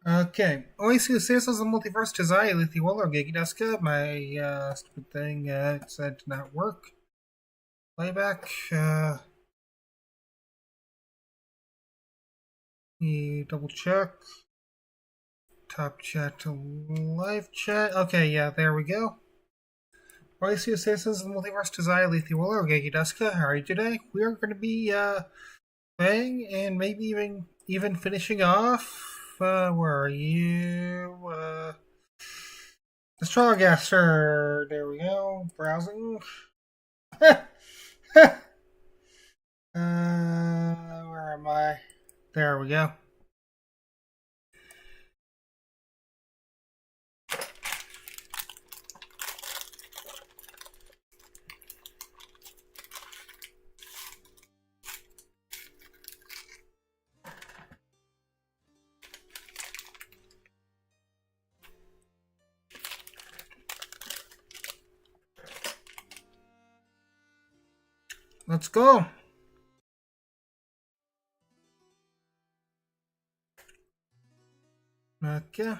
Okay. Oi, se vocês the multiverse design, Alethea, Gigidaska, my stupid thing said to not work. Playback. Double check. Top chat to live chat. Okay, yeah, there we go. Oi, se vocês the multiverse design, Alethea, Gigidaska, how are you today? We are going to be playing and maybe even finishing off. Where are you? Astrologaster. There we go. Browsing. Where am I? There we go. Let's go. Okay.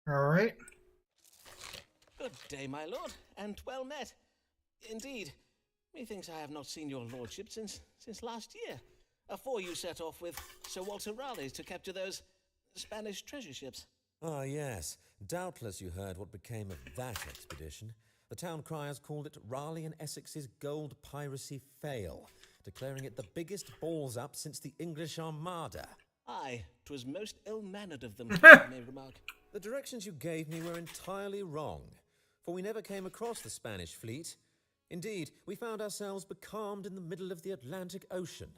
All right. Good day, my lord, and well met. Indeed, methinks I have not seen your lordship since last year, afore you set off with Sir Walter Raleigh to capture those Spanish treasure ships. Ah, yes. Doubtless you heard what became of that expedition. The town criers called it Raleigh and Essex's gold piracy fail, declaring it the biggest balls-up since the English Armada. Aye, 'twas most ill-mannered of them, I may remark. The directions you gave me were entirely wrong, for we never came across the Spanish fleet. Indeed, we found ourselves becalmed in the middle of the Atlantic Ocean.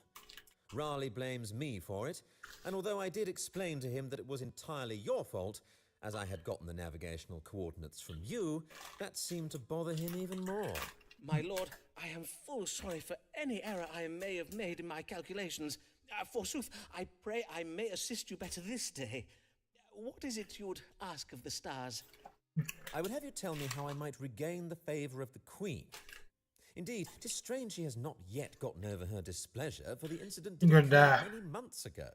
Raleigh blames me for it, and although I did explain to him that it was entirely your fault, as I had gotten the navigational coordinates from you, that seemed to bother him even more. My lord, I am full sorry for any error I may have made in my calculations. Forsooth, I pray I may assist you better this day. What is it you would ask of the stars? I would have you tell me how I might regain the favour of the Queen. Indeed, 'tis strange she has not yet gotten over her displeasure, for the incident did occur many months ago.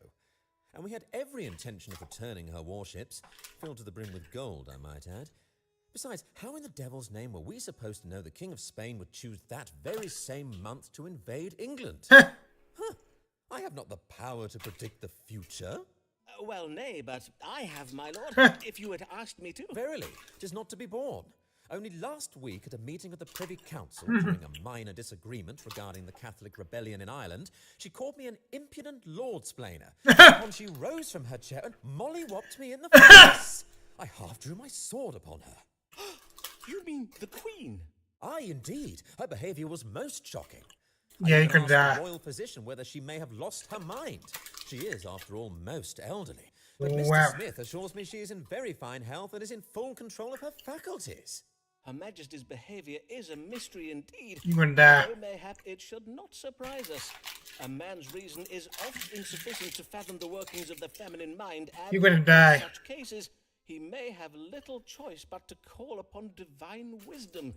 And we had every intention of returning her warships, filled to the brim with gold, I might add. Besides, how in the devil's name were we supposed to know the King of Spain would choose that very same month to invade England? I have not the power to predict the future. Well, nay, but I have, my lord, if you had asked me to. Verily, 'tis not to be borne. Only last week at a meeting of the Privy Council, during a minor disagreement regarding the Catholic rebellion in Ireland, she called me an impudent lord-splainer. Whereupon she rose from her chair and molly-whopped me in the face. I half drew my sword upon her. You mean the Queen? Aye, indeed. Her behaviour was most shocking. Yeah, you can asked die. the royal physician whether she may have lost her mind. She is, after all, most elderly. But Mr. Smith assures me she is in very fine health and is in full control of her faculties. Her Majesty's behaviour is a mystery indeed. You can die. Though mayhap it should not surprise us. A man's reason is oft insufficient to fathom the workings of the feminine mind, and You're gonna die. in such cases, he may have little choice but to call upon divine wisdom.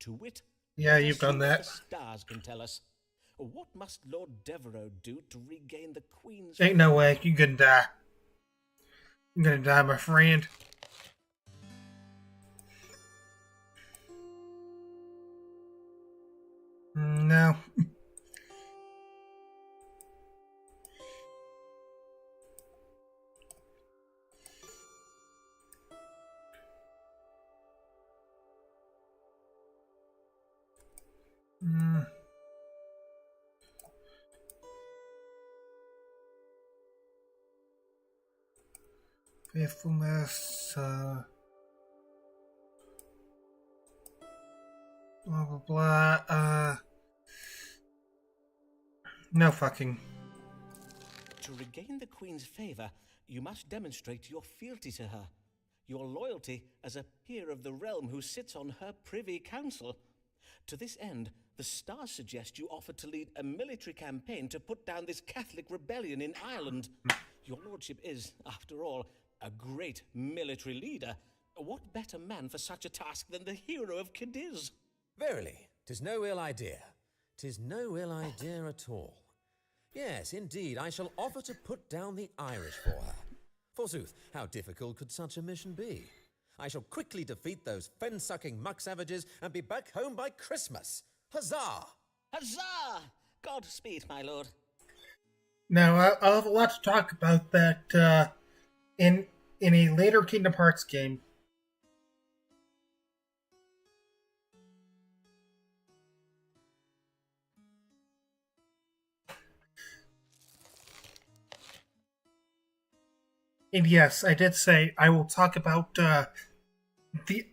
To wit, Yeah, you've done the that. stars can tell us. What must Lord Devereux do to regain the Queen's... Ain't no way. You're gonna die. You're gonna die, my friend. No. Faithfulness, blah, blah, blah, no fucking. To regain the Queen's favor, you must demonstrate your fealty to her, your loyalty as a peer of the realm who sits on her privy council. To this end, the stars suggest you offer to lead a military campaign to put down this Catholic rebellion in Ireland. Your lordship is, after all, a great military leader. What better man for such a task than the hero of Cadiz? Verily, 'tis no ill idea. 'Tis no ill idea at all. Yes, indeed, I shall offer to put down the Irish for her. Forsooth, how difficult could such a mission be? I shall quickly defeat those fen-sucking muck-savages and be back home by Christmas. Huzzah! Huzzah! Godspeed, my lord. Now, I'll have a lot to talk about that in a later Kingdom Hearts game. And yes, I did say I will talk about the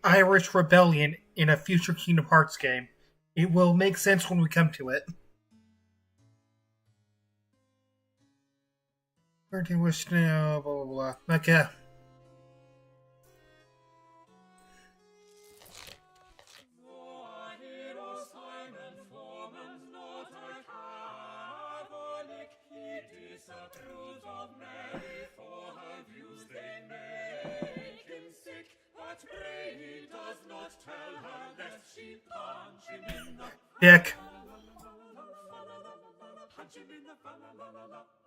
Irish Rebellion in a future Kingdom Hearts game. It will make sense when we come to it. Granting wish now, blah blah blah. Okay. Dick.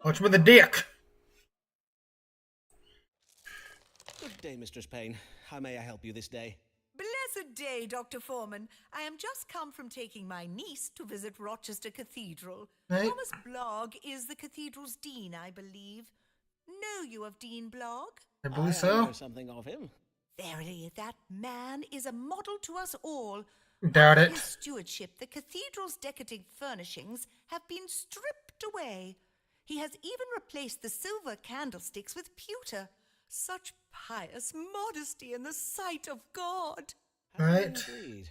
Punch him in the dick. Good day, Mistress Payne. How may I help you this day? Blessed day, Dr. Foreman. I am just come from taking my niece to visit Rochester Cathedral. Right. Thomas Blogg is the cathedral's dean, I believe. Know you of Dean Blogg? I believe I so. know something of him. Verily, that man is a model to us all. Doubt Under his it. stewardship, the cathedral's decadent furnishings have been stripped away. He has even replaced the silver candlesticks with pewter. Such pious modesty in the sight of God. Right. Indeed.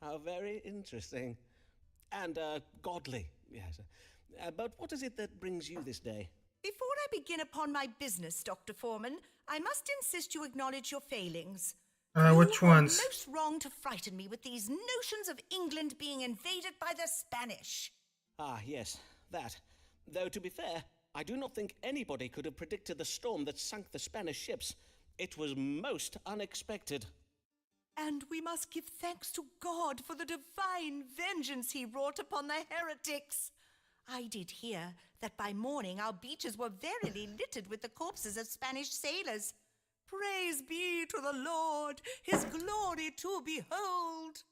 How very interesting. And godly, yes. But what is it that brings you this day? Before I begin upon my business, Dr. Foreman, I must insist you acknowledge your failings. Which You are ones? most wrong to frighten me with these notions of England being invaded by the Spanish. Ah, yes, that. Though, to be fair, I do not think anybody could have predicted the storm that sunk the Spanish ships. It was most unexpected. And we must give thanks to God for the divine vengeance he wrought upon the heretics. I did hear that by morning our beaches were verily littered with the corpses of Spanish sailors. Praise be to the Lord, his glory to behold.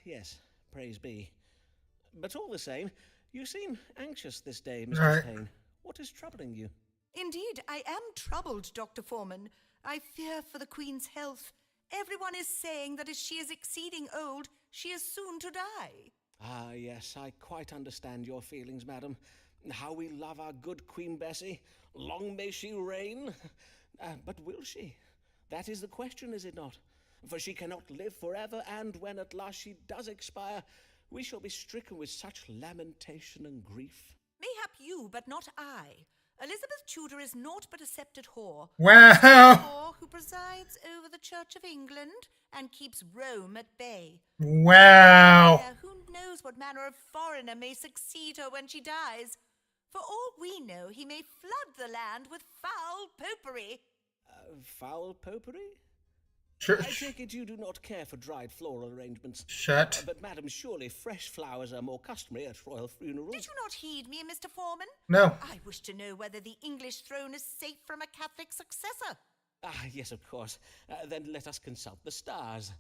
Yes, praise be. But all the same, you seem anxious this day, Mr. Right. Payne. What is troubling you? Indeed, I am troubled, Dr. Foreman. I fear for the Queen's health. Everyone is saying that as she is exceeding old, she is soon to die. Ah, yes, I quite understand your feelings, madam. How we love our good Queen Bessie. Long may she reign. But will she? That is the question, is it not? For she cannot live forever, and when at last she does expire, we shall be stricken with such lamentation and grief. Mayhap you, but not I. Elizabeth Tudor is naught but a sceptred whore. Wow. Whore who presides over the Church of England and keeps Rome at bay. Wow. Who knows what manner of foreigner may succeed her when she dies? For all we know, he may flood the land with foul popery. Foul popery? Sure. I take it you do not care for dried floral arrangements. Shut. But, madam, surely fresh flowers are more customary at royal funerals. Did you not heed me, Mr. Foreman? No. I wish to know whether the English throne is safe from a Catholic successor. Ah, yes, of course. Then let us consult the stars.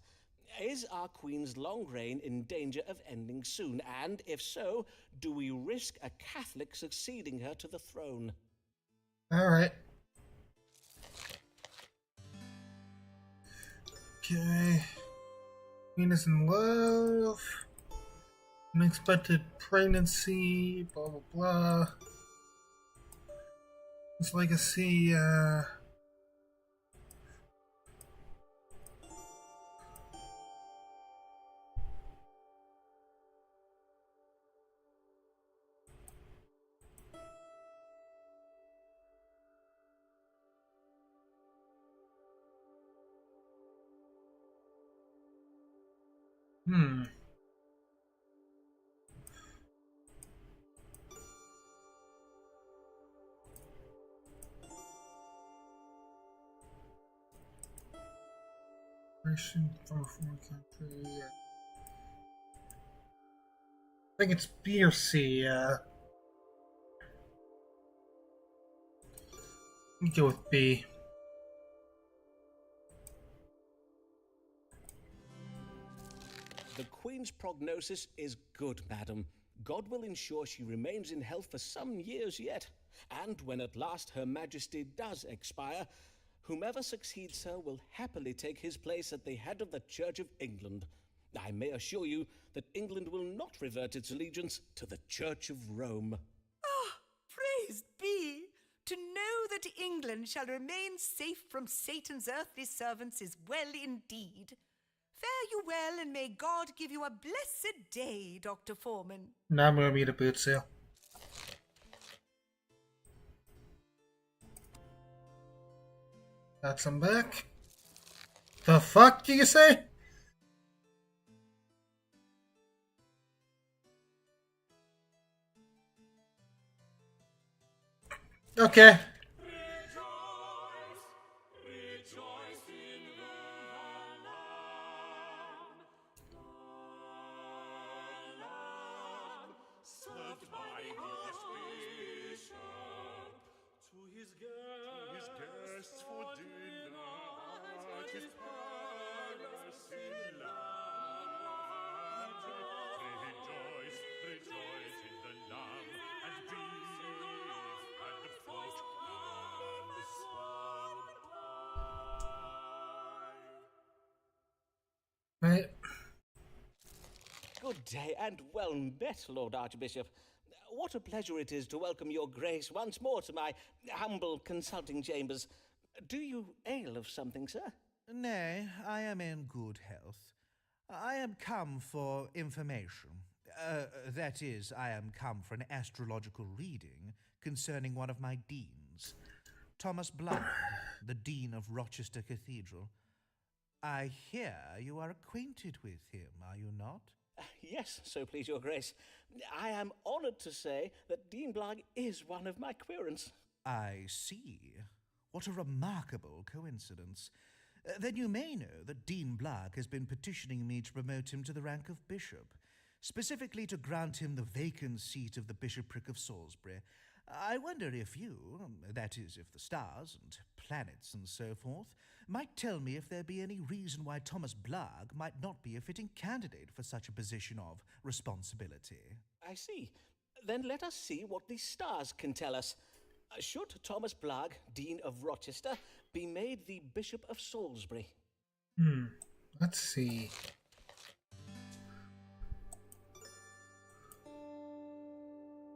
Is our Queen's long reign in danger of ending soon? And if so, do we risk a Catholic succeeding her to the throne? All right. Okay. Queen is in love. Unexpected pregnancy. Blah blah blah. His legacy. Hmm. Person from a foreign country. I think it's B or C. Go with B. The Queen's prognosis is good, madam. God will ensure she remains in health for some years yet. And when at last Her Majesty does expire, whomever succeeds her will happily take his place at the head of the Church of England. I may assure you that England will not revert its allegiance to the Church of Rome. Ah, praised be! To know that England shall remain safe from Satan's earthly servants is well indeed. Fare you well, and may God give you a blessed day, Dr. Foreman. Now I'm gonna be at a boot sale. Got some back. The fuck do you say? Okay. Right. Good day and well met, Lord Archbishop. What a pleasure it is to welcome your grace once more to my humble consulting chambers. Do you ail of something, sir? Nay, I am in good health. I am come for information. That is, I am come for an astrological reading concerning one of my deans, Thomas Blood, the Dean of Rochester Cathedral. I hear you are acquainted with him, are you not? Yes, so please your grace. I am honoured to say that Dean Blagg is one of my querents. I see. What a remarkable coincidence. Then you may know that Dean Blagg has been petitioning me to promote him to the rank of bishop, specifically to grant him the vacant seat of the bishopric of Salisbury. I wonder if you, that is, if the stars and planets and so forth, might tell me if there be any reason why Thomas Blagg might not be a fitting candidate for such a position of responsibility. I see. Then let us see what the stars can tell us. Should Thomas Blagg, Dean of Rochester, be made the Bishop of Salisbury? Let's see.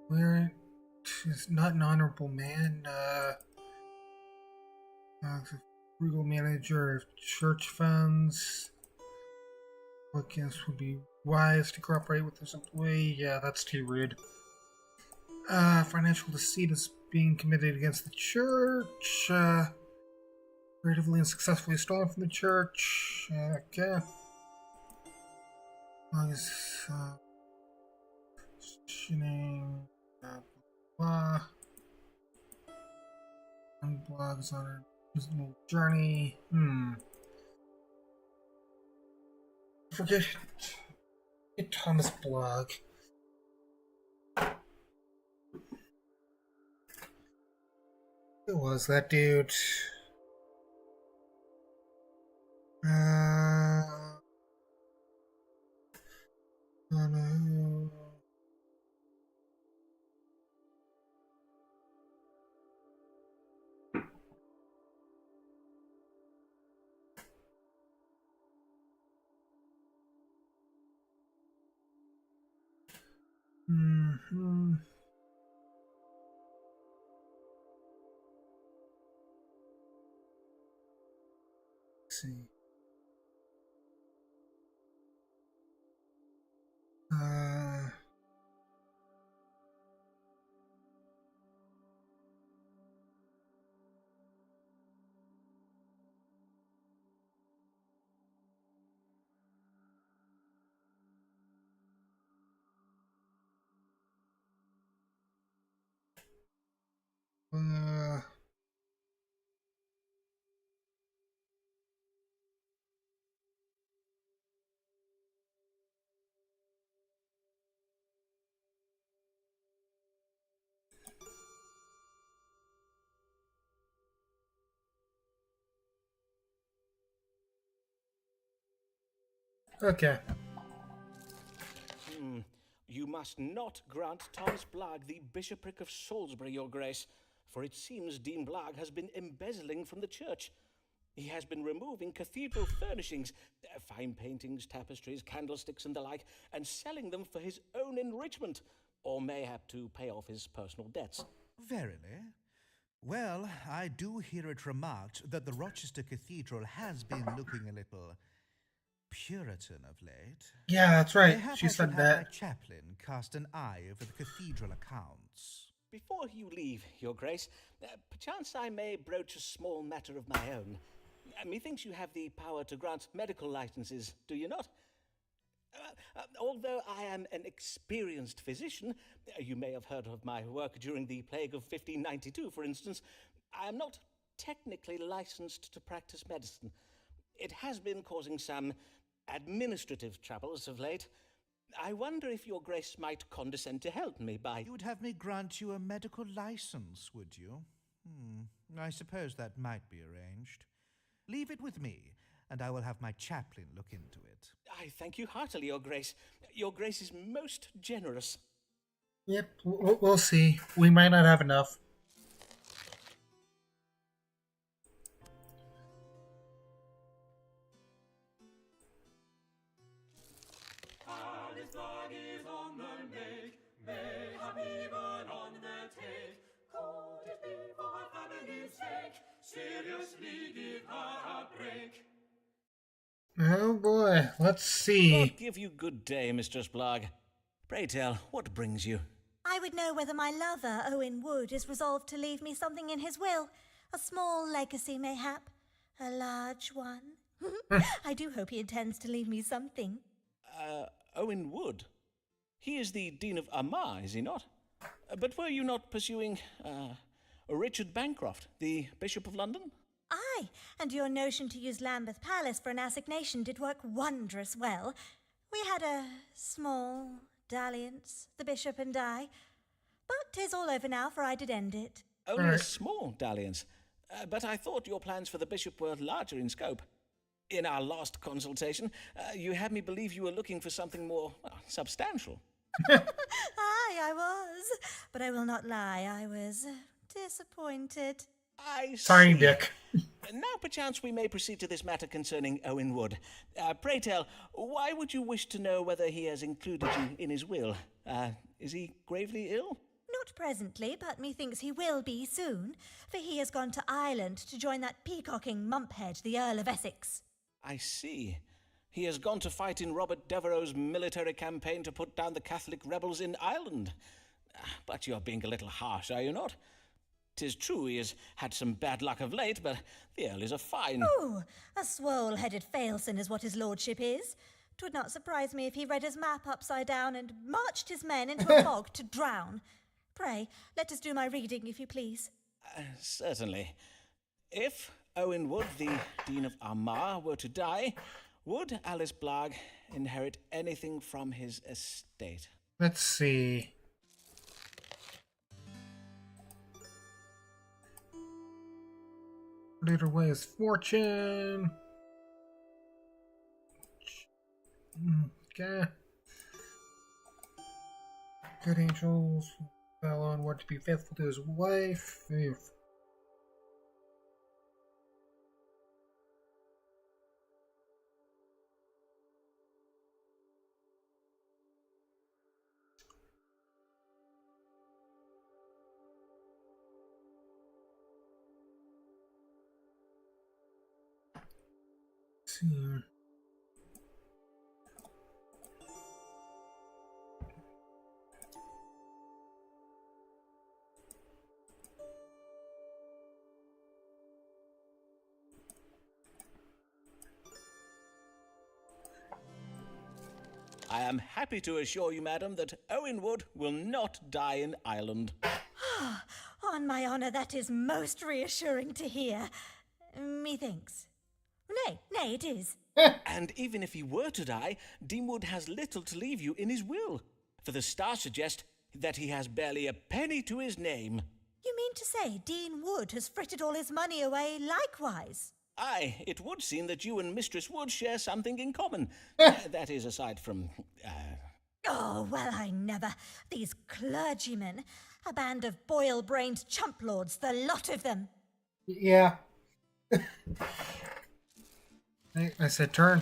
Where is not an honorable man, frugal manager of church funds. What guess would be wise to cooperate with this employee? Yeah, that's too rude. Financial deceit is being committed against the church. Creatively and successfully stolen from the church. Okay. As long as, positioning, blah. One blogs on her personal journey. Forget it. Get Thomas Blog. Who was that dude? Oh no. Let's see. Uh, okay. You must not grant Thomas Blagg the bishopric of Salisbury, Your Grace, for it seems Dean Blagg has been embezzling from the church. He has been removing cathedral furnishings, fine paintings, tapestries, candlesticks, and the like, and selling them for his own enrichment, or mayhap to pay off his personal debts. Verily? Well, I do hear it remarked that the Rochester Cathedral has been looking a little Puritan of late. Yeah, that's right. Mayhap She I should said have that. my chaplain cast an eye over the cathedral accounts. Before you leave, Your Grace, perchance I may broach a small matter of my own. Methinks you have the power to grant medical licenses, do you not? Although I am an experienced physician, you may have heard of my work during the plague of 1592, for instance, I am not technically licensed to practice medicine. It has been causing some administrative troubles of late. I wonder if Your Grace might condescend to help me by... You would have me grant you a medical license, would you? I suppose that might be arranged. Leave it with me, and I will have my chaplain look into it. I thank you heartily, Your Grace. Your Grace is most generous. Yep, we'll see. We might not have enough. Oh boy, let's see. God give you good day, Mistress Blagg. Pray tell, what brings you? I would know whether my lover, Owen Wood, is resolved to leave me something in his will. A small legacy, mayhap. A large one. I do hope he intends to leave me something. Owen Wood? He is the Dean of Armagh, is he not? But were you not pursuing, Richard Bancroft, the Bishop of London? Aye, and your notion to use Lambeth Palace for an assignation did work wondrous well. We had a small dalliance, the bishop and I. But 'tis all over now, for I did end it. Only a small dalliance. But I thought your plans for the bishop were larger in scope. In our last consultation, you had me believe you were looking for something more substantial. Aye, I was. But I will not lie, I was disappointed. I Sorry, see. Dick. Now perchance we may proceed to this matter concerning Owen Wood. Pray tell, why would you wish to know whether he has included you in his will? Is he gravely ill? Not presently, but methinks he will be soon, for he has gone to Ireland to join that peacocking mumphead, the Earl of Essex. I see. He has gone to fight in Robert Devereux's military campaign to put down the Catholic rebels in Ireland. But you're being a little harsh, are you not? 'Tis true he has had some bad luck of late, but the Earl is a fine... Oh, a swole-headed failson is what his lordship is. 'Twould not surprise me if he read his map upside down and marched his men into a bog to drown. Pray, let us do my reading, if you please. Certainly. If Owen Wood, the Dean of Armagh, were to die, would Alice Blagg inherit anything from his estate? Let's see. Later way his fortune. Okay. Good angels. Fell on what to be faithful to his wife. See. I am happy to assure you, madam, that Owen Wood will not die in Ireland. On my honour, that is most reassuring to hear. Methinks. Nay, it is. And even if he were to die, Deanwood has little to leave you in his will, for the stars suggest that he has barely a penny to his name. You mean to say Dean Wood has frittered all his money away likewise? Aye, it would seem that you and Mistress Wood share something in common. That is, aside from... Oh, well, I never. These clergymen. A band of boil-brained chump lords, the lot of them. Yeah. I said turn.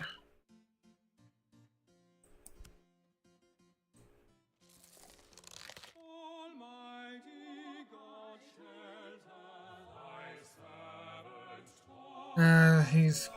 He's...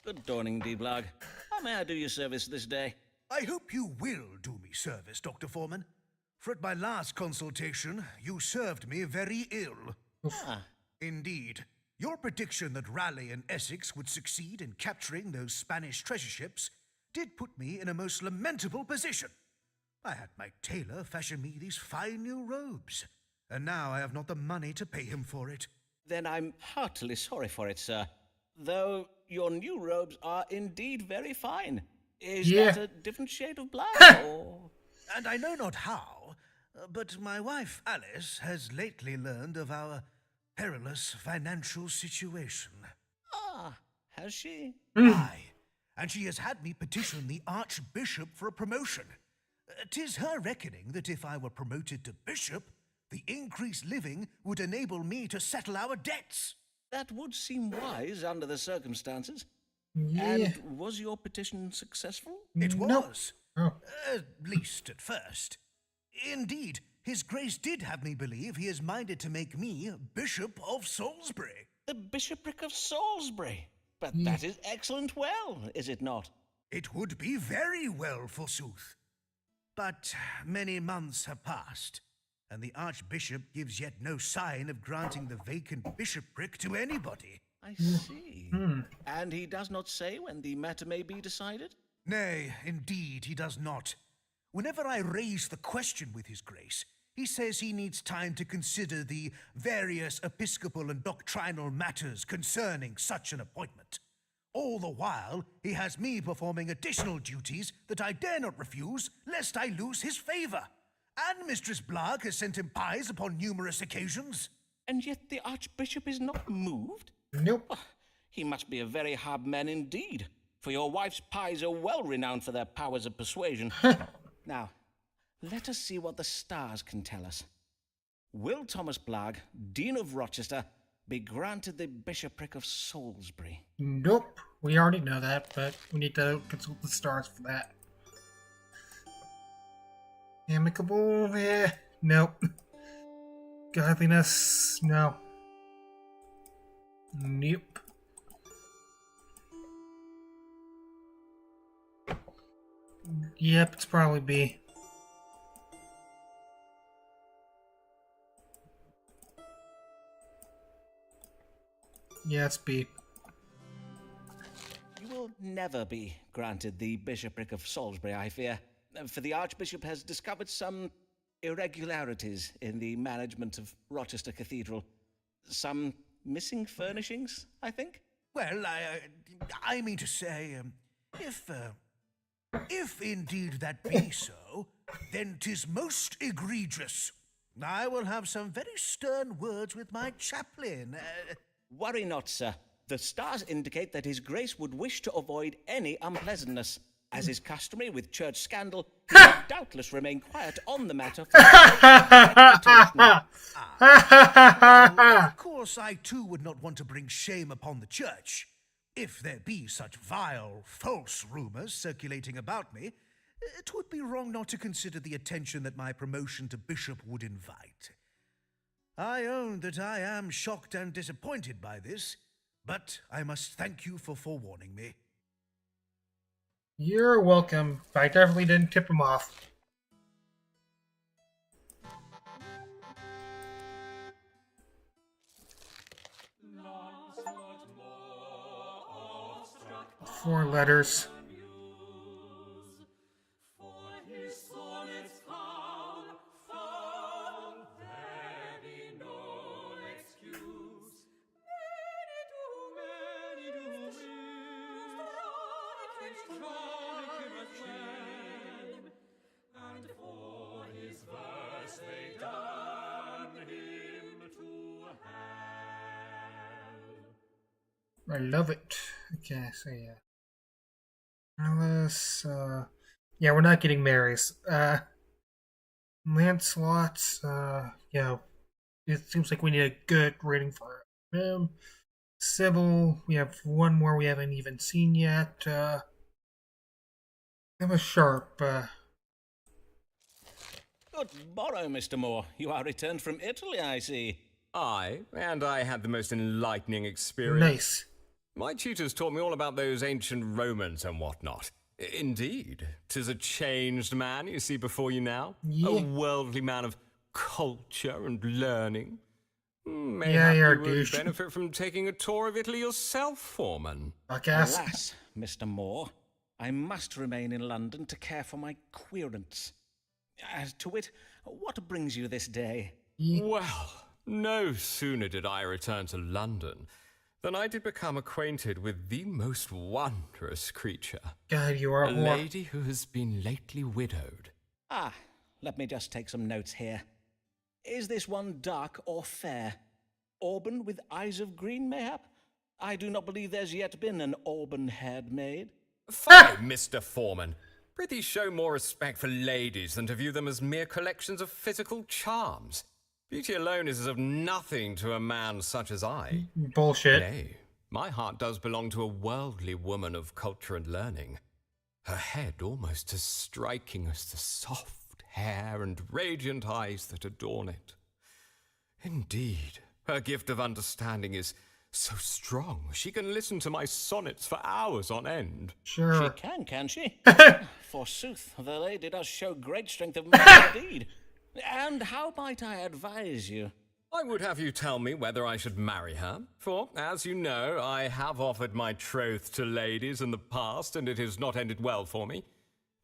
Good dawning, D-Blog. How may I do you service this day? I hope you will do me service, Dr. Foreman. For at my last consultation, you served me very ill. Ah, Indeed. Your prediction that Raleigh and Essex would succeed in capturing those Spanish treasure ships did put me in a most lamentable position. I had my tailor fashion me these fine new robes, and now I have not the money to pay him for it. then I'm heartily sorry for it, sir. Though your new robes are indeed very fine. Is Yeah. that a different shade of black, or...? And I know not how, but my wife Alice has lately learned of our perilous financial situation. Ah, has she? Aye, and she has had me petition the Archbishop for a promotion. 'Tis her reckoning that if I were promoted to bishop, the increased living would enable me to settle our debts. That would seem wise under the circumstances. Yeah. And was your petition successful? It Nope. was. Oh. At least at first. Indeed, His Grace did have me believe he is minded to make me Bishop of Salisbury. The bishopric of Salisbury. But that is excellent well, is it not? It would be very well, forsooth. But many months have passed, and the Archbishop gives yet no sign of granting the vacant bishopric to anybody. I see. And he does not say when the matter may be decided? Nay, indeed, he does not. Whenever I raise the question with His Grace, he says he needs time to consider the various episcopal and doctrinal matters concerning such an appointment. All the while, he has me performing additional duties that I dare not refuse, lest I lose his favour. And Mistress Blarg has sent him pies upon numerous occasions. And yet the Archbishop is not moved? Nope. He must be a very hard man indeed, for your wife's pies are well renowned for their powers of persuasion. Now, let us see what the stars can tell us. Will Thomas Blarg, Dean of Rochester, be granted the bishopric of Salisbury? Nope. We already know that, but we need to consult the stars for that. Amicable? Yeah. Nope. Godliness? No. Nope. Yep, it's probably B. Yeah, it's B. You will never be granted the bishopric of Salisbury, I fear, for the Archbishop has discovered some irregularities in the management of Rochester Cathedral. Some missing furnishings, I think? Well, I mean to say, if indeed that be so, then 'tis most egregious. I will have some very stern words with my chaplain. Worry not, sir. The stars indicate that His Grace would wish to avoid any unpleasantness. As is customary with church scandal, he will doubtless remain quiet on the matter for Of course, I too would not want to bring shame upon the church. If there be such vile, false rumors circulating about me, it would be wrong not to consider the attention that my promotion to bishop would invite. I own that I am shocked and disappointed by this, but I must thank you for forewarning me. You're welcome. I definitely didn't tip him off. 4 letters. I love it. Okay, so yeah. Alice, yeah, we're not getting Mary's. Lancelot's, yeah, it seems like we need a good rating for him. Sybil, we have one more we haven't even seen yet. Emma Sharp, Good morrow, Mr. Moore. You are returned from Italy, I see. Aye, and I had the most enlightening experience. nice. My tutors taught me all about those ancient Romans and whatnot. Indeed, 'tis a changed man you see before you now. Yeah. A worldly man of culture and learning. Mayhap Yeah, you're a you would douche. benefit from taking a tour of Italy yourself, Foreman. Podcast. Alas, Mr. Moore, I must remain in London to care for my querents. To wit, what brings you this day? Yeah. Well, no sooner did I return to London than I did become acquainted with the most wondrous creature. God, you are A a whore. lady who has been lately widowed. Ah, let me just take some notes here. Is this one dark or fair? Auburn with eyes of green, mayhap? I do not believe there's yet been an auburn-haired maid. Fie, Mr. Foreman. Prithee show more respect for ladies than to view them as mere collections of physical charms. Beauty alone is of nothing to a man such as I. Bullshit. Nay, my heart does belong to a worldly woman of culture and learning. Her head almost as striking as the soft hair and radiant eyes that adorn it. Indeed, her gift of understanding is so strong she can listen to my sonnets for hours on end. Sure. Can she? Forsooth, the lady does show great strength of mind indeed. And how might I advise you? I would have you tell me whether I should marry her, for, as you know, I have offered my troth to ladies in the past, and it has not ended well for me.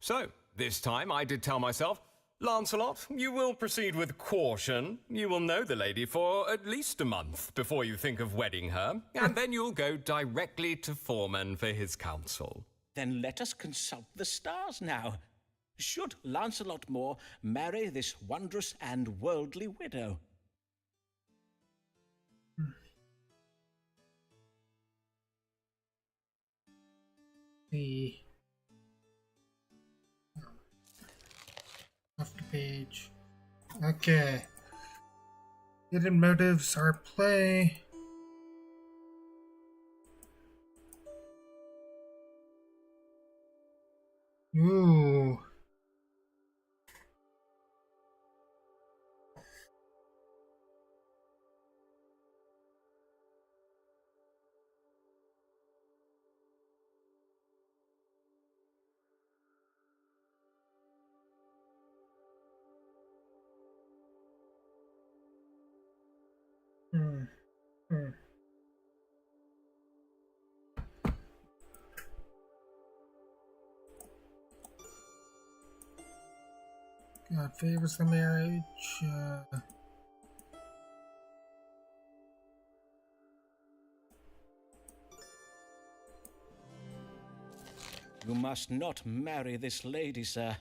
So, this time I did tell myself, Lancelot, you will proceed with caution. You will know the lady for at least a month before you think of wedding her, and then you'll go directly to Foreman for his counsel. Then let us consult the stars now. Should Lancelot Moore marry this wondrous and worldly widow? The off the page. Okay. Hidden motives are at play. Ooh. Hmm. Hmm. God favors the marriage. You must not marry this lady, sir.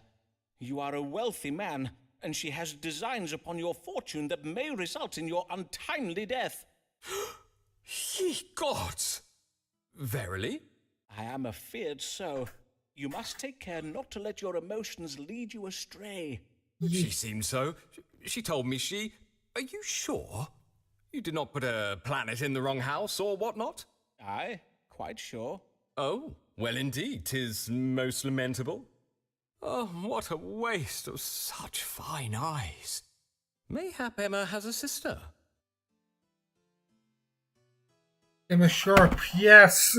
You are a wealthy man, and she has designs upon your fortune that may result in your untimely death. Ye gods! Verily? I am afeard so. You must take care not to let your emotions lead you astray. She seemed so. She told me she... Are you sure? You did not put a planet in the wrong house or whatnot? Aye, quite sure. Oh, well indeed, 'tis most lamentable. Oh, what a waste of such fine eyes. Mayhap Emma has a sister. Emma Sharp, yes.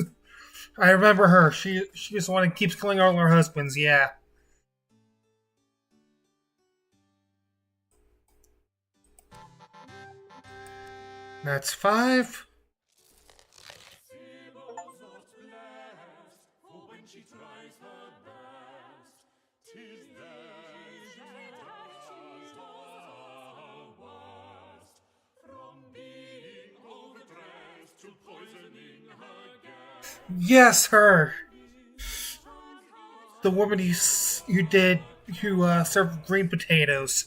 I remember her. She's the one who keeps killing all her husbands, yeah. That's 5. Yes, her. The woman who served green potatoes.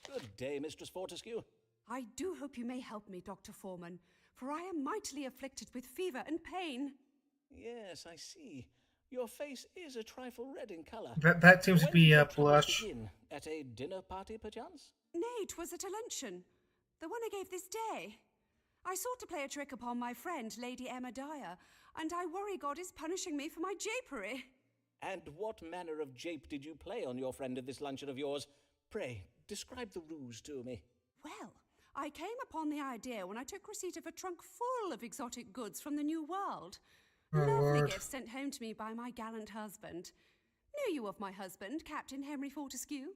Good day, Mistress Fortescue. I do hope you may help me, Dr. Foreman, for I am mightily afflicted with fever and pain. Yes, I see. Your face is a trifle red in colour. That seems to When be did a your troubles blush. begin? At a dinner party, perchance? Nay, 'twas at a luncheon, the one I gave this day. I sought to play a trick upon my friend, Lady Emma Dyer, and I worry God is punishing me for my japery. And what manner of jape did you play on your friend at this luncheon of yours? Pray, describe the ruse to me. Well, I came upon the idea when I took receipt of a trunk full of exotic goods from the New World. Oh, Lovely Lord. gifts sent home to me by my gallant husband. Know you of my husband, Captain Henry Fortescue?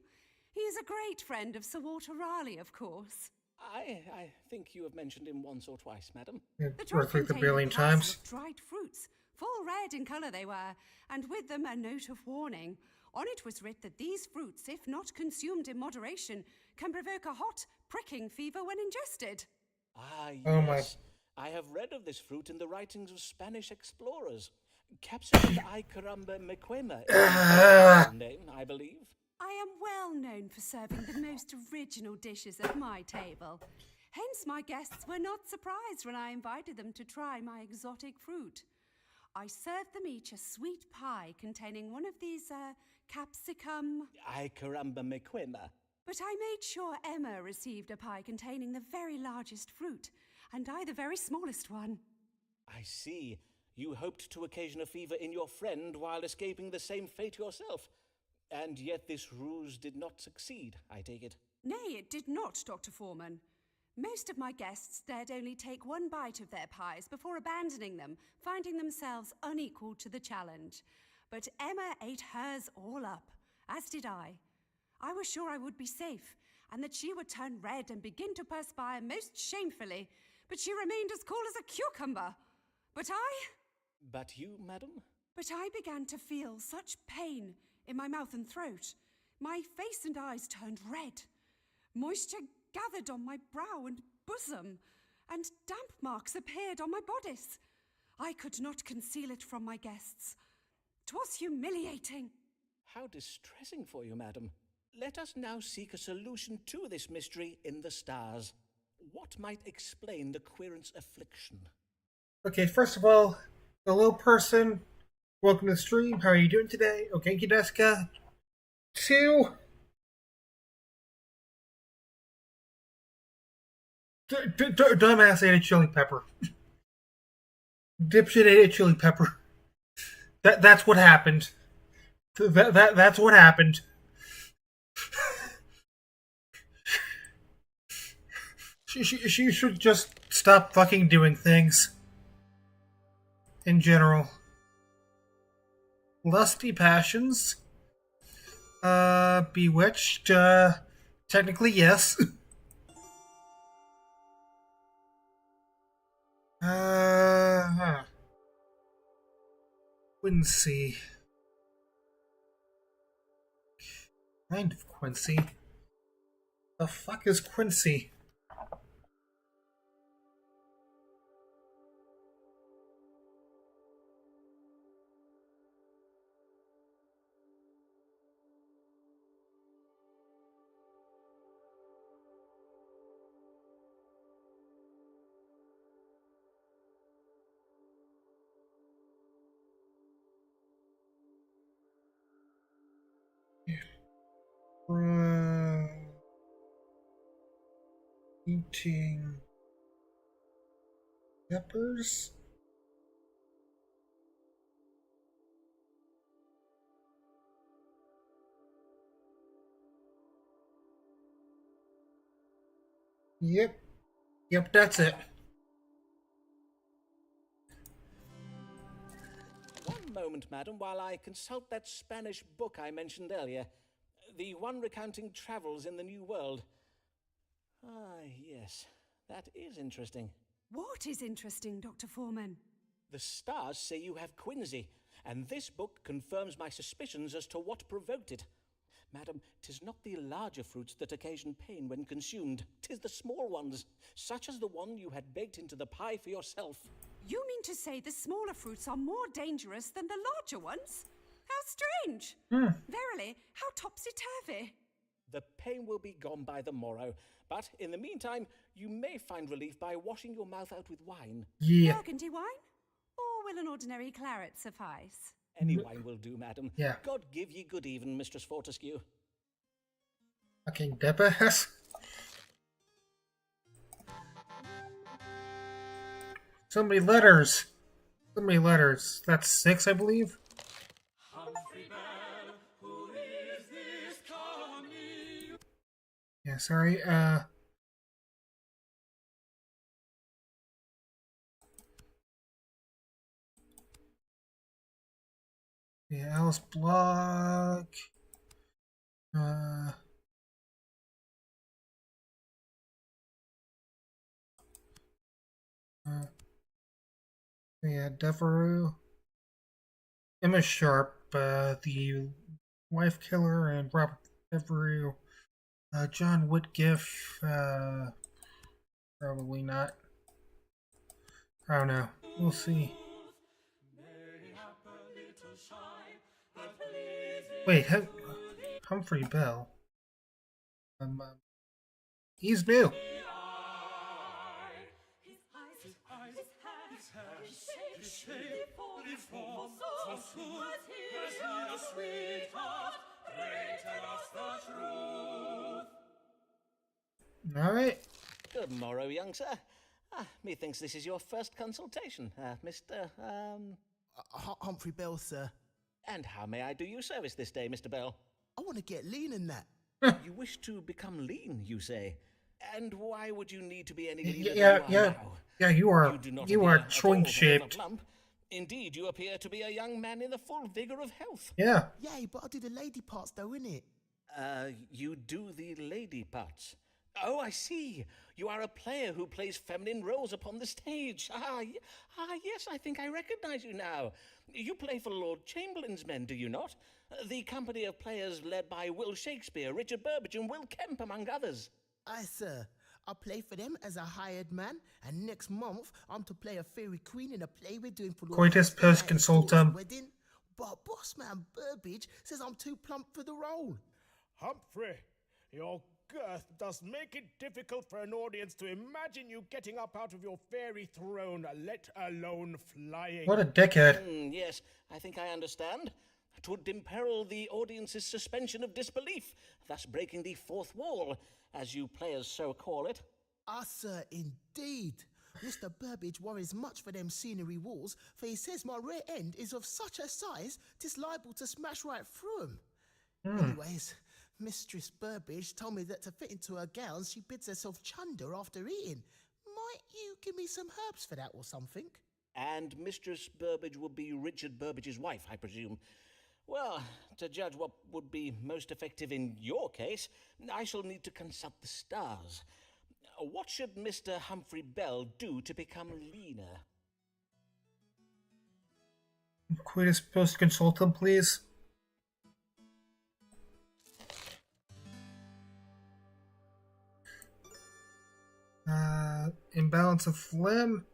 He is a great friend of Sir Walter Raleigh, of course. I think you have mentioned him once or twice, madam. The Or trunk like the contained billion a parcel times. of dried fruits, full red in colour they were, and with them a note of warning. On it was writ that these fruits, if not consumed in moderation, can provoke a hot, pricking fever when ingested. Ah, yes. Oh, my. I have read of this fruit in the writings of Spanish explorers. Capsicum Icaramba mequema is the name, I believe. I am well known for serving the most original dishes at my table. Hence my guests were not surprised when I invited them to try my exotic fruit. I served them each a sweet pie containing one of these, capsicum... Icaramba mequema. But I made sure Emma received a pie containing the very largest fruit, and I the very smallest one. I see. You hoped to occasion a fever in your friend while escaping the same fate yourself. And yet this ruse did not succeed, I take it. Nay, it did not, Dr. Foreman. Most of my guests dared only take one bite of their pies before abandoning them, finding themselves unequal to the challenge. But Emma ate hers all up, as did I. I was sure I would be safe, and that she would turn red and begin to perspire most shamefully, but she remained as cool as a cucumber. But you, madam? I began to feel such pain in my mouth and throat. My face and eyes turned red. Moisture gathered on my brow and bosom, and damp marks appeared on my bodice. I could not conceal it from my guests. 'Twas humiliating. How distressing for you, madam. Let us now seek a solution to this mystery in the stars. What might explain the querent's affliction? Okay, first of all, hello, person. Welcome to the stream. How are you doing today? Ogenki desu ka? 2. Dumbass ate a chili pepper. Dipshit ate a chili pepper. That's what happened. That's what happened. She should just stop fucking doing things. In general. Lusty passions. Bewitched. Technically, yes. Quincy. Kind of Quincy. The fuck is Quincy? Eating peppers? Yep. Yep, that's it. One moment, madam, while I consult that Spanish book I mentioned earlier. The one recounting travels in the New World. Ah, yes. That is interesting. What is interesting, Dr. Foreman? The stars say you have quinsy, and this book confirms my suspicions as to what provoked it. Madam, 'tis not the larger fruits that occasion pain when consumed. 'Tis the small ones, such as the one you had baked into the pie for yourself. You mean to say the smaller fruits are more dangerous than the larger ones? How strange! Verily, how topsy-turvy. The pain will be gone by the morrow, but in the meantime, you may find relief by washing your mouth out with wine. Yeah. Burgundy wine? Or will an ordinary claret suffice? Any wine will do, madam. Yeah. God give ye good even, Mistress Fortescue. Fucking Deppers. So many letters. So many letters. That's 6, I believe. Yeah, sorry. Yeah, Alice Block. Yeah, Devereaux. Emma Sharp, the wife killer, and Robert Devereaux. John Whitgift, probably not. I don't know. We'll see. Wait, Humphrey Bell. He's new. All right. Good morrow, young sir. Methinks this is your first consultation, Mr. Humphrey Bell, sir. And how may I do you service this day, Mr. Bell? I want to get lean in that. You wish to become lean, you say? And why would you need to be any leaner Yeah, than you are yeah, now? yeah. You are do not you are appear at all twink full of a shaped. plump. Indeed, you appear to be a young man in the full vigor of health. Yeah. Yay, but I do the lady parts though, innit? You do the lady parts. Oh, I see. You are a player who plays feminine roles upon the stage. Yes, I think I recognize you now. You play for Lord Chamberlain's men, do you not? The company of players led by Will Shakespeare, Richard Burbage, and Will Kemp, among others. Aye, sir. I play for them as a hired man, and next month I'm to play a fairy queen in a play we're doing for Lord Coitus Shakespeare post at his consultum. daughter's wedding. But boss man Burbage says I'm too plump for the role. Humphrey, your girth does make it difficult for an audience to imagine you getting up out of your fairy throne, let alone flying. What a dickhead. Yes, I think I understand. 'Twould imperil the audience's suspension of disbelief, thus breaking the fourth wall, as you players so call it. Ah, sir, indeed. Mr. Burbage worries much for them scenery walls, for he says my rear end is of such a size 'tis liable to smash right through 'em. Anyways, Mistress Burbage told me that to fit into her gown, she bids herself chunder after eating. Might you give me some herbs for that or something? And Mistress Burbage would be Richard Burbage's wife, I presume. Well, to judge what would be most effective in your case, I shall need to consult the stars. What should Mr. Humphrey Bell do to become leaner? Coitus post consultum, please. Imbalance of phlegm.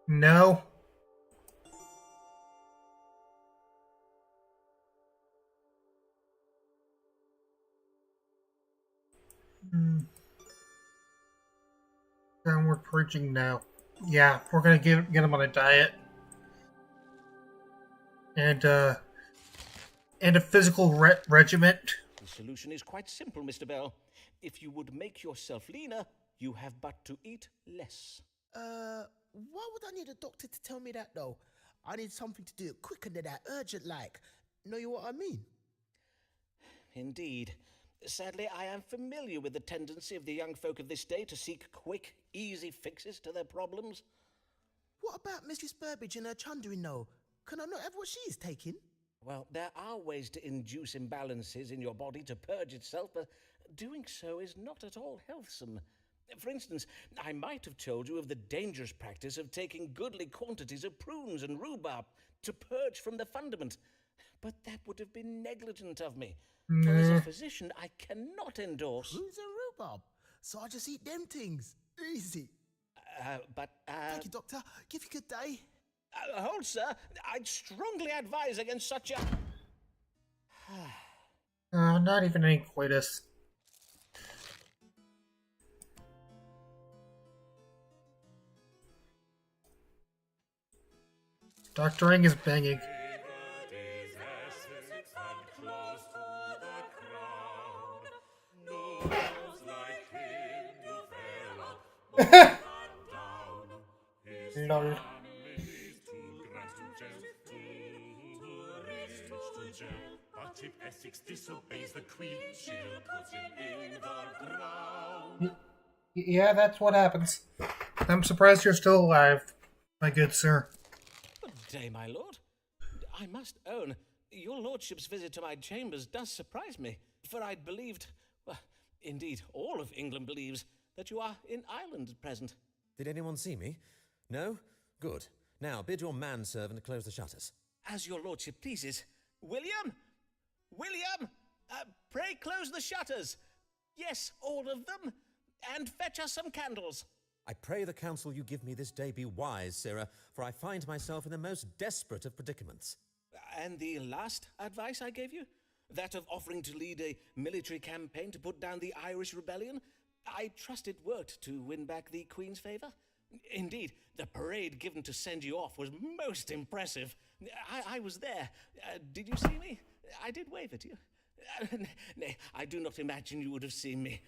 No. Downward purging, no. Yeah, we're gonna get him on a diet. And a physical regiment. The solution is quite simple, Mr. Bell. If you would make yourself leaner, you have but to eat less. Why would I need a doctor to tell me that though? I need something to do it quicker than that, urgent like. Know you what I mean? Indeed. Sadly, I am familiar with the tendency of the young folk of this day to seek quick, easy fixes to their problems. What about Mistress Burbage and her chundering though? Can I not have what she is taking? Well, there are ways to induce imbalances in your body to purge itself, but doing so is not at all healthsome. For instance, I might have told you of the dangerous practice of taking goodly quantities of prunes and rhubarb to purge from the fundament. But that would have been negligent of me. For as a physician, I cannot endorse... Who's a rhubarb? So I just eat them things. Easy. Thank you, Doctor. Give you a good day. Hold, sir. I'd strongly advise against such a... Not even any coitus. Doctoring is banging. Lol. But if Essex disobeys the Queen, she'll put him in the ground. Yeah, that's what happens. I'm surprised you're still alive, my good sir. Good day, my lord. I must own, your lordship's visit to my chambers does surprise me, for I'd believed, well, indeed all of England believes, that you are in Ireland at present. Did anyone see me? No? Good. Now, bid your manservant close the shutters. As your lordship pleases. William! William! Pray close the shutters. Yes, all of them. And fetch us some candles. I pray the counsel you give me this day be wise, sirrah, for I find myself in the most desperate of predicaments. And the last advice I gave you? That of offering to lead a military campaign to put down the Irish rebellion? I trust it worked to win back the Queen's favour. Indeed, the parade given to send you off was most impressive. I was there. Did you see me? I did wave at you. Nay, I do not imagine you would have seen me.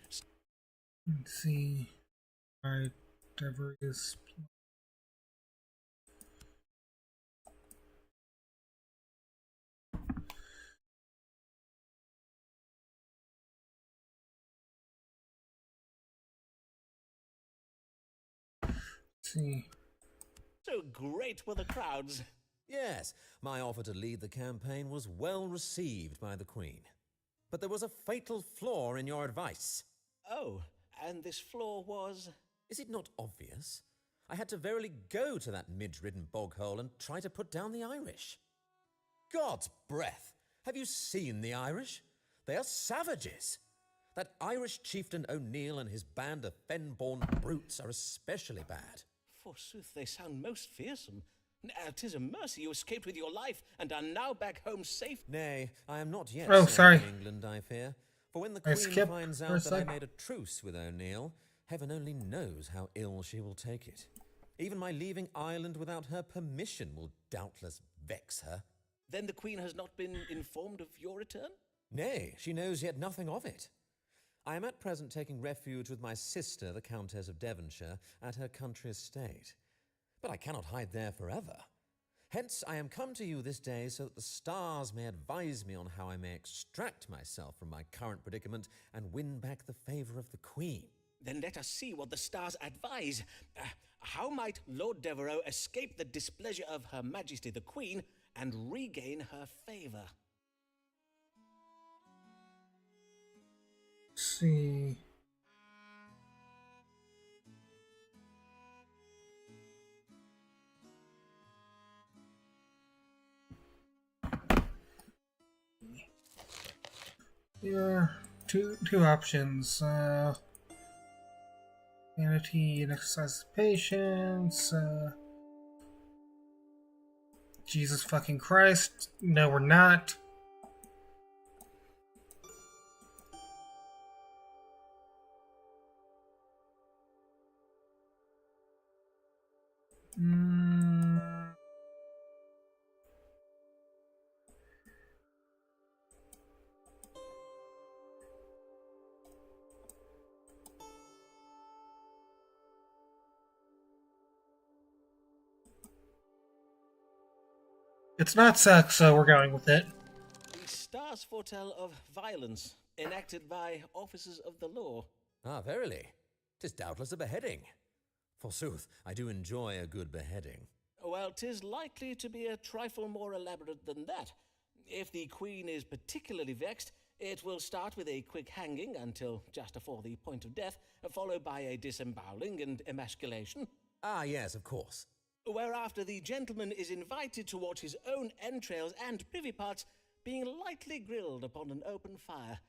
Let's see. Alright, diverse. See. So great were the crowds. Yes, my offer to lead the campaign was well received by the Queen. But there was a fatal flaw in your advice. Oh, and this flaw was... Is it not obvious? I had to verily go to that midge-ridden bog-hole and try to put down the Irish. God's breath! Have you seen the Irish? They are savages. That Irish chieftain O'Neill and his band of fen-born brutes are especially bad. Forsooth, they sound most fearsome. 'Tis a mercy you escaped with your life and are now back home safe. Nay, I am not yet Oh, safe sorry. in England, I fear. For when the Queen finds out that I made a truce with O'Neill, heaven only knows how ill she will take it. Even my leaving Ireland without her permission will doubtless vex her. Then the Queen has not been informed of your return? Nay, she knows yet nothing of it. I am at present taking refuge with my sister, the Countess of Devonshire, at her country estate. But I cannot hide there forever. Hence, I am come to you this day so that the stars may advise me on how I may extract myself from my current predicament and win back the favour of the Queen. Then let us see what the stars advise. How might Lord Devereux escape the displeasure of Her Majesty the Queen and regain her favour? Let's see. There are two options. Vanity and exercise patience. Jesus fucking Christ. No, we're not. It's not sex, so we're going with it. The stars foretell of violence enacted by officers of the law. Ah, verily. 'Tis doubtless a beheading. Forsooth, I do enjoy a good beheading. Well, 'tis likely to be a trifle more elaborate than that. If the Queen is particularly vexed, it will start with a quick hanging until just afore the point of death, followed by a disemboweling and emasculation. Ah, yes, of course. whereafter the gentleman is invited to watch his own entrails and privy parts being lightly grilled upon an open fire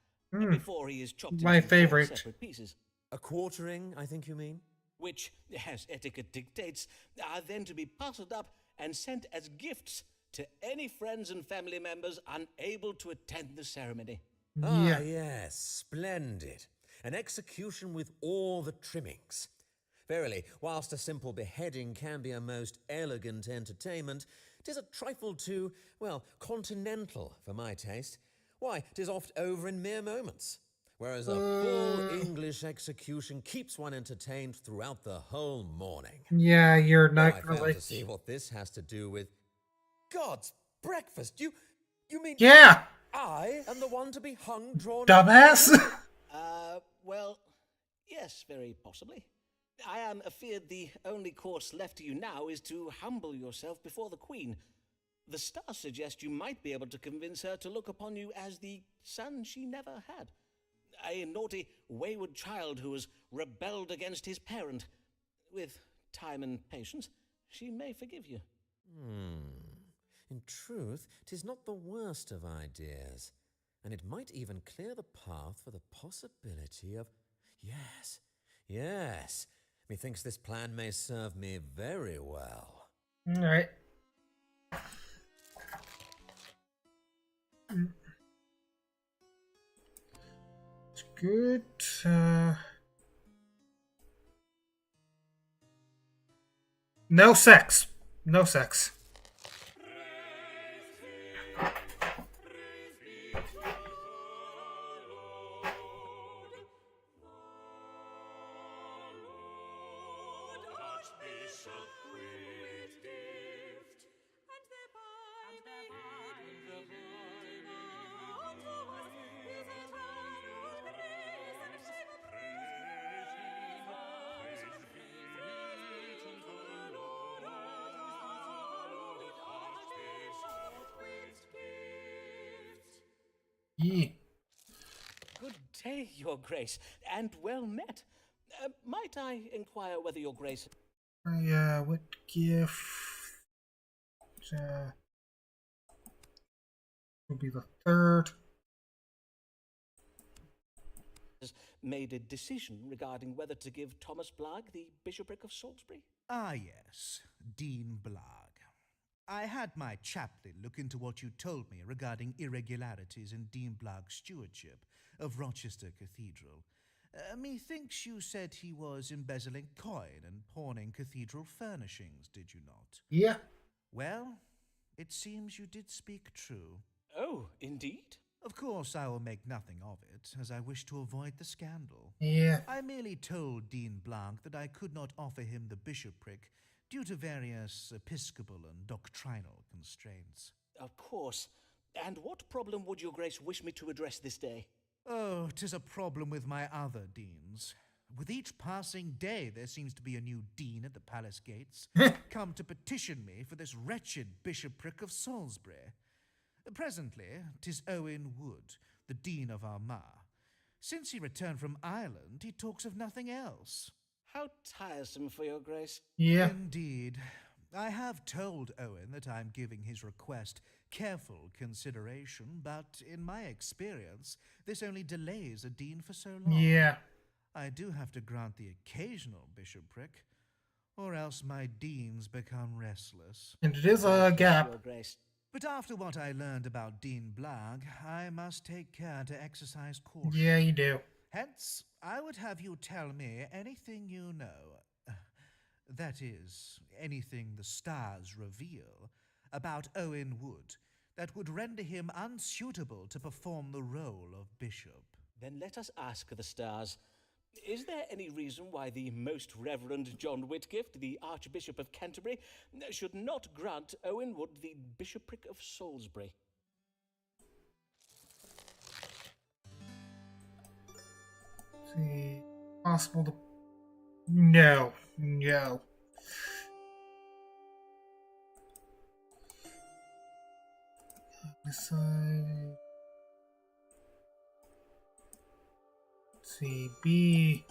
before he is chopped My into 12 favorite. separate pieces. A quartering, I think you mean? Which, as etiquette dictates, are then to be parcelled up and sent as gifts to any friends and family members unable to attend the ceremony. Ah, yes, splendid. An execution with all the trimmings. Verily, whilst a simple beheading can be a most elegant entertainment, 'tis a trifle too, well, continental for my taste. Why, 'tis oft over in mere moments. Whereas a full English execution keeps one entertained throughout the whole morning. Yeah, you're not I gonna fail like. to see what this has to do with God's breakfast. You mean Yeah, I am the one to be hung, drawn, dumbass. Well, yes, very possibly. I am afeard the only course left to you now is to humble yourself before the Queen. The stars suggest you might be able to convince her to look upon you as the son she never had. A naughty, wayward child who has rebelled against his parent. With time and patience, she may forgive you. In truth, 'tis not the worst of ideas, and it might even clear the path for the possibility of... Yes, methinks this plan may serve me very well. Alright. It's good. No sex. No sex. Yeah. Good day, Your Grace, and well met. Might I inquire whether Your Grace... What gift will be the third? has made a decision regarding whether to give Thomas Blagg the bishopric of Salisbury? Ah, yes, Dean Blagg. I had my chaplain look into what you told me regarding irregularities in Dean Blagg's stewardship of Rochester Cathedral. Methinks you said he was embezzling coin and pawning cathedral furnishings, did you not? Yeah. Well, it seems you did speak true. Oh, indeed? Of course, I will make nothing of it, as I wish to avoid the scandal. Yeah. I merely told Dean Blagg that I could not offer him the bishopric due to various episcopal and doctrinal constraints. Of course. And what problem would Your Grace wish me to address this day? Oh, 'tis a problem with my other deans. With each passing day, there seems to be a new dean at the palace gates, come to petition me for this wretched bishopric of Salisbury. Presently, 'tis Owen Wood, the Dean of Armagh. Since he returned from Ireland, he talks of nothing else. How tiresome for Your Grace. Yeah. Indeed. I have told Owen that I'm giving his request careful consideration, but in my experience, this only delays a dean for so long. Yeah. I do have to grant the occasional bishopric, or else my deans become restless. And it is a gap. Your Grace. But after what I learned about Dean Blagg, I must take care to exercise caution. Yeah, you do. Hence, I would have you tell me anything you know. That is, anything the stars reveal about Owen Wood that would render him unsuitable to perform the role of bishop. Then let us ask the stars. Is there any reason why the Most Reverend John Whitgift, the Archbishop of Canterbury, should not grant Owen Wood the bishopric of Salisbury? See, possible to. No. This side. Let's see, B.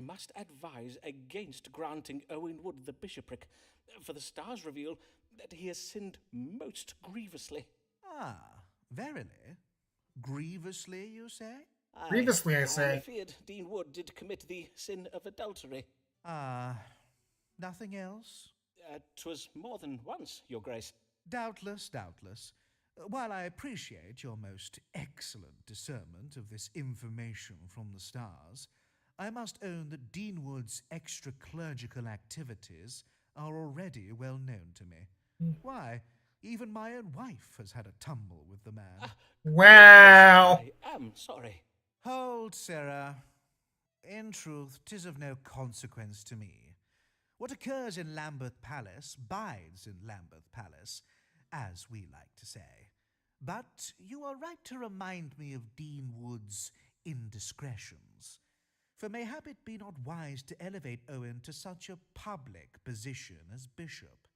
I must advise against granting Owen Wood the bishopric, for the stars reveal that he has sinned most grievously. Ah, verily? Grievously, you say? Grievously, I I say. feared Dean Wood did commit the sin of adultery. Ah, nothing else? 'Twas more than once, Your Grace. Doubtless, doubtless. While I appreciate your most excellent discernment of this information from the stars, I must own that Dean Wood's extra-clerical activities are already well known to me. Why, even my own wife has had a tumble with the man. Wow. I am sorry. Hold, Sarah. In truth, 'tis of no consequence to me. What occurs in Lambeth Palace bides in Lambeth Palace, as we like to say. But you are right to remind me of Dean Wood's indiscretions. For mayhap it be not wise to elevate Owen to such a public position as bishop.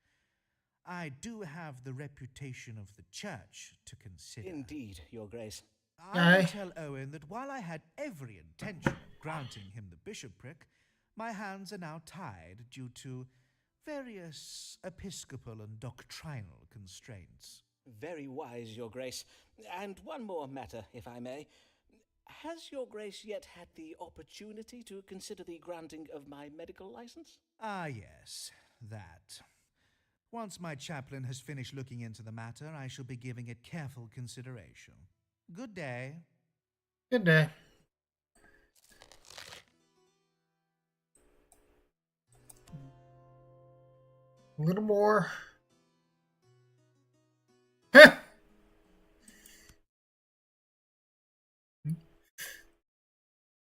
I do have the reputation of the church to consider. Indeed, Your Grace. I will tell Owen that while I had every intention of granting him the bishopric, my hands are now tied due to various episcopal and doctrinal constraints. Very wise, Your Grace. And one more matter, if I may. Has Your Grace yet had the opportunity to consider the granting of my medical license? Ah, yes, that. Once my chaplain has finished looking into the matter, I shall be giving it careful consideration. Good day. Good day. A little more.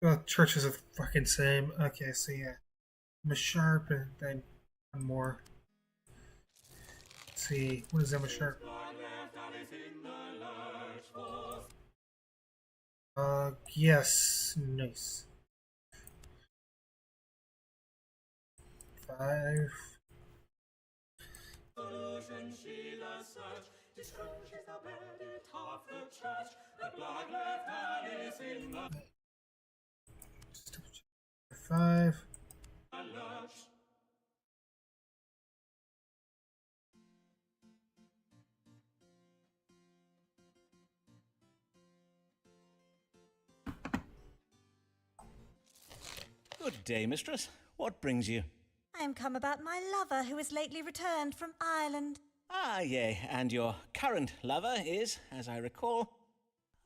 Well, churches are the fucking same. Okay, so yeah. Emma Sharp and then one more. Let's see. What is Emma Sharp? Yes. Nice. 5. Five. Good day, mistress. What brings you? I am come about my lover who is lately returned from Ireland. Ah, yea, and your current lover is, as I recall...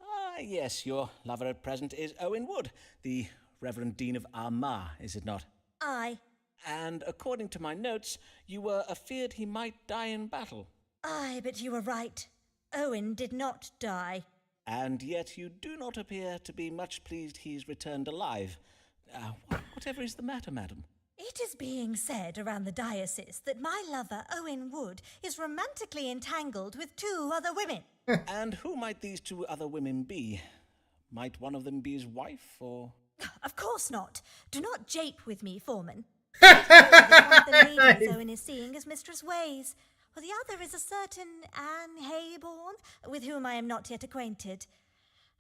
Ah, yes, your lover at present is Owen Wood, the Reverend Dean of Armagh, is it not? Aye. And according to my notes, you were afeard he might die in battle. Aye, but you were right. Owen did not die. And yet you do not appear to be much pleased he's returned alive. Whatever is the matter, madam? It is being said around the diocese that my lover, Owen Wood, is romantically entangled with 2 other women. And who might these 2 other women be? Might one of them be his wife, or...? Of course not. Do not jape with me, Foreman. One of the ladies Owen is seeing is Mistress Ways, while the other is a certain Anne Hayborn, with whom I am not yet acquainted.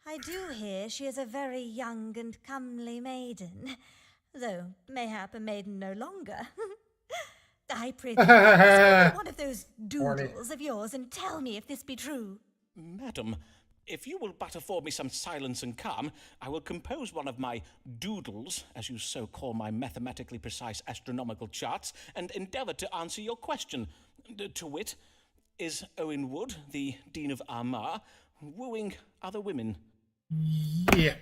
I do hear she is a very young and comely maiden, though mayhap a maiden no longer. I prithee, speak one of those doodles of yours and tell me if this be true. Madam, if you will but afford me some silence and calm, I will compose one of my doodles, as you so call my mathematically precise astronomical charts, and endeavour to answer your question. To wit, is Owen Wood, the Dean of Armagh, wooing other women? Yeah.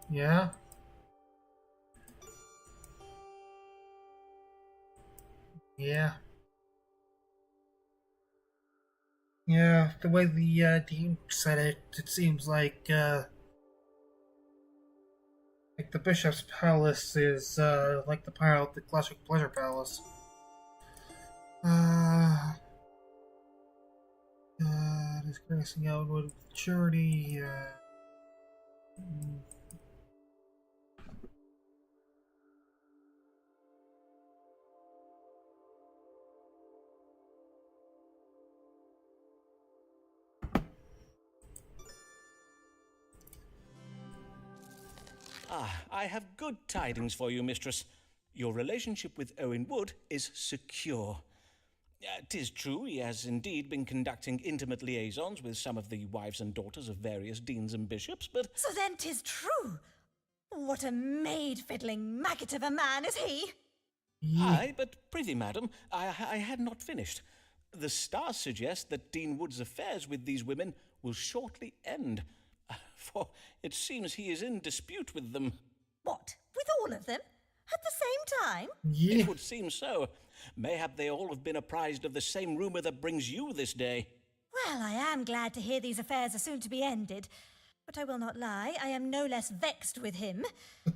Yeah. Yeah. Yeah, the way the Dean said it, it seems like the Bishop's Palace is like the classic Pleasure Palace. Da, disgracing Elwood with charity. I have good tidings for you, mistress. Your relationship with Owen Wood is secure. 'Tis true he has indeed been conducting intimate liaisons with some of the wives and daughters of various deans and bishops, but... So then 'tis true. What a maid-fiddling maggot of a man is he? Aye, but prithee, madam, I had not finished. The stars suggest that Dean Wood's affairs with these women will shortly end, for it seems he is in dispute with them. What, with all of them? At the same time? It would seem so. Mayhap they all have been apprised of the same rumour that brings you this day. Well, I am glad to hear these affairs are soon to be ended. But I will not lie, I am no less vexed with him.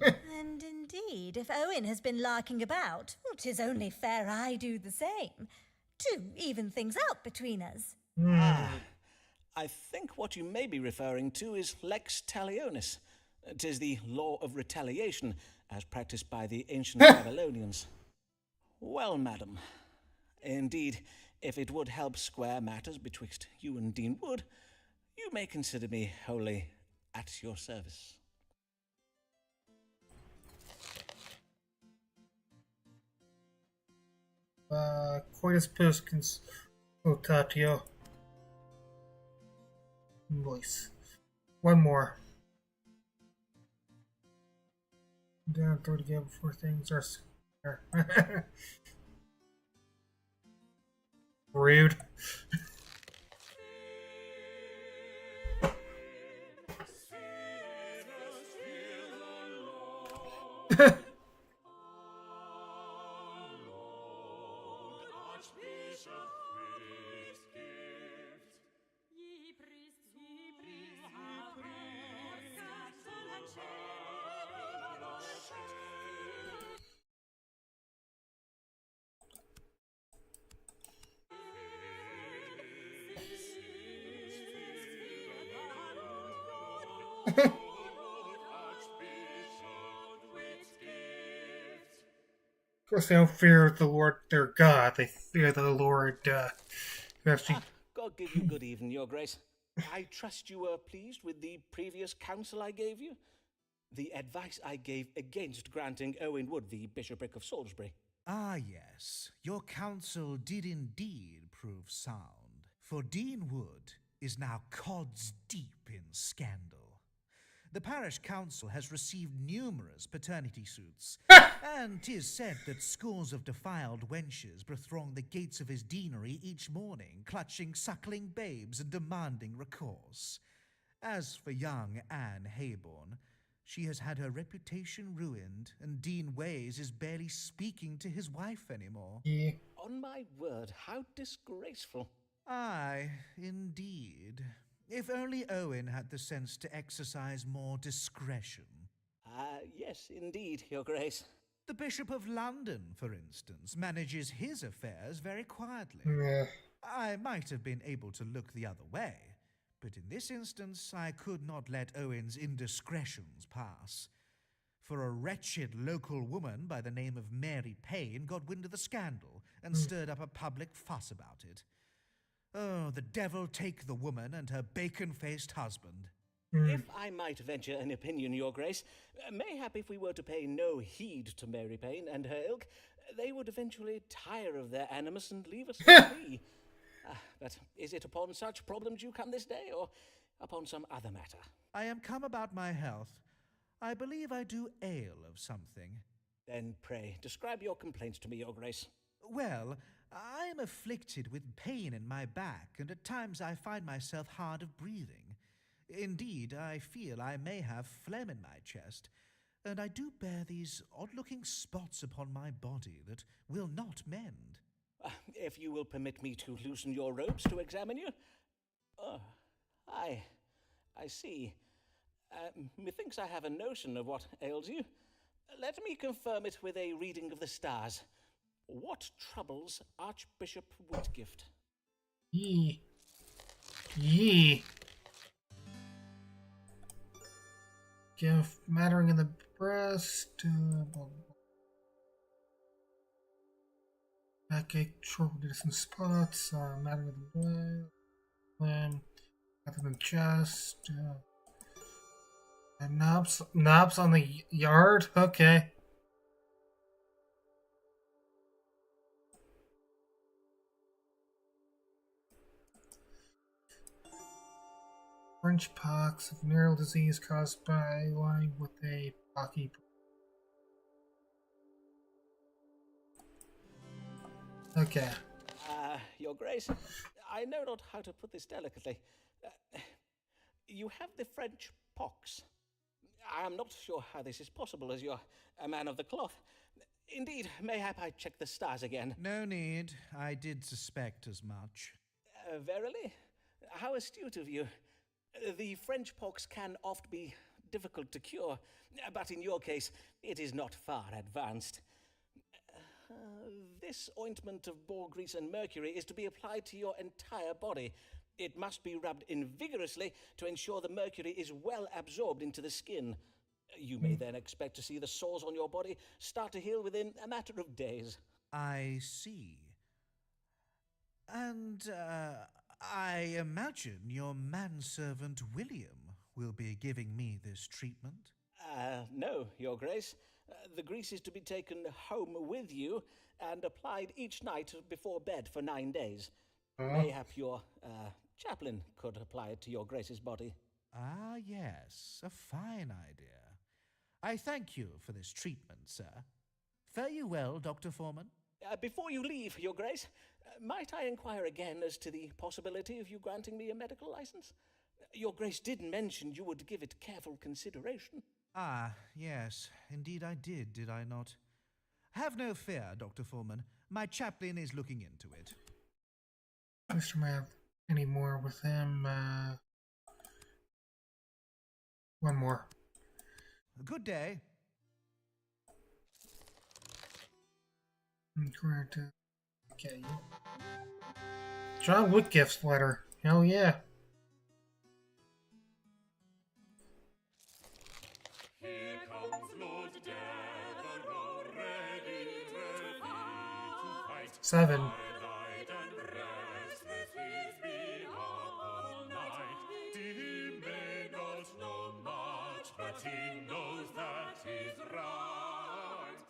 And indeed, if Owen has been larking about, 'tis only fair I do the same, to even things out between us. I think what you may be referring to is Lex Talionis. 'Tis the law of retaliation, as practiced by the ancient Babylonians. Well, madam, indeed, if it would help square matters betwixt you and Dean Wood, you may consider me wholly at your service. Coitus pus consultatio. Voice. One more. Down, throw it again before things are. Rude. Of course, they don't fear the Lord their God. They fear the Lord, who actually... God give you good evening, your grace. I trust you were pleased with the previous counsel I gave you? The advice I gave against granting Owen Wood the bishopric of Salisbury. Ah, yes. Your counsel did indeed prove sound, for Dean Wood is now cods deep in scandal. The parish council has received numerous paternity suits, and 'tis said that scores of defiled wenches bethrong the gates of his deanery each morning, clutching suckling babes and demanding recourse. As for young Anne Hayborn, she has had her reputation ruined, and Dean Ways is barely speaking to his wife anymore. Yeah. On my word, how disgraceful. Aye, indeed. If only Owen had the sense to exercise more discretion. Yes, indeed, your grace. The Bishop of London, for instance, manages his affairs very quietly. Yeah. I might have been able to look the other way, but in this instance I could not let Owen's indiscretions pass. For a wretched local woman by the name of Mary Payne got wind of the scandal and stirred up a public fuss about it. Oh, the devil take the woman and her bacon-faced husband. If I might venture an opinion, your grace, mayhap if we were to pay no heed to Mary Payne and her ilk, they would eventually tire of their animus and leave us free. But is it upon such problems you come this day, or upon some other matter? I am come about my health. I believe I do ail of something. Then pray, describe your complaints to me, your grace. Well, I am afflicted with pain in my back, and at times I find myself hard of breathing. Indeed, I feel I may have phlegm in my chest, and I do bear these odd-looking spots upon my body that will not mend. If you will permit me to loosen your robes to examine you. Oh, I see. Methinks I have a notion of what ails you. Let me confirm it with a reading of the stars. What troubles Archbishop Whitgift? Yee. Give mattering in the breast. Blah, blah. Backache, short distance spots. Mattering in the breast. Nothing in the chest. And knobs on the yard. Okay. French pox, a venereal disease caused by lying with a pocky. Okay. Your Grace, I know not how to put this delicately. You have the French pox. I am not sure how this is possible, as you're a man of the cloth. Indeed, mayhap I check the stars again. No need. I did suspect as much. Verily? How astute of you. The French pox can oft be difficult to cure, but in your case, it is not far advanced. This ointment of boar grease and mercury is to be applied to your entire body. It must be rubbed in vigorously to ensure the mercury is well absorbed into the skin. You may then expect to see the sores on your body start to heal within a matter of days. I see. And, I imagine your manservant William will be giving me this treatment? No, Your Grace. The grease is to be taken home with you and applied each night before bed for 9 days. Mayhap your chaplain could apply it to Your Grace's body. Ah, yes, a fine idea. I thank you for this treatment, sir. Fare you well, Dr. Foreman. Before you leave, Your Grace, might I inquire again as to the possibility of you granting me a medical license? Your Grace did mention you would give it careful consideration. Ah, yes, indeed I did I not? Have no fear, Dr. Foreman. My chaplain is looking into it. Mr. Math, any more with him? One more. Good day. Correct. Okay. John Whitgift's letter. Hell yeah. Here comes Lord Devereux, ready to fight. 7. Light and restless, he's been up all night. He may not know much, but he knows that he's right.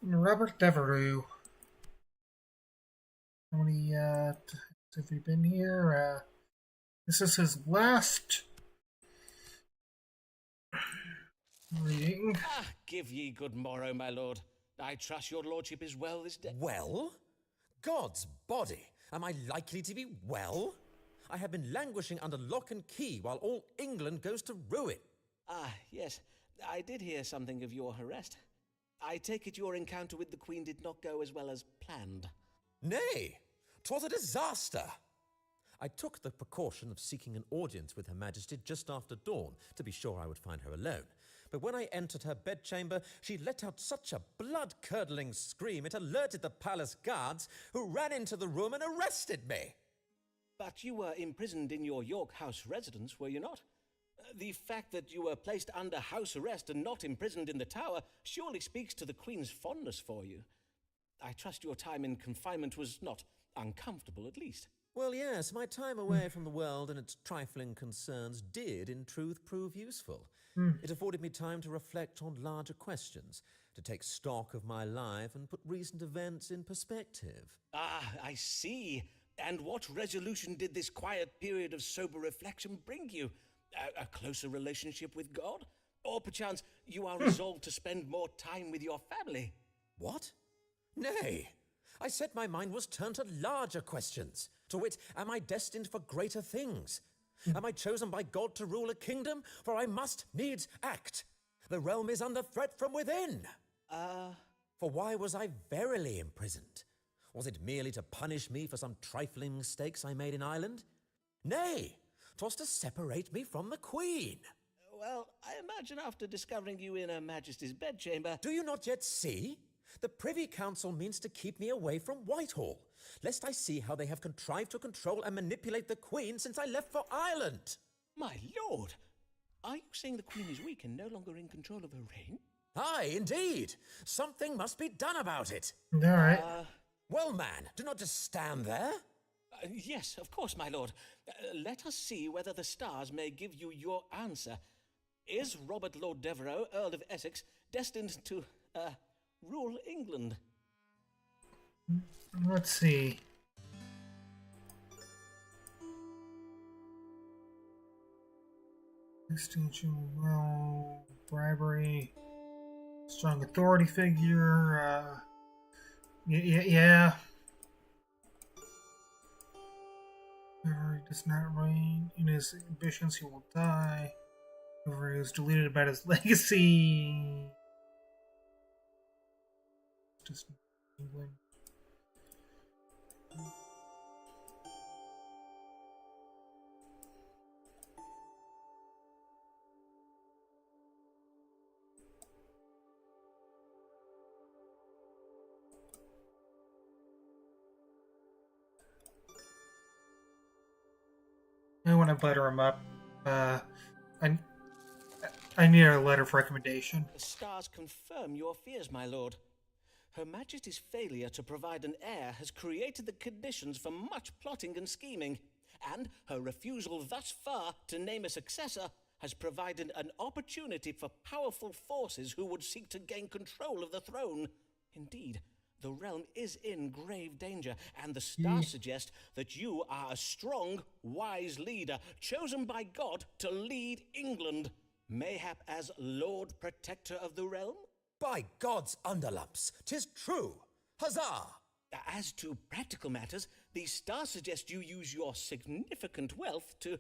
Never Robert Devereux. How many have we been here? This is his last reading. Give ye good morrow, my lord. I trust your lordship is well this day. Well? God's body! Am I likely to be well? I have been languishing under lock and key while all England goes to ruin. Yes. I did hear something of your arrest. I take it your encounter with the Queen did not go as well as planned. Nay, 'twas a disaster. I took the precaution of seeking an audience with Her Majesty just after dawn, to be sure I would find her alone. But when I entered her bedchamber, she let out such a blood-curdling scream it alerted the palace guards, who ran into the room and arrested me. But you were imprisoned in your York House residence, were you not? The fact that you were placed under house arrest and not imprisoned in the Tower surely speaks to the Queen's fondness for you. I trust your time in confinement was not uncomfortable, at least. Well, yes, my time away from the world and its trifling concerns did, in truth, prove useful. It afforded me time to reflect on larger questions, to take stock of my life and put recent events in perspective. I see. And what resolution did this quiet period of sober reflection bring you? A closer relationship with God? Or perchance you are resolved to spend more time with your family? What? Nay. I said my mind was turned to larger questions. To wit, am I destined for greater things? Am I chosen by God to rule a kingdom? For I must needs act. The realm is under threat from within. For why was I verily imprisoned? Was it merely to punish me for some trifling mistakes I made in Ireland? Nay, 'twas to separate me from the Queen. Well, I imagine after discovering you in Her Majesty's bedchamber... Do you not yet see? The Privy Council means to keep me away from Whitehall, lest I see how they have contrived to control and manipulate the Queen since I left for Ireland. My lord, are you saying the Queen is weak and no longer in control of her reign? Aye, indeed. Something must be done about it. All right. Well, man, do not just stand there. Yes, of course, my lord. Let us see whether the stars may give you your answer. Is Robert Lord Devereux, Earl of Essex, destined to, rule England? Let's see. Distinction, well, bribery, strong authority figure, yeah. Whoever does not reign in his ambitions, he will die. Whoever is deluded about his legacy. Just England. I want to butter him up. I need a letter of recommendation. The stars confirm your fears, my lord. Her Majesty's failure to provide an heir has created the conditions for much plotting and scheming, and her refusal thus far to name a successor has provided an opportunity for powerful forces who would seek to gain control of the throne. Indeed, the realm is in grave danger, and the stars suggest that you are a strong, wise leader, chosen by God to lead England, mayhap as Lord Protector of the realm? By God's underlumps, 'tis true. Huzzah! As to practical matters, the stars suggest you use your significant wealth to,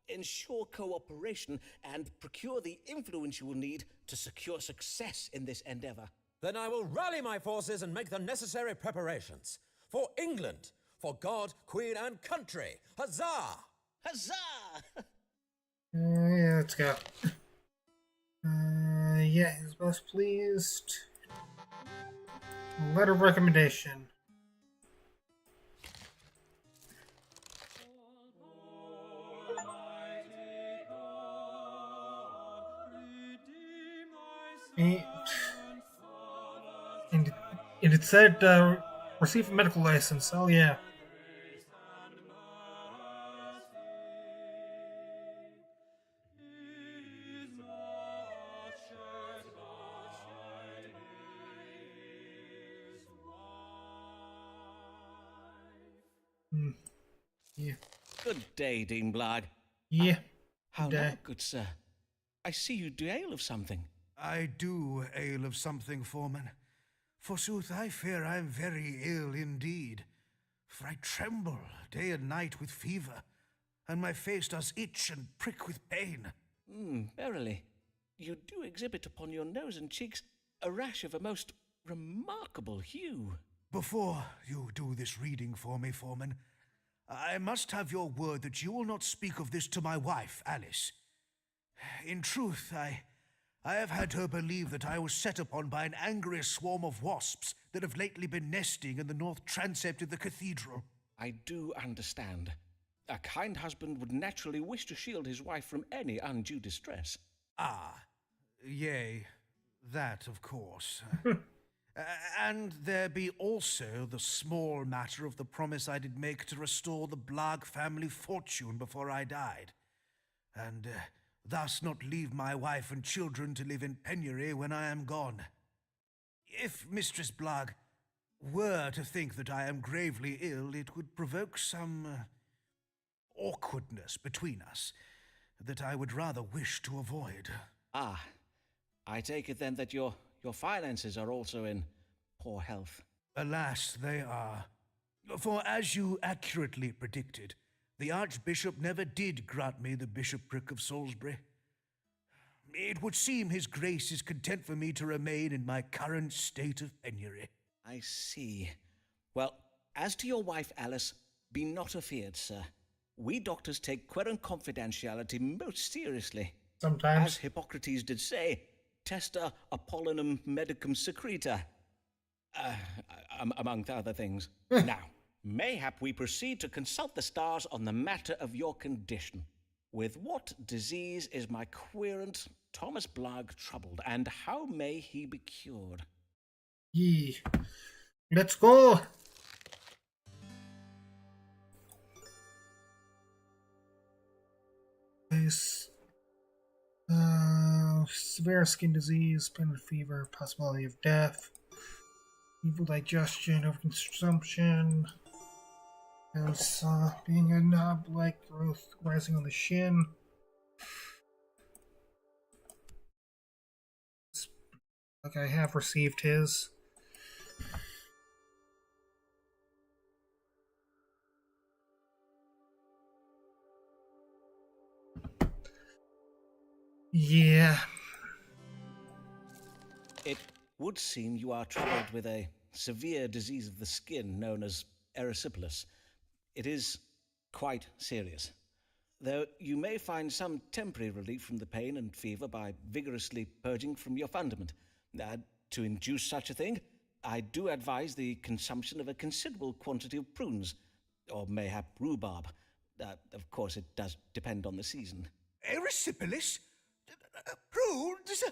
ensure cooperation and procure the influence you will need to secure success in this endeavor. Then I will rally my forces and make the necessary preparations. For England, for God, Queen, and country. Huzzah! Huzzah! Yeah, let's go. Yeah, he's most pleased. Letter of recommendation. And it said, receive a medical license. Oh, yeah. Yeah. Good day, Dean Blag. Yeah. How now, good sir? I see you do ale of something. I do ale of something, Foreman. Forsooth, I fear I am very ill indeed, for I tremble day and night with fever, and my face does itch and prick with pain. Verily. You do exhibit upon your nose and cheeks a rash of a most remarkable hue. Before you do this reading for me, Foreman, I must have your word that you will not speak of this to my wife, Alice. In truth, I have had her believe that I was set upon by an angry swarm of wasps that have lately been nesting in the north transept of the cathedral. I do understand. A kind husband would naturally wish to shield his wife from any undue distress. Ah, yea, that of course. And there be also the small matter of the promise I did make to restore the Blag family fortune before I died, and thus not leave my wife and children to live in penury when I am gone. If Mistress Blag were to think that I am gravely ill, it would provoke some awkwardness between us that I would rather wish to avoid. Ah, I take it then that your finances are also in poor health. Alas, they are. For as you accurately predicted, the Archbishop never did grant me the bishopric of Salisbury. It would seem his grace is content for me to remain in my current state of penury. I see. Well, as to your wife, Alice, be not afeard, sir. We doctors take querent confidentiality most seriously. Sometimes. As Hippocrates did say, Testa Apollinum Medicum Secreta, among other things. Now, mayhap we proceed to consult the stars on the matter of your condition. With what disease is my querent Thomas Blagg troubled, and how may he be cured? Yee. Let's go! Severe skin disease, splendid fever, possibility of death, evil digestion, overconsumption, being a knob-like growth rising on the shin. Like I have received his. Yeah. It would seem you are troubled with a severe disease of the skin known as erysipelas. It is quite serious, though you may find some temporary relief from the pain and fever by vigorously purging from your fundament. To induce such a thing, I do advise the consumption of a considerable quantity of prunes, or mayhap rhubarb. Of course, it does depend on the season. Erysipelas? Prunes?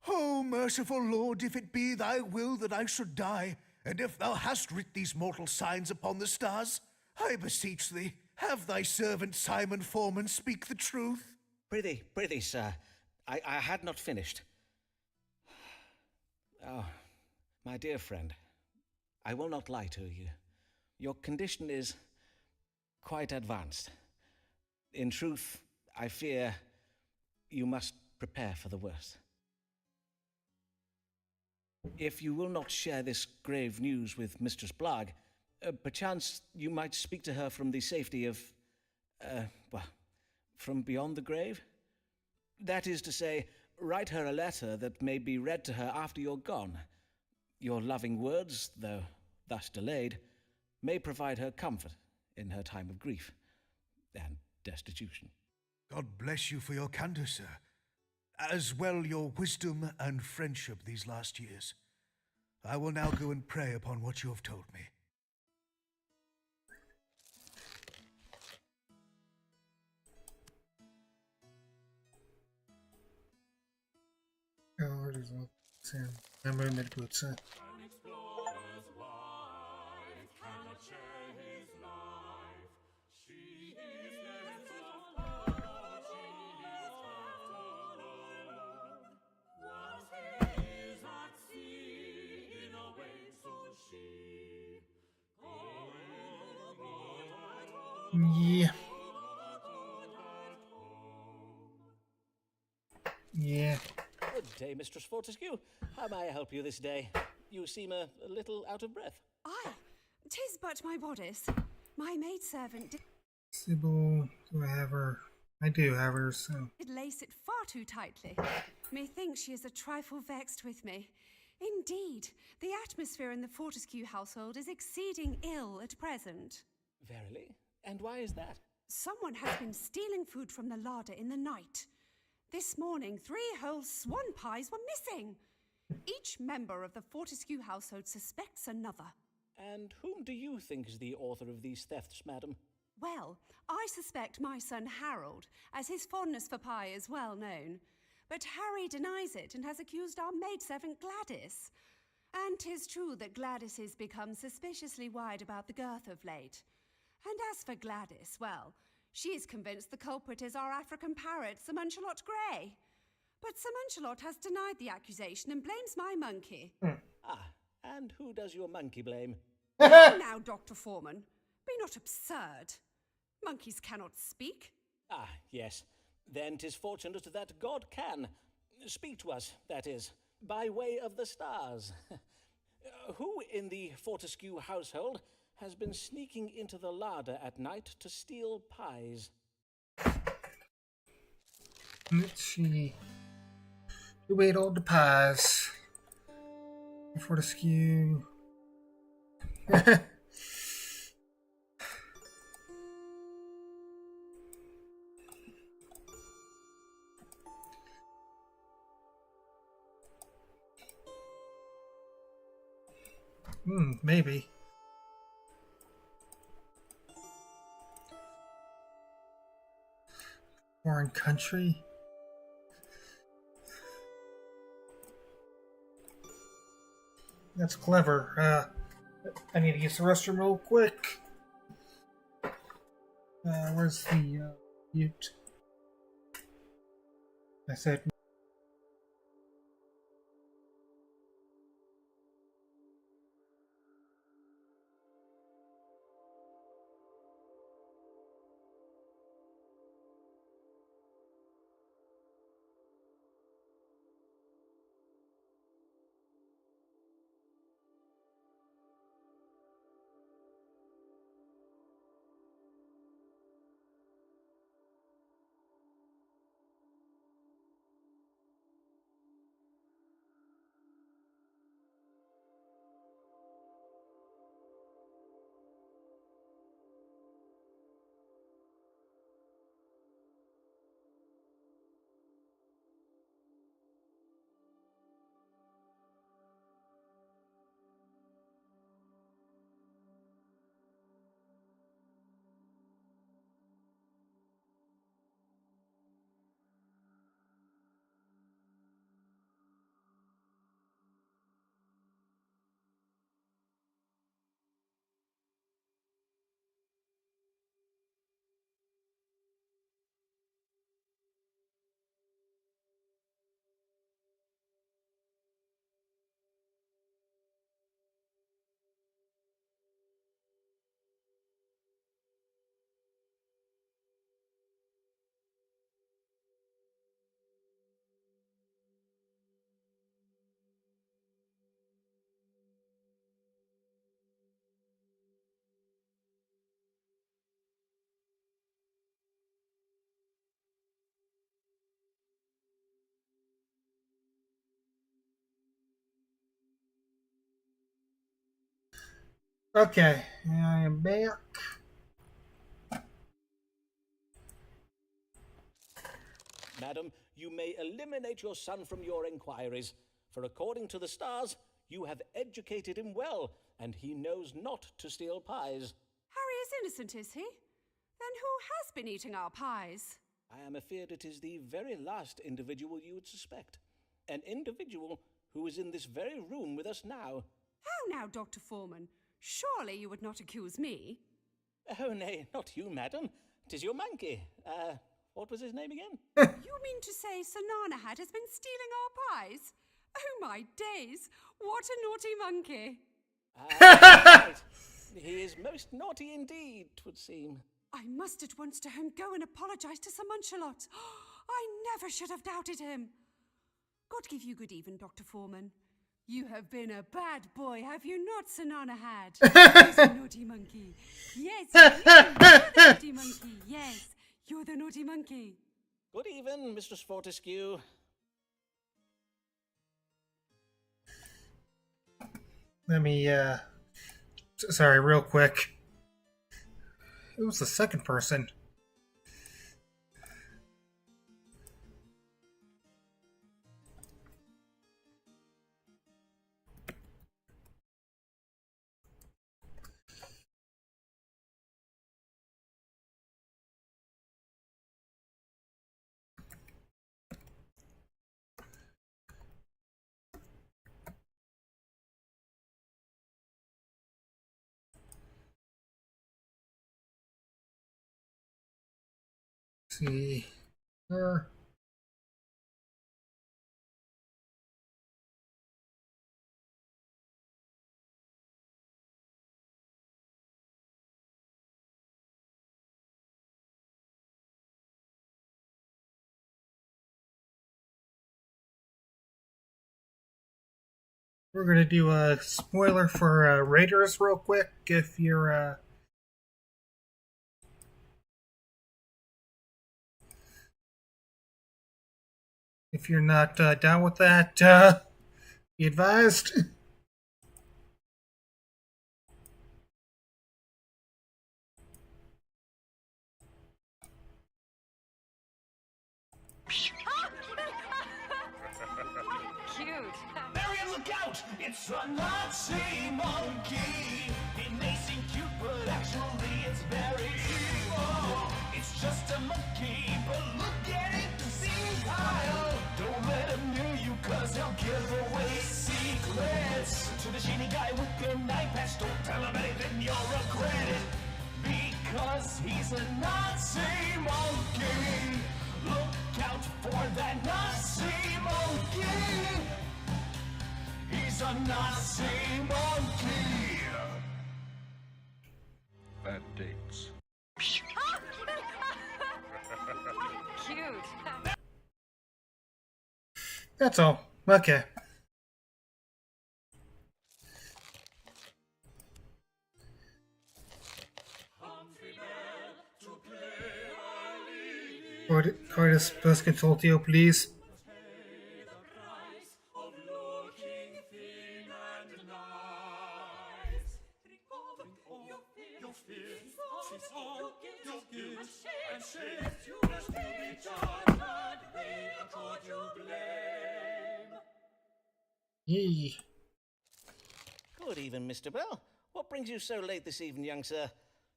Oh, merciful Lord, if it be thy will that I should die, and if thou hast writ these mortal signs upon the stars, I beseech thee, have thy servant Simon Foreman speak the truth. Prithee, sir, I had not finished. Oh, my dear friend, I will not lie to you. Your condition is quite advanced. In truth, I fear you must prepare for the worst. If you will not share this grave news with Mistress Blagg, perchance you might speak to her from the safety of, from beyond the grave? That is to say, write her a letter that may be read to her after you're gone. Your loving words, though thus delayed, may provide her comfort in her time of grief and destitution. God bless you for your candor, sir, as well your wisdom and friendship these last years. I will now go and pray upon what you have told me. Remember medical boots. An explorer's wife cannot share his life. She is left alone, she is left alone. Whilst he is at sea, in a way so she. Yeah. Yeah. Good day, Mistress Fortescue. How may I help you this day? You seem a little out of breath. Aye, 'tis but my bodice. My maidservant Sybil, do I have her? I do have her, so. did lace it far too tightly. Methinks she is a trifle vexed with me. Indeed, the atmosphere in the Fortescue household is exceeding ill at present. Verily? And why is that? Someone has been stealing food from the larder in the night. This morning, 3 whole swan pies were missing. Each member of the Fortescue household suspects another. And whom do you think is the author of these thefts, madam? Well, I suspect my son Harold, as his fondness for pie is well known. But Harry denies it and has accused our maidservant Gladys. And 'tis true that Gladys has become suspiciously wide about the girth of late. And as for Gladys, well, she is convinced the culprit is our African parrot, Sir Muncelot Grey. But Sir Muncelot has denied the accusation and blames my monkey. And who does your monkey blame? Now, Dr. Foreman, be not absurd. Monkeys cannot speak. Yes. Then 'tis fortunate that God can speak to us, that is, by way of the stars. Who in the Fortescue household has been sneaking into the larder at night to steal pies? Let's see. Who ate all the pies? Fortescue. Maybe. Foreign country? That's clever. I need to use the restroom real quick. Where's the, mute? I said... Okay, I am back. Madam, you may eliminate your son from your inquiries, for according to the stars, you have educated him well, and he knows not to steal pies. Harry is innocent, is he? Then who has been eating our pies? I am afeard it is the very last individual you would suspect. An individual who is in this very room with us now. How now, Dr. Foreman? Surely you would not accuse me? Oh, nay, not you, madam. 'Tis your monkey. What was his name again? You mean to say Sir Nanahad has been stealing our pies? Oh, my days! What a naughty monkey! Right. He is most naughty indeed, 'twould seem. I must at once to home go and apologise to Sir Munchalot. I never should have doubted him. God give you good even, Dr. Foreman. You have been a bad boy, have you not, Sir Nanahad? He's a naughty monkey. Yes, you're the naughty monkey. Yes, you're the naughty monkey. Good even, Mistress Fortescue. Let me, sorry, real quick. Who was the second person? See her. We're gonna do a spoiler for Raiders real quick. If you're not down with that, be advised. Cute. Marion, look out! out! It's a Nazi monkey! It may seem cute, but actually it's very evil. It's just a monkey, but look at it, see Kyle! Don't let him near you, cause he'll give away secrets. To the shady guy with an eye patch, don't tell him anything, you'll regret it. Because he's a Nazi monkey. Look out for that Nazi monkey. He's a Nazi monkey. Bad dates. Cute. That's all. Okay. Coitus Bus Consultio, please. Yee. Good evening, Mr. Bell. What brings you so late this evening, young sir?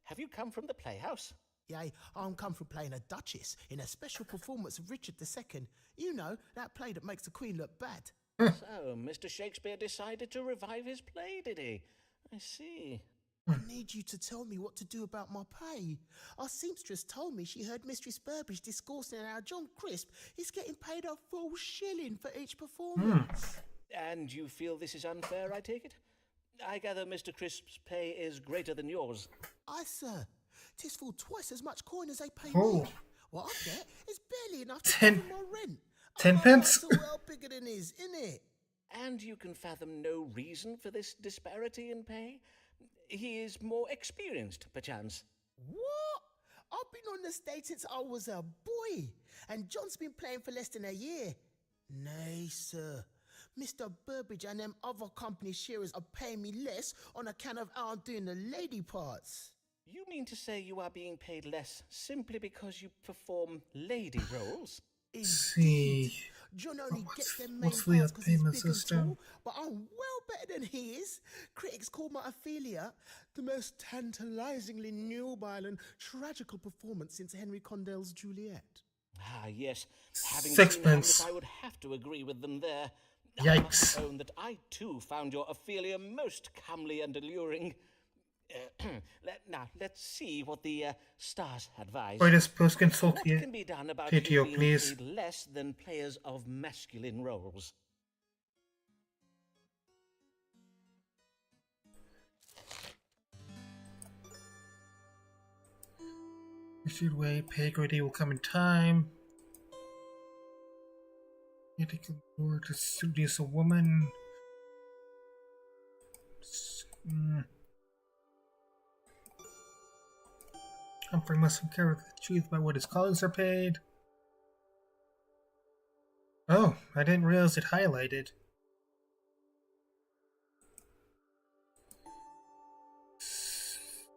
Have you come from the playhouse? Yay, I'm come from playing a Duchess in a special performance of Richard II. You know, that play that makes the Queen look bad. So, Mr. Shakespeare decided to revive his play, did he? I see. I need you to tell me what to do about my pay. Our seamstress told me she heard Mistress Burbage discoursing and how John Crisp is getting paid a full shilling for each performance. And you feel this is unfair, I take it? I gather Mr. Crisp's pay is greater than yours. Aye, sir. 'Tis full twice as much coin as they pay Oh. me. What I get is barely enough to Ten- pay my rent. 10 pence? That's well bigger than his, innit? And you can fathom no reason for this disparity in pay? He is more experienced, perchance. What? I've been on the stage since I was a boy, and John's been playing for less than a year. Nay, sir. Mr. Burbage and them other company sharers are paying me less on account of how I'm doing the lady parts. You mean to say you are being paid less simply because you perform lady roles? See. John only gets them main what's the parts because he's payment big and system? tall, but I'm well better than he is. Critics call my Ophelia the most tantalizingly nubile and tragical performance since Henry Condell's Juliet. Ah, yes. Having Sixpence. seen Hamlet, I would have to agree with them there. Yikes. I must own that I, too, found your Ophelia most comely and alluring. Now, let's see what the stars advise. Coitus Bus What Consultio, can be done about you Titio, being please. paid less than players of masculine roles? You should wait. Pay grade will come in time. You take a lure to seduce a woman. Humphrey must care with the truth about what his colleagues are paid. Oh, I didn't realize it highlighted.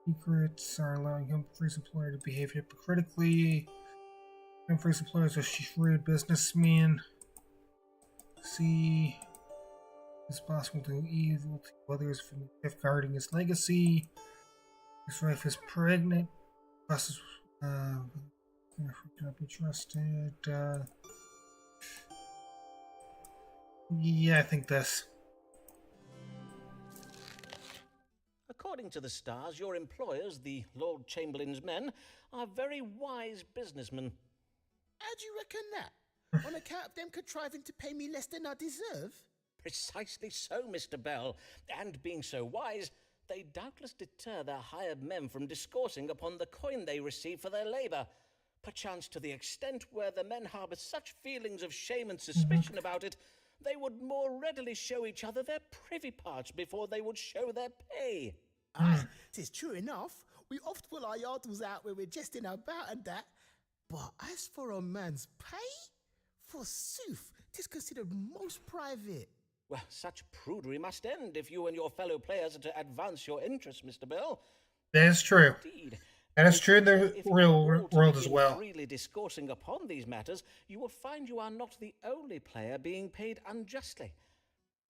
Secrets are allowing Humphrey's employer to behave hypocritically. Humphrey's employer is a shrewd businessman. See, his boss will do evil to others from safeguarding his legacy. His wife is pregnant. Boss is cannot be trusted. Yeah, I think this. According to the stars, your employers, the Lord Chamberlain's men, are very wise businessmen. How do you reckon that? On account of them contriving to pay me less than I deserve? Precisely so, Mr. Bell. And being so wise, they doubtless deter their hired men from discoursing upon the coin they receive for their labour, perchance to the extent where the men harbour such feelings of shame and suspicion about it, they would more readily show each other their privy parts before they would show their pay. Aye, 'tis true enough. We oft pull our yardles out when we're jesting about and that. But as for a man's pay, forsooth, 'tis considered most private. Well, such prudery must end if you and your fellow players are to advance your interests, Mr. Bell. That is true. Indeed. And it's true in the If you real are all to world as begin well. freely discoursing upon these matters, you will find you are not the only player being paid unjustly.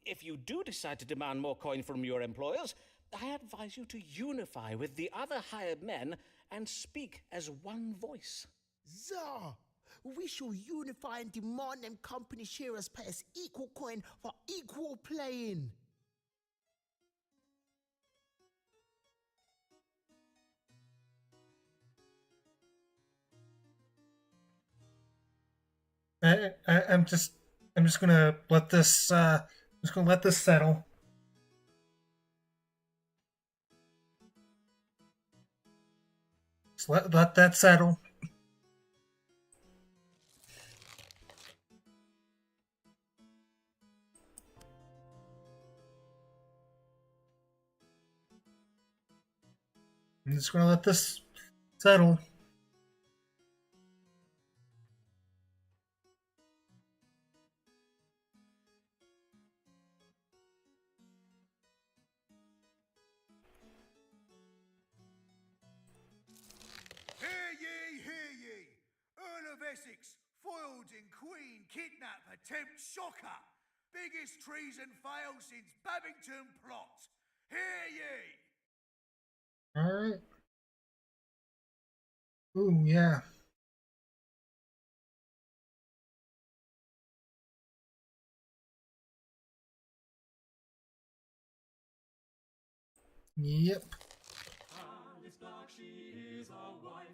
if you do decide to demand more coin from your employers, I advise you to unify with the other hired men and speak as one voice. Zah! We shall unify and demand them company sharers pay us equal coin for equal playing. I'm just gonna let this settle. Just let that settle. I'm just gonna let this settle. Hear ye! Earl of Essex, foiled in Queen, kidnap, attempt, shocker! Biggest treason fail since Babington plot! Hear ye! Alright. Ooh, yeah. Yep. Alice Black, she is a wife.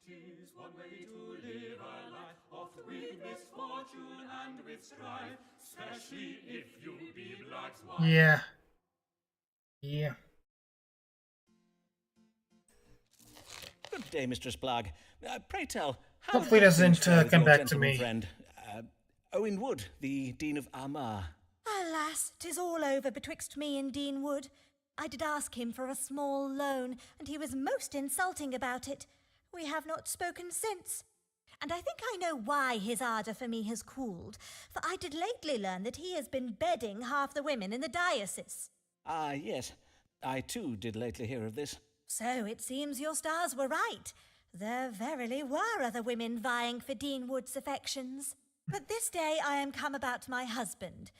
'Tis one way to live a life, oft with misfortune and with strife, especially if you be Black's wife. Yeah. Yeah. Good day, Mistress Blagg. Pray tell, how Hopefully do doesn't, things go with come your back to gentleman me. friend, Owen Wood, the Dean of Armagh? Alas, 'tis all over betwixt me and Dean Wood. I did ask him for a small loan, and he was most insulting about it. We have not spoken since. And I think I know why his ardour for me has cooled, for I did lately learn that he has been bedding half the women in the diocese. Ah, yes. I too did lately hear of this. So it seems your stars were right. There verily were other women vying for Dean Wood's affections. But this day I am come about my husband.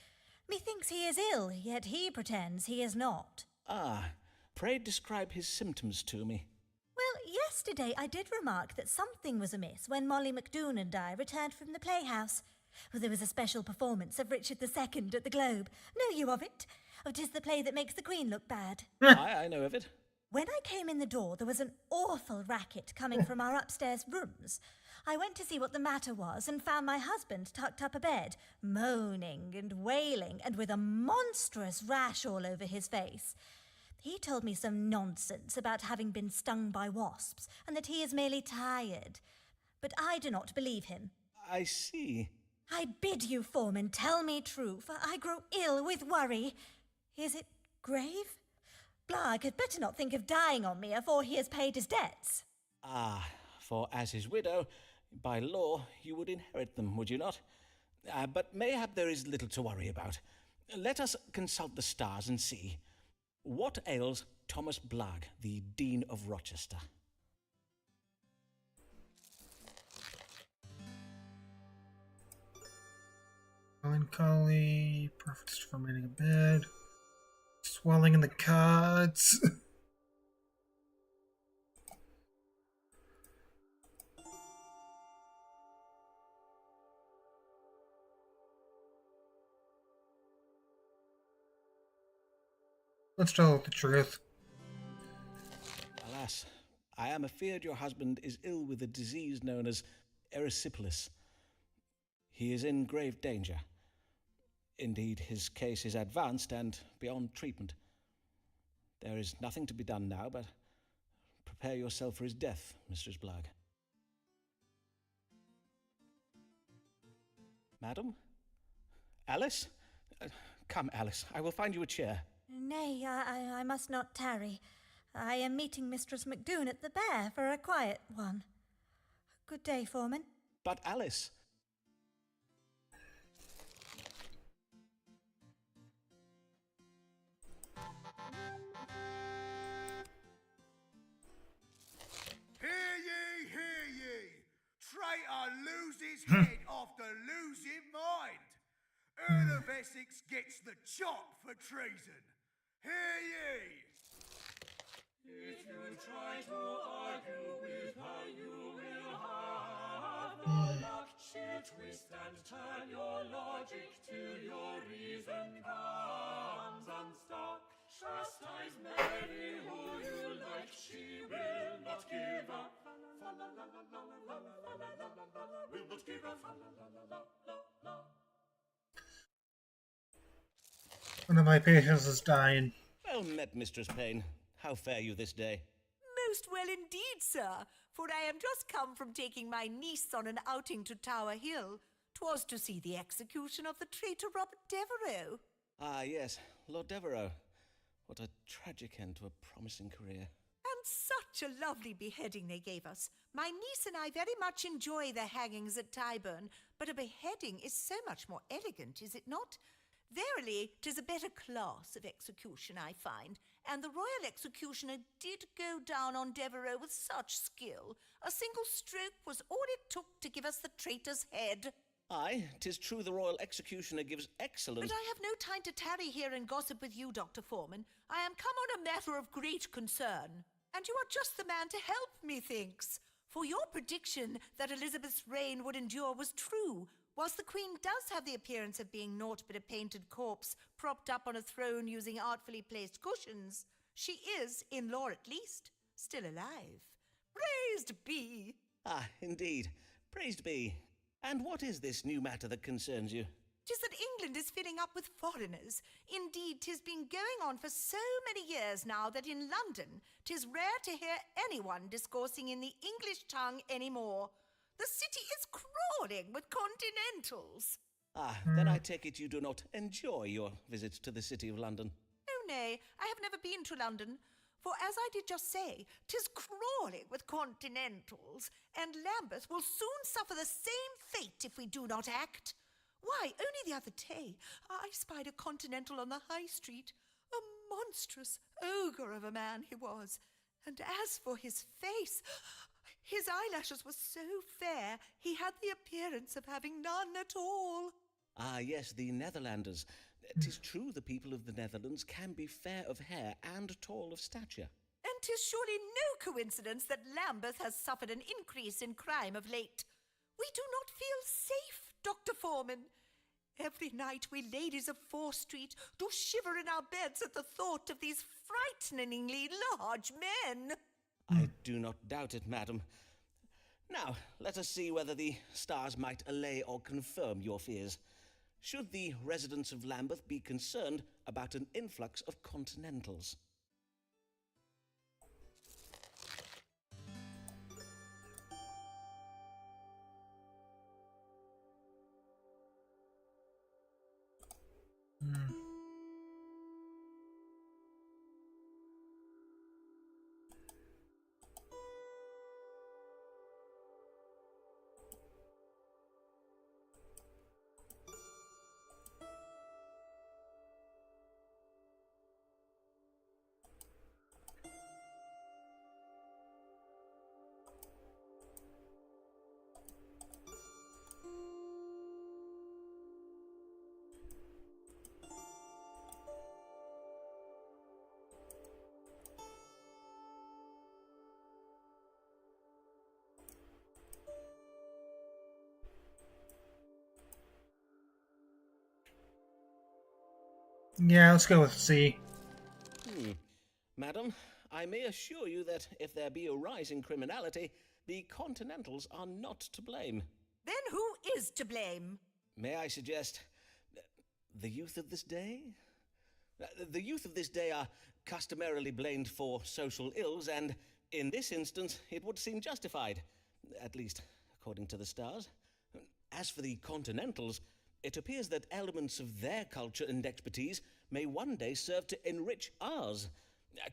Methinks he is ill, yet he pretends he is not. Ah, pray describe his symptoms to me. Well, yesterday I did remark that something was amiss when Molly McDoon and I returned from the playhouse. Well, there was a special performance of Richard II at the Globe. Know you of it? Oh, 'tis the play that makes the Queen look bad. I know of it. When I came in the door, there was an awful racket coming from our upstairs rooms. I went to see what the matter was and found my husband tucked up abed, moaning and wailing, and with a monstrous rash all over his face. He told me some nonsense about having been stung by wasps, and that he is merely tired. But I do not believe him. I see. I bid you, Foreman, tell me true, for I grow ill with worry. Is it grave? Blagg had better not think of dying on me afore he has paid his debts. Ah, for as his widow, by law, you would inherit them, would you not? But mayhap there is little to worry about. Let us consult the stars and see. What ails Thomas Blagg, the Dean of Rochester? Melancholy, preference for remaining in bed, swelling in the cards. Let's tell the truth. Alas, I am afeard your husband is ill with a disease known as erysipelas. He is in grave danger. Indeed, his case is advanced and beyond treatment. There is nothing to be done now but prepare yourself for his death, Mistress Blagg. Madam? Alice? Come, Alice, I will find you a chair. Nay, I must not tarry. I am meeting Mistress McDoon at the Bear for a quiet one. Good day, Foreman. But Alice... Hear ye! Traitor lose his head after losing mind! Earl of Essex gets the chop for treason. Hear ye! If you try to argue with her, you will have no luck. She'll twist and turn your logic till your reason comes unstuck. Chastise Mary who you like, she will not give up. Will not give up. One of my patients is dying. Well met, Mistress Payne. How fare you this day? Most well indeed, sir, for I am just come from taking my niece on an outing to Tower Hill. 'Twas to see the execution of the traitor Robert Devereux. Ah, yes, Lord Devereux. What a tragic end to a promising career. And such a lovely beheading they gave us. My niece and I very much enjoy the hangings at Tyburn, but a beheading is so much more elegant, is it not? Verily, 'tis a better class of execution, I find, and the royal executioner did go down on Devereux with such skill. A single stroke was all it took to give us the traitor's head. Aye, 'tis true the royal executioner gives excellent... But I have no time to tarry here and gossip with you, Dr. Foreman. I am come on a matter of great concern, and you are just the man to help, methinks. For your prediction that Elizabeth's reign would endure was true. Whilst the Queen does have the appearance of being naught but a painted corpse propped up on a throne using artfully placed cushions, she is, in law at least, still alive. Praised be! Ah, indeed. Praised be. And what is this new matter that concerns you? 'Tis that England is filling up with foreigners. Indeed, 'tis been going on for so many years now that in London 'tis rare to hear anyone discoursing in the English tongue any more. The city is crawling with continentals. Ah, then I take it you do not enjoy your visit to the City of London. Oh, nay, I have never been to London. For as I did just say, 'tis crawling with continentals, and Lambeth will soon suffer the same fate if we do not act. Why, only the other day, I spied a continental on the high street. A monstrous ogre of a man he was. And as for his face, his eyelashes were so fair, he had the appearance of having none at all. Ah, yes, the Netherlanders. 'Tis true the people of the Netherlands can be fair of hair and tall of stature. And 'tis surely no coincidence that Lambeth has suffered an increase in crime of late. We do not feel safe, Dr. Foreman. Every night we ladies of Fore Street do shiver in our beds at the thought of these frighteningly large men. I do not doubt it, madam. Now, let us see whether the stars might allay or confirm your fears. Should the residents of Lambeth be concerned about an influx of continentals? Yeah, let's go with C. Madam, I may assure you that if there be a rise in criminality, the Continentals are not to blame. Then who is to blame? May I suggest the youth of this day? The youth of this day are customarily blamed for social ills, and in this instance it would seem justified, at least according to the stars. As for the Continentals, it appears that elements of their culture and expertise may one day serve to enrich ours.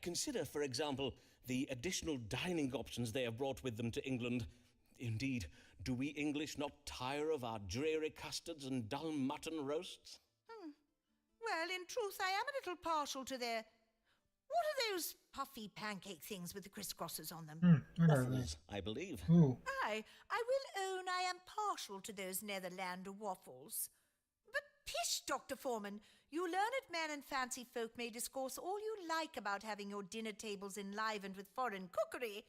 Consider, for example, the additional dining options they have brought with them to England. Indeed, do we English not tire of our dreary custards and dull mutton roasts? Well, in truth, I am a little partial to their... What are those puffy pancake things with the crisscrosses on them? Waffles, I believe. Ooh. Aye, I will own I am partial to those Netherlander waffles. But pish Dr. Foreman. You learned men and fancy folk may discourse all you like about having your dinner tables enlivened with foreign cookery.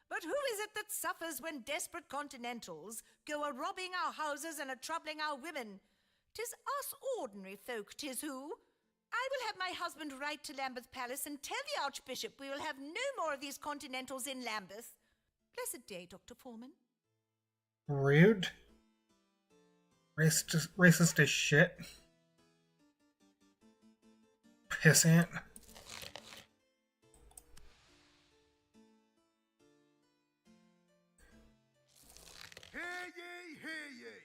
But who is it that suffers when desperate continentals go a-robbing our houses and a-troubling our women? 'Tis us ordinary folk, 'tis who. I will have my husband write to Lambeth Palace and tell the Archbishop we will have no more of these continentals in Lambeth. Blessed day, Dr. Foreman. Rude. Racist as shit. Pissant. Hear ye, hear ye.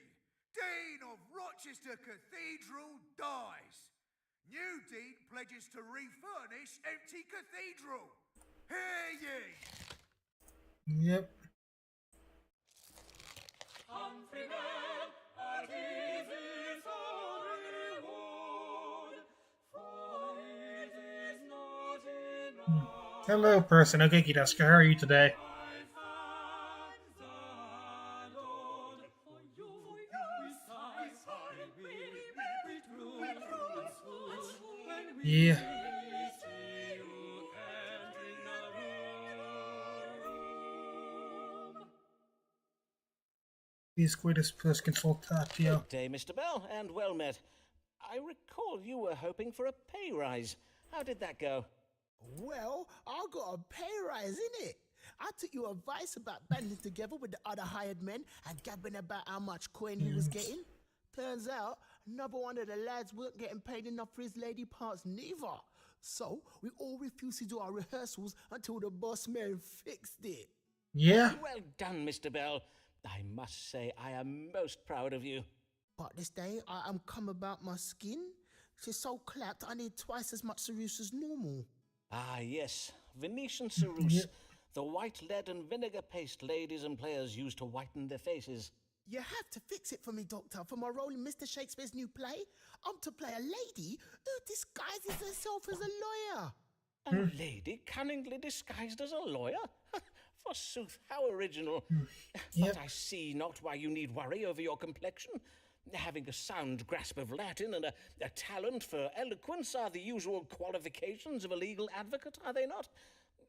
Dean of Rochester Cathedral dies. New Dean pledges to refurnish empty cathedral. Hear ye. Yep. Humphrey Bell, at his is our reward, for it is not enough. Hello, person. Okay, Kidaska, how are you today? Yeah. These greatest plus consultatio. Good day, Mr. Bell, and well met. I recall you were hoping for a pay rise. How did that go? Well, I got a pay rise, innit? I took your advice about banding together with the other hired men and gabbing about how much coin he was getting. Turns out, another one of the lads weren't getting paid enough for his lady parts neither. So, we all refused to do our rehearsals until the boss man fixed it. Yeah. Well done, Mr. Bell. I must say I am most proud of you. But this day, I am come about my skin. She's so clapped, I need twice as much ceruse as normal. Ah, yes. Venetian ceruse. The white lead and vinegar paste ladies and players use to whiten their faces. You have to fix it for me, Doctor, for my role in Mr. Shakespeare's new play. I'm to play a lady who disguises herself as a lawyer. A lady cunningly disguised as a lawyer? Forsooth, how original. But I see not why you need worry over your complexion. Having a sound grasp of Latin and a talent for eloquence are the usual qualifications of a legal advocate, are they not?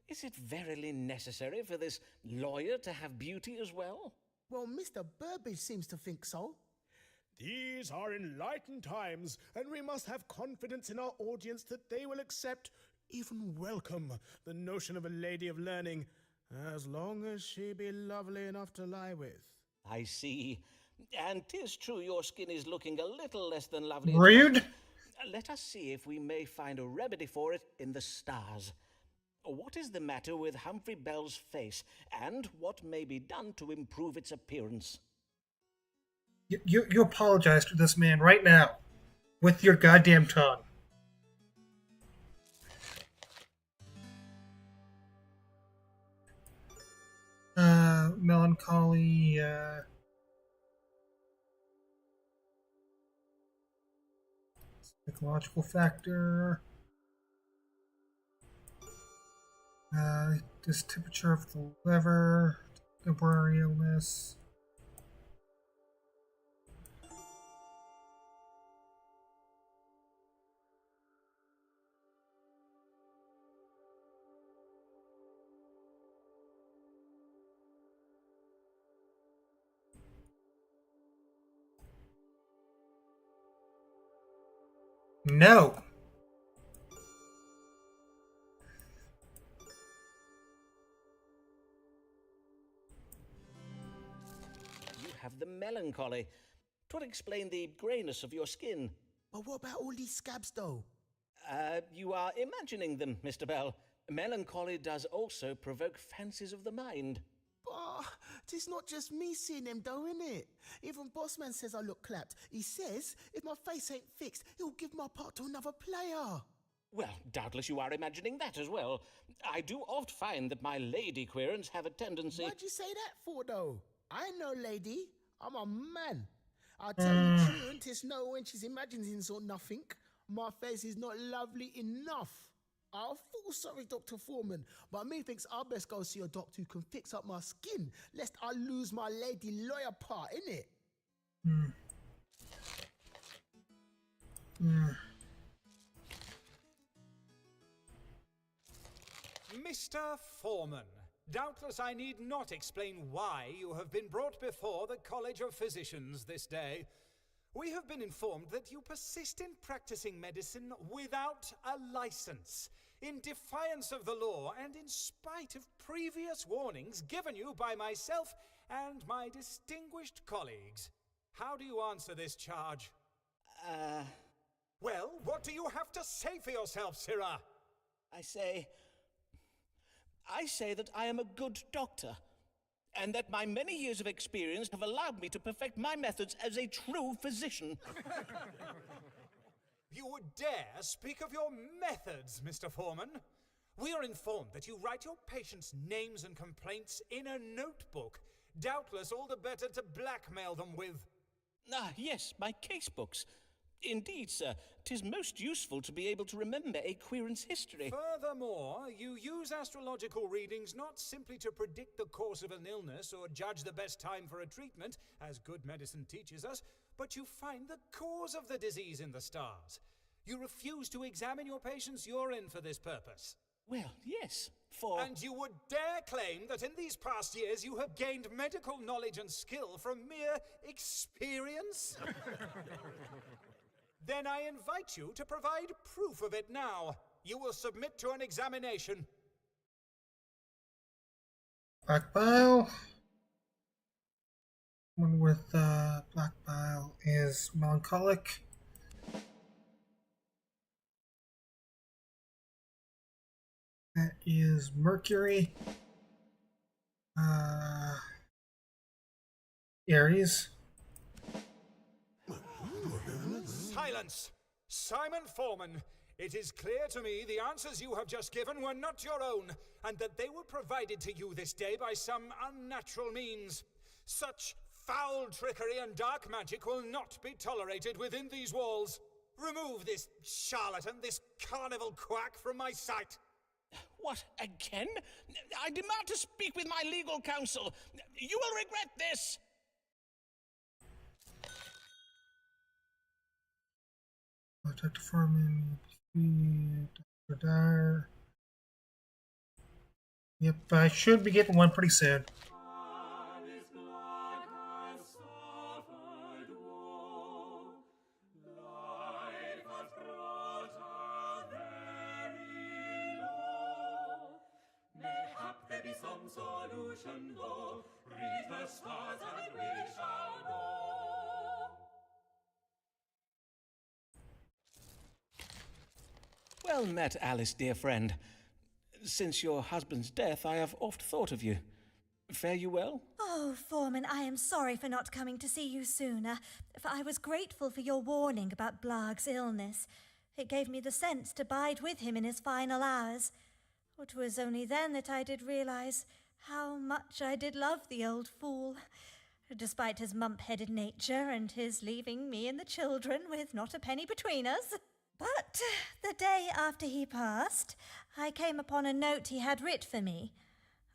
Is it verily necessary for this lawyer to have beauty as well? Well, Mr. Burbage seems to think so. These are enlightened times, and we must have confidence in our audience that they will accept, even welcome, the notion of a lady of learning, as long as she be lovely enough to lie with. I see. And 'tis true your skin is looking a little less than lovely. Rude. Let us see if we may find a remedy for it in the stars. What is the matter with Humphrey Bell's face, and what may be done to improve its appearance? You apologize to this man right now, with your goddamn tongue. Melancholy, psychological factor. This temperature of the liver, temporary illness. No. You have the melancholy. 'Twould explain the greyness of your skin. But what about all these scabs, though? You are imagining them, Mr. Bell. Melancholy does also provoke fancies of the mind. But it's not just me seeing them, though, innit? Even Bossman says I look clapped. He says if my face ain't fixed, he'll give my part to another player. Well, doubtless you are imagining that as well. I do oft find that my lady querents have a tendency... What'd you say that for, though? I ain't no lady. I'm a man. I tell you the truth, it's no when she's imagining or nothing. My face is not lovely enough. I feel sorry, Dr. Foreman, but me thinks I best go see a doctor who can fix up my skin, lest I lose my lady lawyer part, innit? Mr. Foreman, doubtless I need not explain why you have been brought before the College of Physicians this day. We have been informed that you persist in practicing medicine without a license, in defiance of the law and in spite of previous warnings given you by myself and my distinguished colleagues. How do you answer this charge? Well, what do you have to say for yourself, Sirrah? I say that I am a good doctor, and that my many years of experience have allowed me to perfect my methods as a true physician. You would dare speak of your methods, Mr. Foreman? We are informed that you write your patients' names and complaints in a notebook, doubtless all the better to blackmail them with. Ah, yes, my case books. Indeed, sir, 'tis most useful to be able to remember a querent's history. Furthermore, you use astrological readings not simply to predict the course of an illness or judge the best time for a treatment, as good medicine teaches us, but you find the cause of the disease in the stars. You refuse to examine your patient's urine for this purpose. Well, yes, And you would dare claim that in these past years you have gained medical knowledge and skill from mere experience? Then I invite you to provide proof of it now. You will submit to an examination. Black bile. One with black bile is melancholic. That is Mercury. Aries. Silence! Simon Foreman, it is clear to me the answers you have just given were not your own, and that they were provided to you this day by some unnatural means. Such foul trickery and dark magic will not be tolerated within these walls. Remove this charlatan, this carnival quack from my sight. What, again? I demand to speak with my legal counsel. You will regret this! Dr. Foreman, Dr. Dyer. Yep, I should be getting one pretty soon. Well met, Alice, dear friend. Since your husband's death, I have oft thought of you. Fare you well? Oh, Foreman, I am sorry for not coming to see you sooner, for I was grateful for your warning about Blag's illness. It gave me the sense to bide with him in his final hours. It was only then that I did realize how much I did love the old fool, despite his mump-headed nature and his leaving me and the children with not a penny between us. But the day after he passed, I came upon a note he had writ for me.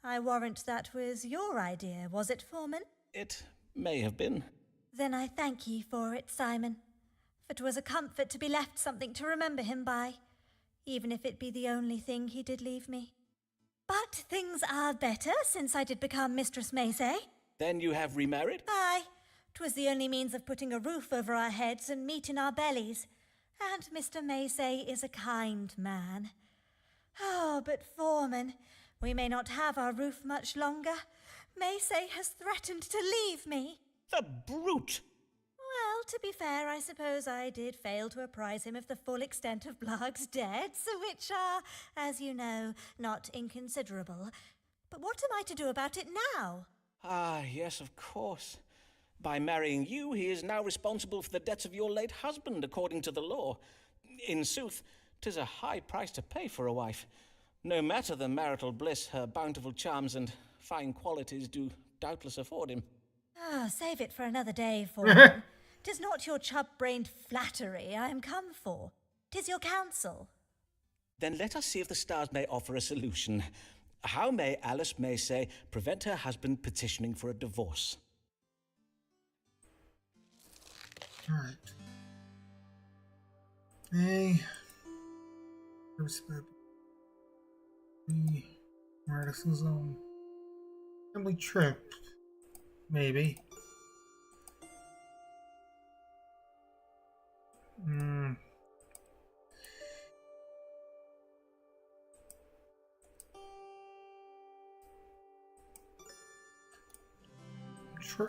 I warrant that was your idea, was it, Foreman? It may have been. Then I thank ye for it, Simon. For 'twas a comfort to be left something to remember him by, even if it be the only thing he did leave me. But things are better since I did become Mistress Macy. Then you have remarried? Aye. 'Twas the only means of putting a roof over our heads and meat in our bellies. And Mr. Macy is a kind man. Oh, but Foreman, we may not have our roof much longer. Macy has threatened to leave me. The brute! Well, to be fair, I suppose I did fail to apprise him of the full extent of Blag's debts, which are, as you know, not inconsiderable. But what am I to do about it now? Ah, yes, of course. By marrying you, he is now responsible for the debts of your late husband, according to the law. In sooth, 'tis a high price to pay for a wife. No matter the marital bliss, her bountiful charms and fine qualities do doubtless afford him. Ah, save it for another day, Foreman. 'Tis not your chub-brained flattery I am come for. 'Tis your counsel. Then let us see if the stars may offer a solution. How may Alice Macy prevent her husband petitioning for a divorce? Alright. Hey. Artisanal. Family trip. Maybe. Hmm.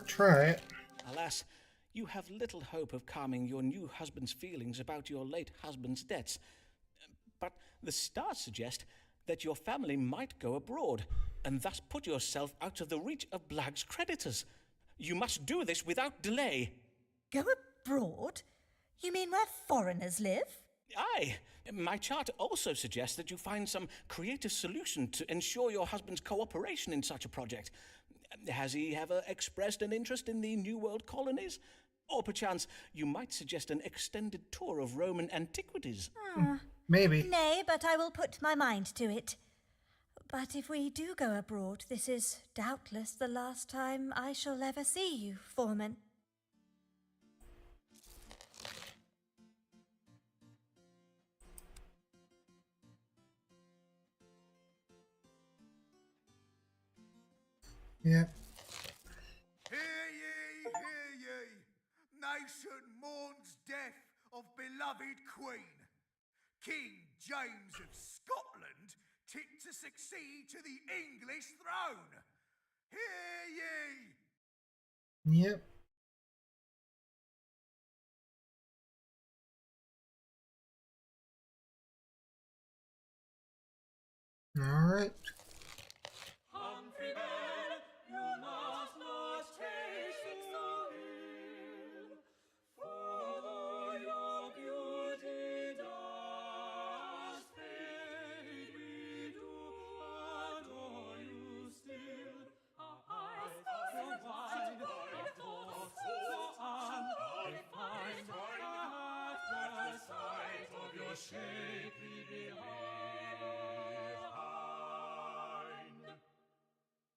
Try it. Alas, you have little hope of calming your new husband's feelings about your late husband's debts. But the stars suggest that your family might go abroad, and thus put yourself out of the reach of Blag's creditors. You must do this without delay. Go abroad? You mean where foreigners live? Aye. My chart also suggests that you find some creative solution to ensure your husband's cooperation in such a project. Has he ever expressed an interest in the New World colonies? Or perchance you might suggest an extended tour of Roman antiquities? Maybe. Nay, but I will put my mind to it. But if we do go abroad, this is doubtless the last time I shall ever see you, Foreman. Yep. Hear ye! Nation mourns death of beloved Queen. King James of Scotland tipped to succeed to the English throne. Hear ye! Yep. Alright. Humphrey Bell, you must not take so ill, for though your beauty does fade, we do adore you still. Our eyes so wide, our thoughts so unrefined, at the sight of your shapely behind.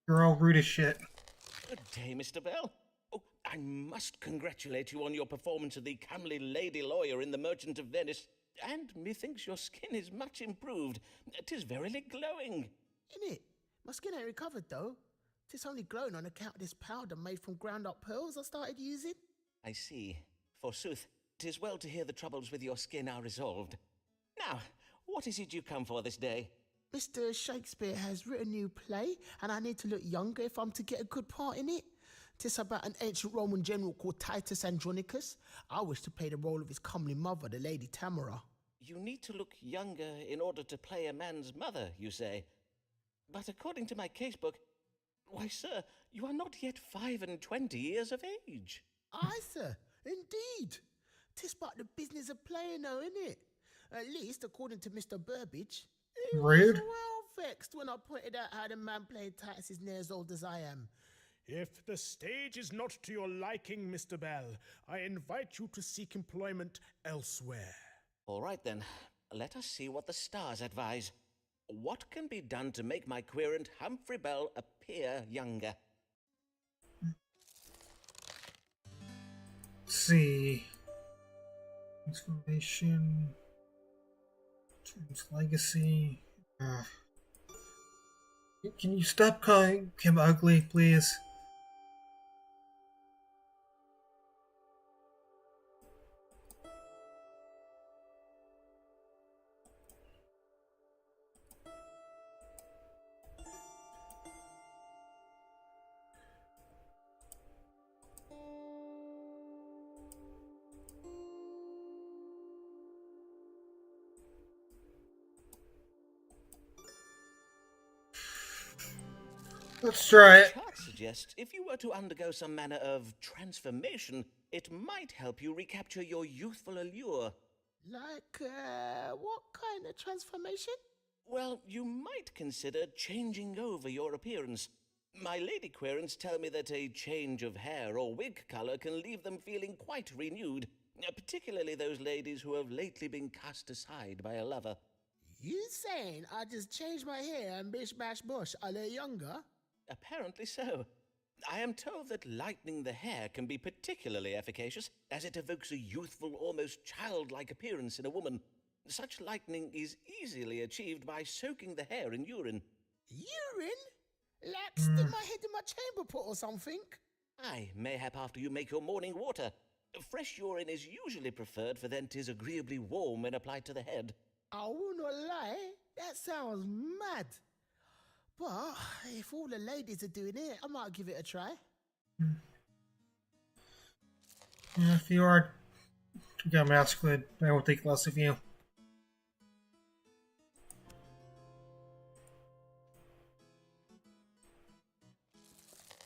You're all rude as shit. Good day, Mr. Bell. Oh, I must congratulate you on your performance of the comely lady lawyer in The Merchant of Venice, and methinks your skin is much improved. 'Tis verily glowing. Innit? My skin ain't recovered though. Tis only glowing on account of this powder made from ground up pearls I started using. I see. Forsooth, 'tis well to hear the troubles with your skin are resolved. Now, what is it you come for this day? Mr. Shakespeare has written a new play, and I need to look younger if I'm to get a good part in it. Tis about an ancient Roman general called Titus Andronicus. I wish to play the role of his comely mother, the Lady Tamara. You need to look younger in order to play a man's mother, you say. But according to my casebook, why, sir, you are not yet 25 years of age. Aye, sir, indeed. Tis but the business of playing, though, innit? At least, according to Mr. Burbage. He Rude. was well vexed when I pointed out how the man played Titus is near as old as I am. If the stage is not to your liking, Mr. Bell, I invite you to seek employment elsewhere. All right, then. Let us see what the stars advise. What can be done to make my querent Humphrey Bell appear younger? Let's see. Transformation. James Legacy. Can you stop calling him ugly, please? Let's try it. The chart suggests if you were to undergo some manner of transformation, it might help you recapture your youthful allure. Like, what kind of transformation? Well, you might consider changing over your appearance. My lady querents tell me that a change of hair or wig colour can leave them feeling quite renewed, particularly those ladies who have lately been cast aside by a lover. You saying I just changed my hair and bish bash bush a little younger? Apparently so. I am told that lightening the hair can be particularly efficacious, as it evokes a youthful, almost childlike appearance in a woman. Such lightening is easily achieved by soaking the hair in urine. Urine? Like stick my head in my chamber pot or something? Aye, mayhap after you make your morning water. Fresh urine is usually preferred, for then 'tis agreeably warm when applied to the head. I will not lie, that sounds mad. But if all the ladies are doing it, I might give it a try. Yeah, if you are to become masculine, I will think less of you.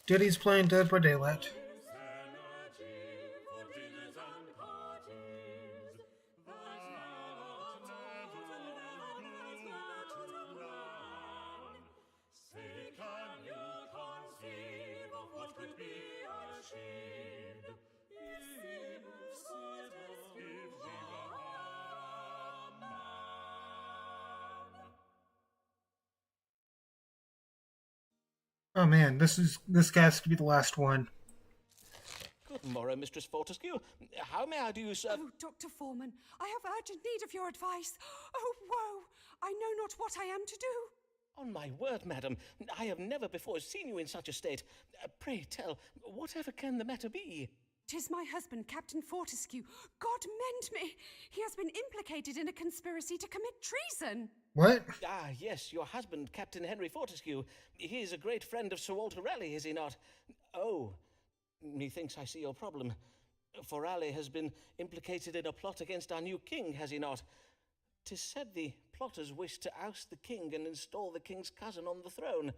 Diddy's playing Dead by Daylight. Oh man, this guy's to be the last one. Good morrow, Mistress Fortescue. How may I do you, sir? Oh, Dr. Foreman, I have urgent need of your advice. Oh, woe! I know not what I am to do. On my word, madam, I have never before seen you in such a state. Pray tell, whatever can the matter be? 'Tis my husband, Captain Fortescue. God mend me! He has been implicated in a conspiracy to commit treason. What? Ah, yes, your husband, Captain Henry Fortescue. He is a great friend of Sir Walter Raleigh, is he not? Oh, methinks I see your problem. For Raleigh has been implicated in a plot against our new king, has he not? 'Tis said the plotters wished to oust the king and install the king's cousin on the throne.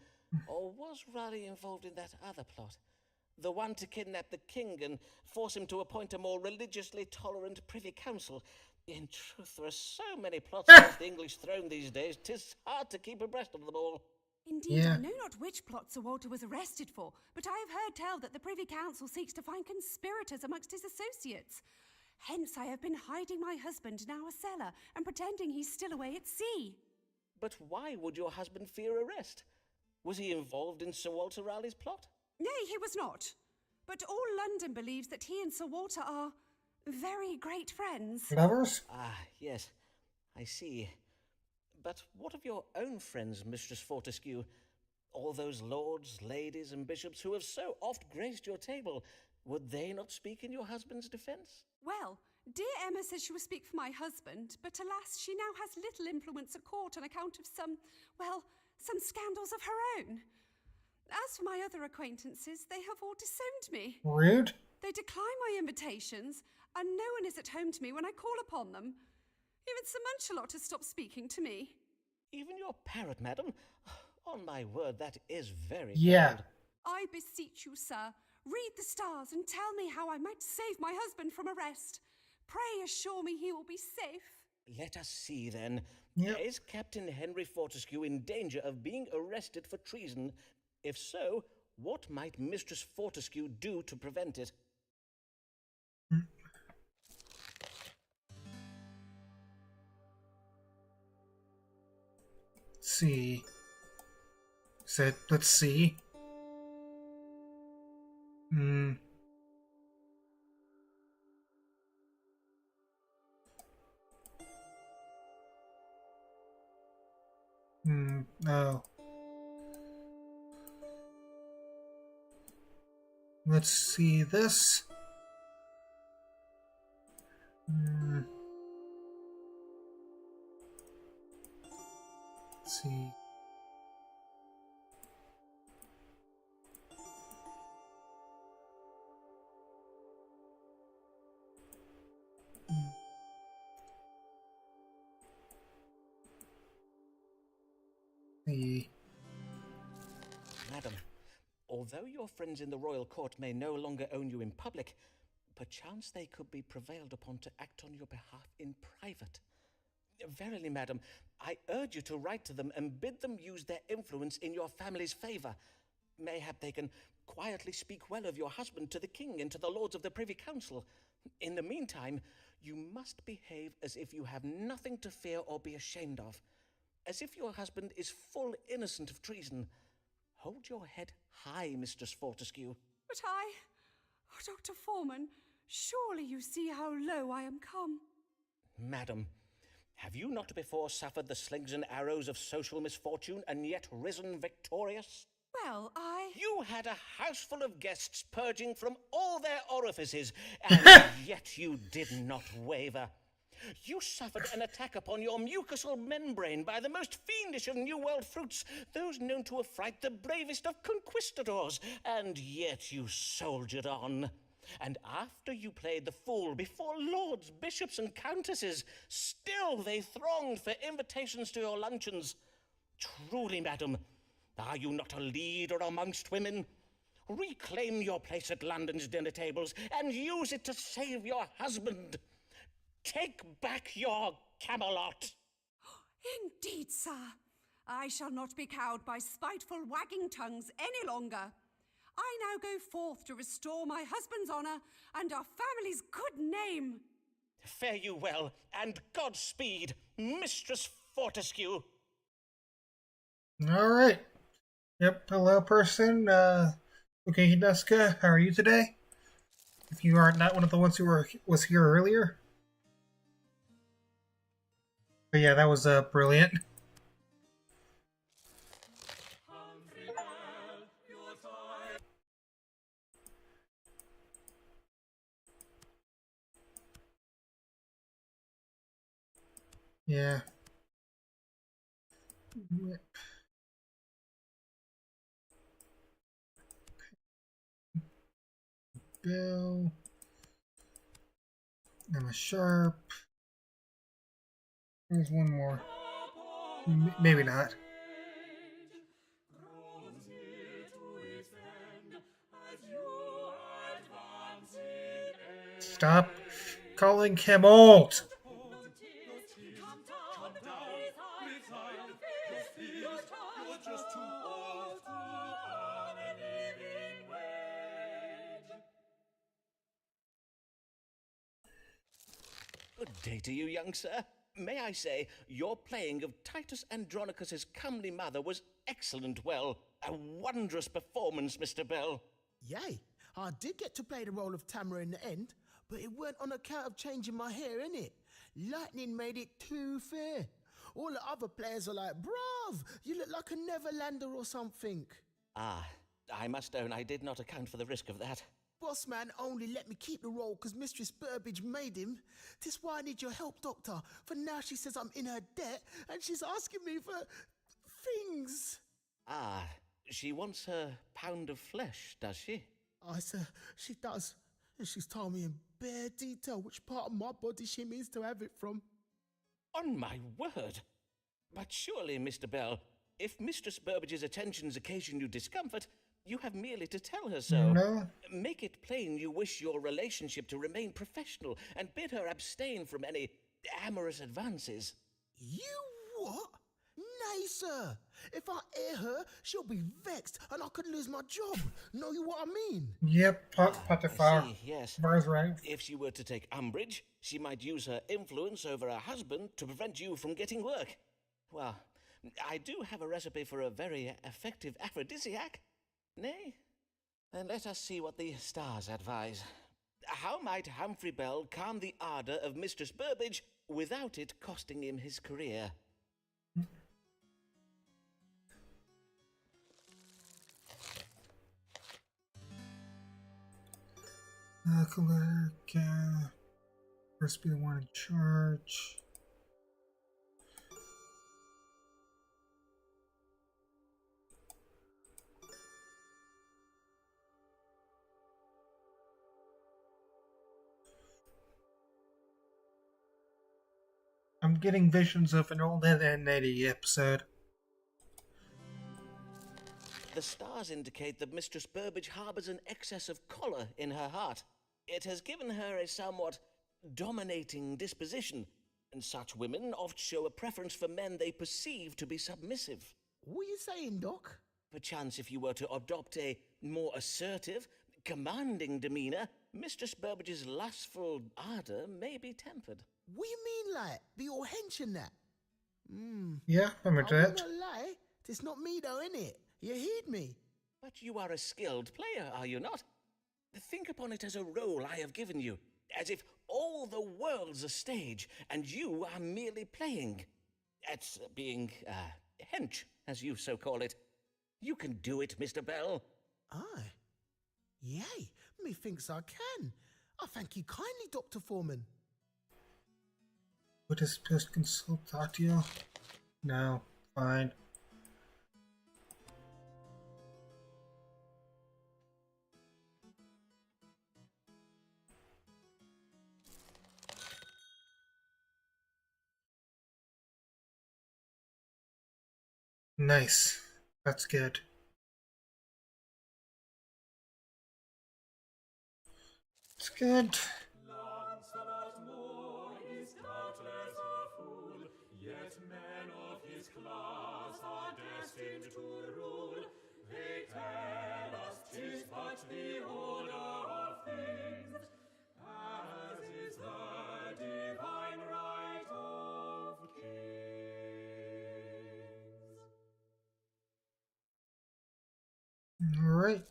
Or was Raleigh involved in that other plot? The one to kidnap the king and force him to appoint a more religiously tolerant privy council. In truth, there are so many plots against the English throne these days, 'tis hard to keep abreast of them all. Indeed, I know not which plot Sir Walter was arrested for, but I have heard tell that the Privy Council seeks to find conspirators amongst his associates. Hence I have been hiding my husband in our cellar and pretending he's still away at sea. But why would your husband fear arrest? Was he involved in Sir Walter Raleigh's plot? Nay, he was not. But all London believes that he and Sir Walter are very great friends. Lovers? Ah, yes, I see. But what of your own friends, Mistress Fortescue? All those lords, ladies, and bishops who have so oft graced your table, would they not speak in your husband's defence? Well, dear Emma says she will speak for my husband, but alas, she now has little influence at court on account of some scandals of her own. As for my other acquaintances, they have all disowned me. Rude. They decline my invitations, and no one is at home to me when I call upon them. Even Sir Munchalot has stopped speaking to me. Even your parrot, madam? On my word, that is very cold. I beseech you, sir, read the stars and tell me how I might save my husband from arrest. Pray assure me he will be safe. Let us see, then. Yep. Is Captain Henry Fortescue in danger of being arrested for treason? If so, what might Mistress Fortescue do to prevent it? Let's see. Let's see. No. Let's see this. Let's see. Madam, although your friends in the royal court may no longer own you in public, perchance they could be prevailed upon to act on your behalf in private. Verily, madam, I urge you to write to them and bid them use their influence in your family's favour. Mayhap they can quietly speak well of your husband to the king and to the lords of the Privy Council. In the meantime, you must behave as if you have nothing to fear or be ashamed of, as if your husband is full innocent of treason. Hold your head high, Mistress Fortescue. But Oh, Dr. Foreman, surely you see how low I am come. Madam, have you not before suffered the slings and arrows of social misfortune and yet risen victorious? Well, You had a house full of guests purging from all their orifices, and yet you did not waver. You suffered an attack upon your mucosal membrane by the most fiendish of New World fruits, those known to affright the bravest of conquistadors, and yet you soldiered on. And after you played the fool before lords, bishops, and countesses, still they thronged for invitations to your luncheons. Truly, madam, are you not a leader amongst women? Reclaim your place at London's dinner tables and use it to save your husband. Take back your Camelot. Indeed, sir. I shall not be cowed by spiteful wagging tongues any longer. I now go forth to restore my husband's honour and our family's good name. Fare you well, and Godspeed, Mistress Fortescue. All right. Yep. Hello, person. Okay, Hideska, how are you today? If you are not one of the ones who was here earlier. But yeah, that was brilliant. Yeah. Bill. Emma Sharp. There's one more. Maybe not. Stop calling him old. Good day to you, young sir. May I say, your playing of Titus Andronicus's comely mother was excellent. Well, a wondrous performance, Mr. Bell. Yay, I did get to play the role of Tamara in the end, but it weren't on account of changing my hair, innit? Lightning made it too fair. All the other players are like, bruv, you look like a Neverlander or something. Ah, I must own I did not account for the risk of that. Boss man only let me keep the role because Mistress Burbage made him. This why I need your help, Doctor, for now she says I'm in her debt and she's asking me for things. Ah, she wants her pound of flesh, does she? I said, she does. And she's told me in bare detail which part of my body she means to have it from. On my word! But surely, Mr. Bell, if Mistress Burbage's attentions occasion you discomfort, you have merely to tell her so. No. Make it plain you wish your relationship to remain professional and bid her abstain from any amorous advances. You what? Nay, sir. If I air her, she'll be vexed and I could lose my job. Know you what I mean? Yep, Potiphar. I see, yes. Right. If she were to take umbrage, she might use her influence over her husband to prevent you from getting work. Well, I do have a recipe for a very effective aphrodisiac. Nay? Then let us see what the stars advise. How might Humphrey Bell calm the ardour of Mistress Burbage without it costing him his career? Cleric, first be the one in charge. I'm getting visions of an old Ed and Eddie episode. The stars indicate that Mistress Burbage harbours an excess of choler in her heart. It has given her a somewhat dominating disposition, and such women oft show a preference for men they perceive to be submissive. What are you saying, Doc? Perchance if you were to adopt a more assertive, commanding demeanour, Mistress Burbage's lustful ardour may be tempered. What you mean, like, be all hench and that? Yeah, I'm into I that. won't lie, it's not me though, innit? You heed me. But you are a skilled player, are you not? Think upon it as a role I have given you, as if all the world's a stage, and you are merely playing. At being, hench, as you so call it. You can do it, Mr. Bell. Aye. Yea, methinks I can. I thank you kindly, Dr. Foreman. Would his best consult Tatio? No, fine. Nice. That's good. It's good. Lancelot Moore is doubtless a fool, yet men of his class are destined to rule. They tell us 'tis but the order of things, as is the divine right of kings. Alright.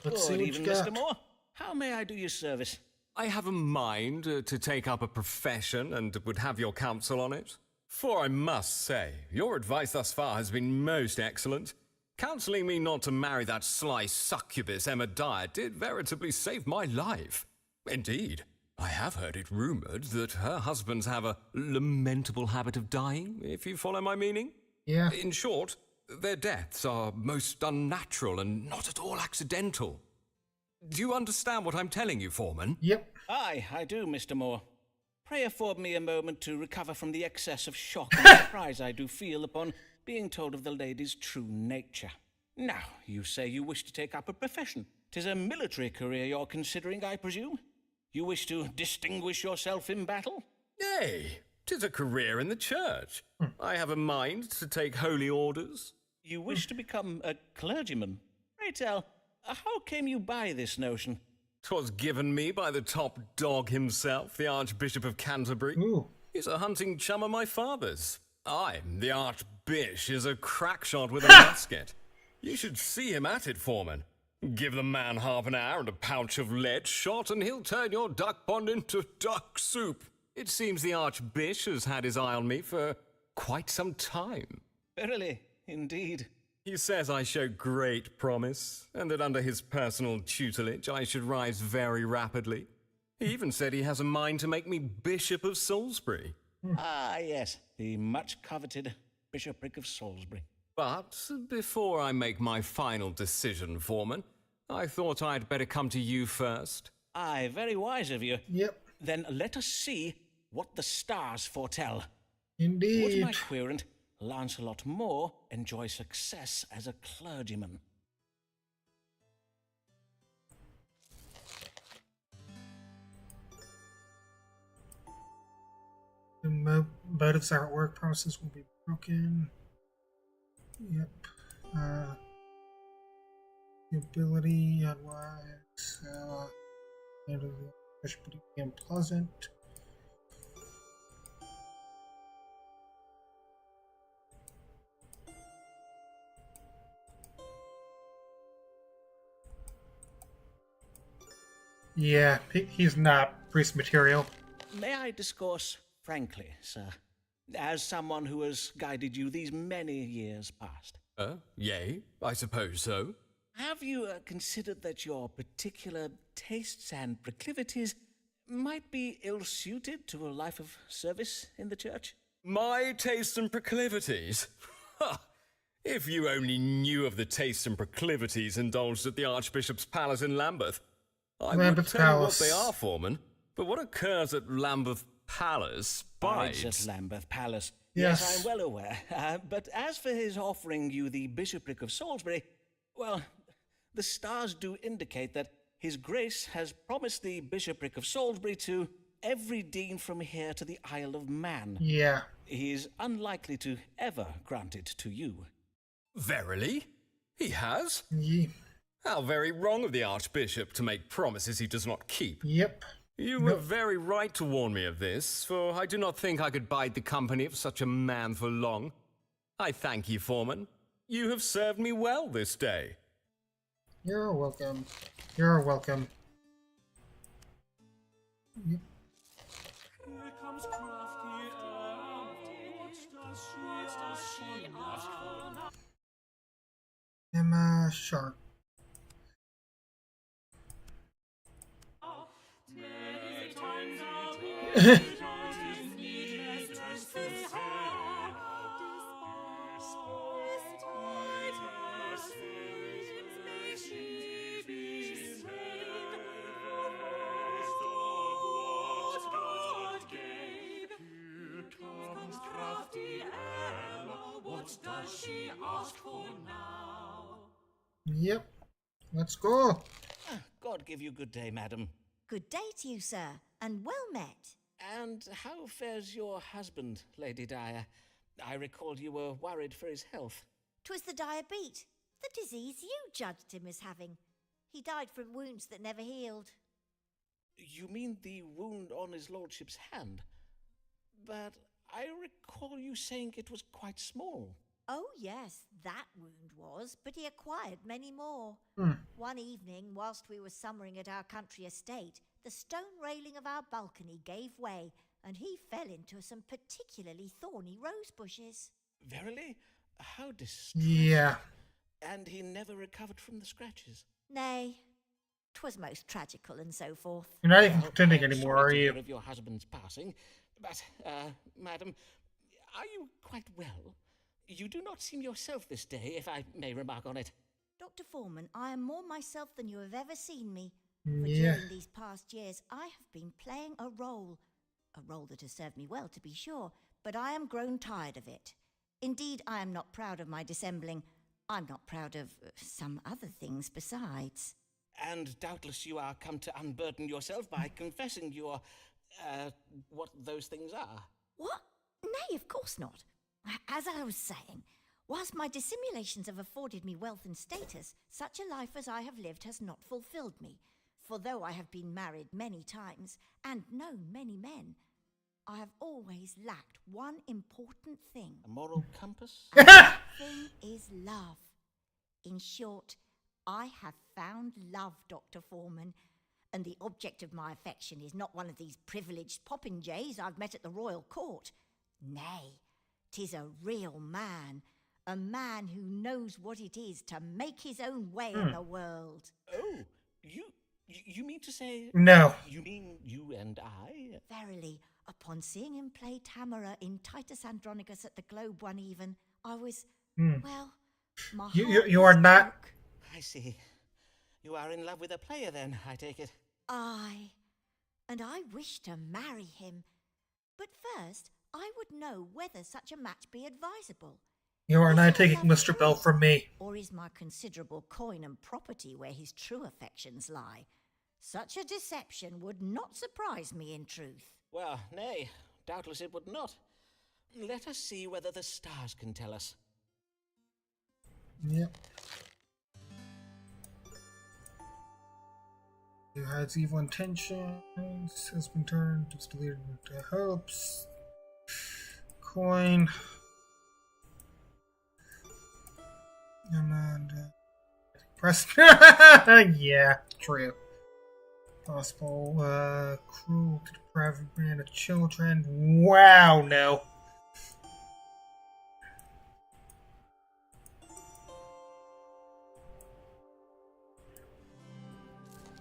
Let's see Good what evening, you got. Mr. Moore. How may I do you service? I have a mind to take up a profession and would have your counsel on it. For I must say, your advice thus far has been most excellent. Counselling me not to marry that sly succubus Emma Dyer did veritably save my life. Indeed, I have heard it rumoured that her husbands have a lamentable habit of dying, if you follow my meaning. Yeah. In short, their deaths are most unnatural and not at all accidental. Do you understand what I'm telling you, Foreman? Yep. Aye, I do, Mr. Moore. Pray afford me a moment to recover from the excess of shock and surprise I do feel upon being told of the lady's true nature. Now, you say you wish to take up a profession. 'Tis a military career you're considering, I presume? You wish to distinguish yourself in battle? Nay, 'tis a career in the church. I have a mind to take holy orders. You wish to become a clergyman? Pray tell, how came you by this notion? 'Twas given me by the top dog himself, the Archbishop of Canterbury. Ooh. He's a hunting chum of my father's. I, the Archbishop, is a crack shot with a musket. You should see him at it, Foreman. Give the man half an hour and a pouch of lead shot, and he'll turn your duck pond into duck soup. It seems the Archbishop has had his eye on me for quite some time. Verily, indeed. He says I show great promise, and that under his personal tutelage I should rise very rapidly. He even said he has a mind to make me Bishop of Salisbury. Ah, yes, the much-coveted bishopric of Salisbury. But before I make my final decision, Foreman, I thought I'd better come to you first. Aye, very wise of you. Yep. Then let us see what the stars foretell. Indeed. Would my querent Lancelot Moore enjoy success as a clergyman? The motives are at work. Promises will be broken. Yep. The ability, otherwise, and the bishop would be unpleasant. Yeah, he's not priest material. May I discourse frankly, sir, as someone who has guided you these many years past? Yea, I suppose so. Have you considered that your particular tastes and proclivities might be ill-suited to a life of service in the church? My tastes and proclivities? Ha! If you only knew of the tastes and proclivities indulged at the Archbishop's Palace in Lambeth, I would tell you what they are, Foreman. But what occurs at Lambeth Palace bides. At Lambeth Palace. Yes. I'm well aware. But as for his offering you the bishopric of Salisbury, well, the stars do indicate that His Grace has promised the bishopric of Salisbury to every dean from here to the Isle of Man. Yeah. He is unlikely to ever grant it to you. Verily? He has? Yeah. How very wrong of the Archbishop to make promises he does not keep. Yep. You were very right to warn me of this, for I do not think I could bide the company of such a man for long. I thank you, Foreman. You have served me well this day. You're welcome. You're welcome. Yep. Here comes crafty Emma. What does she ask for? Emma Sharp. Many times a week. What does she ask for now? Yep. Let's go. God give you good day, madam. Good day to you, sir, and well met. And how fares your husband, Lady Dyer? I recall you were worried for his health. 'Twas the diabetes, the disease you judged him as having. He died from wounds that never healed. You mean the wound on his lordship's hand? But I recall you saying it was quite small. Oh, yes, that wound was, but he acquired many more. One evening, whilst we were summering at our country estate, the stone railing of our balcony gave way, and he fell into some particularly thorny rose bushes. Verily? How distressing. Yeah. And he never recovered from the scratches? Nay, 'twas most tragical and so forth. You're not even pretending I'm anymore, sorry are to you? hear of your husband's passing, but, madam, are you quite well? You do not seem yourself this day, if I may remark on it. Dr. Foreman, I am more myself than you have ever seen me. For Yeah. during these past years, I have been playing a role that has served me well, to be sure, but I am grown tired of it. Indeed, I am not proud of my dissembling. I'm not proud of some other things besides. And doubtless you are come to unburden yourself by confessing your, what those things are. What? Nay, of course not. As I was saying, whilst my dissimulations have afforded me wealth and status, such a life as I have lived has not fulfilled me. For though I have been married many times and known many men, I have always lacked one important thing. A moral compass? That thing is love. In short, I have found love, Dr. Foreman, and the object of my affection is not one of these privileged popinjays I've met at the royal court. Nay, 'tis a real man, a man who knows what it is to make his own way in the world. Oh, you mean to say... No. You mean you and I? Verily, upon seeing him play Tamara in Titus Andronicus at the Globe one even, I was, well, my heart You are was not... broke. I see. You are in love with a player then, I take it. Aye, and I wish to marry him. But first, I would know whether such a match be advisable. You are Is not our taking love Mr. true, Bell from me. Or is my considerable coin and property where his true affections lie? Such a deception would not surprise me in truth. Well, nay, doubtless it would not. Let us see whether the stars can tell us. Yep. Who hides evil intentions, has been turned, it's deleted into hopes. Coin. And press. Yeah, true. Possible, cruel to deprive a man of children. Wow, no.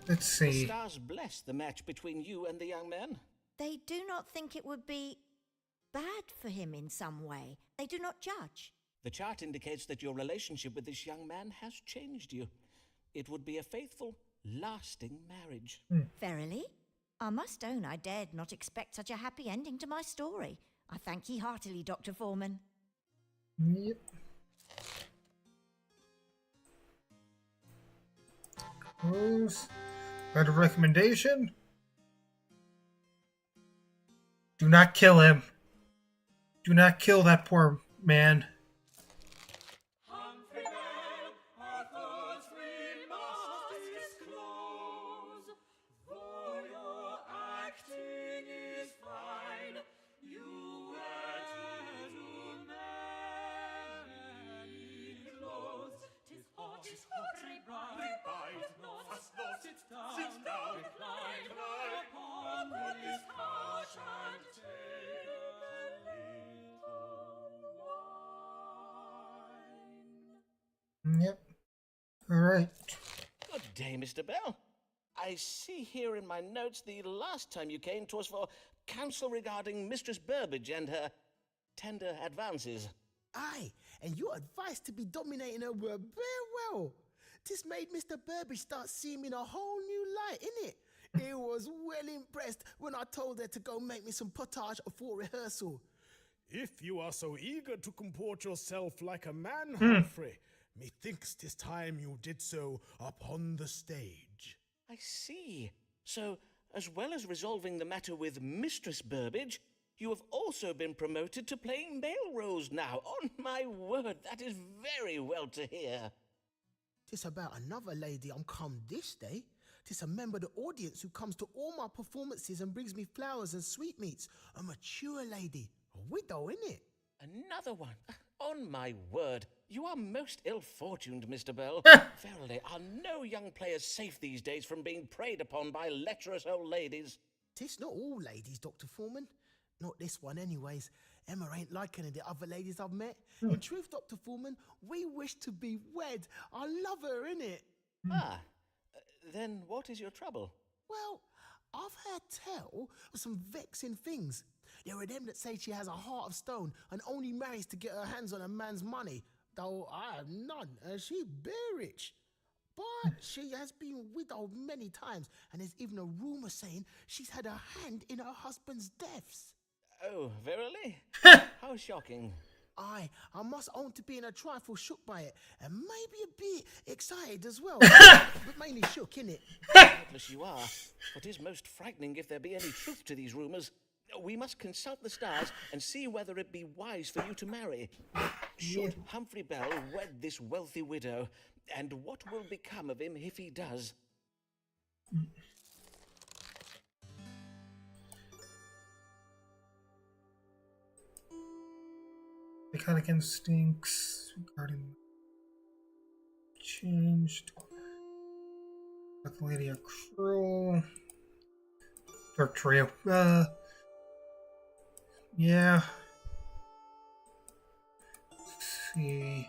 Let's see. The stars bless the match between you and the young man. They do not think it would be bad for him in some way. They do not judge. The chart indicates that your relationship with this young man has changed you. It would be a faithful, lasting marriage. Verily? I must own I dared not expect such a happy ending to my story. I thank ye heartily, Dr. Foreman. Yep. Close. Got a recommendation? Do not kill him. Do not kill that poor man. Our thoughts we must disclose. Though your acting is fine, you were to do many Yep. Alright. Good day, Mr. Bell. I see here in my notes the last time you came to us for counsel regarding Mistress Burbage and her tender advances. Aye, and your advice to be dominating her were very well. This made Mr. Burbage start seeing me in a whole new light, innit? He was well impressed when I told her to go make me some pottage before rehearsal. If you are so eager to comport yourself like a man, Humphrey, methinks 'tis time you did so upon the stage. I see. So, as well as resolving the matter with Mistress Burbage, you have also been promoted to playing male roles now. On my word, that is very well to hear. 'Tis about another lady I'm come this day. 'Tis a member of the audience who comes to all my performances and brings me flowers and sweetmeats. A mature lady. A widow, innit? Another one. On my word, you are most ill-fortuned, Mr. Bell. Verily, are no young players safe these days from being preyed upon by lecherous old ladies? 'Tis not all ladies, Dr. Foreman. Not this one, anyways. Emma ain't like any of the other ladies I've met. In truth, Dr. Foreman, we wish to be wed. I love her, innit? Then what is your trouble? Well, I've heard tell of some vexing things. There are them that say she has a heart of stone and only marries to get her hands on a man's money, though I have none, and she very rich. But she has been widowed many times, and there's even a rumour saying she's had a hand in her husband's deaths. Oh, verily? How shocking. I must own to being a trifle shook by it, and maybe a bit excited as well. But mainly shook, innit? Doubtless you are, but it is most frightening if there be any truth to these rumours. We must consult the stars and see whether it be wise for you to marry. Should Humphrey Bell wed this wealthy widow, and what will become of him if he does? Psychotic instincts regarding changed. With the lady are cruel. Or trio. Yeah. Let's see.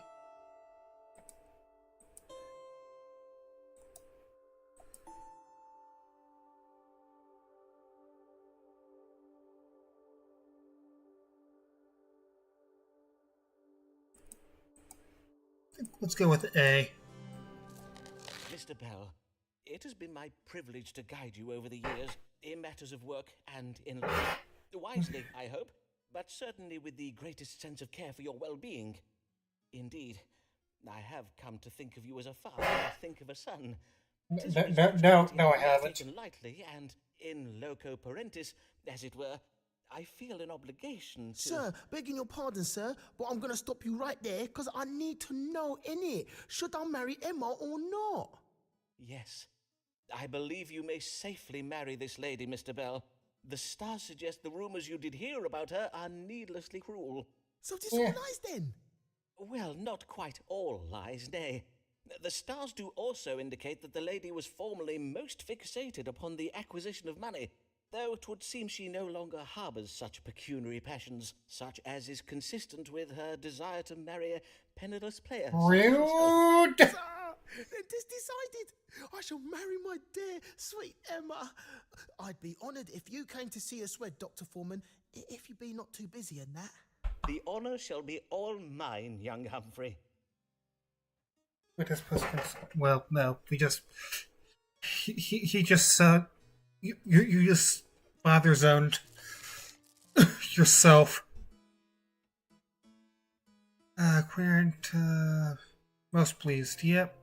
Let's go with A. Mr. Bell, it has been my privilege to guide you over the years in matters of work and in life. Wisely, I hope, but certainly with the greatest sense of care for your well-being. Indeed, I have come to think of you as a father, think of a son. No, I haven't. Taken lightly, and in loco parentis, as it were, I feel an obligation to... Sir, begging your pardon, sir, but I'm going to stop you right there, because I need to know, innit? Should I marry Emma or not? Yes. I believe you may safely marry this lady, Mr. Bell. The stars suggest the rumours you did hear about her are needlessly cruel. So this all lies, then? Well, not quite all lies, nay. The stars do also indicate that the lady was formerly most fixated upon the acquisition of money, though it would seem she no longer harbours such pecuniary passions, such as is consistent with her desire to marry a penniless player. Rude! It is decided. I shall marry my dear, sweet Emma. I'd be honoured if you came to see us wed, Dr. Foreman, if you be not too busy in that. The honour shall be all mine, young Humphrey. Well, no, we just... He just, You just father-zoned yourself. Querent, most pleased, yep.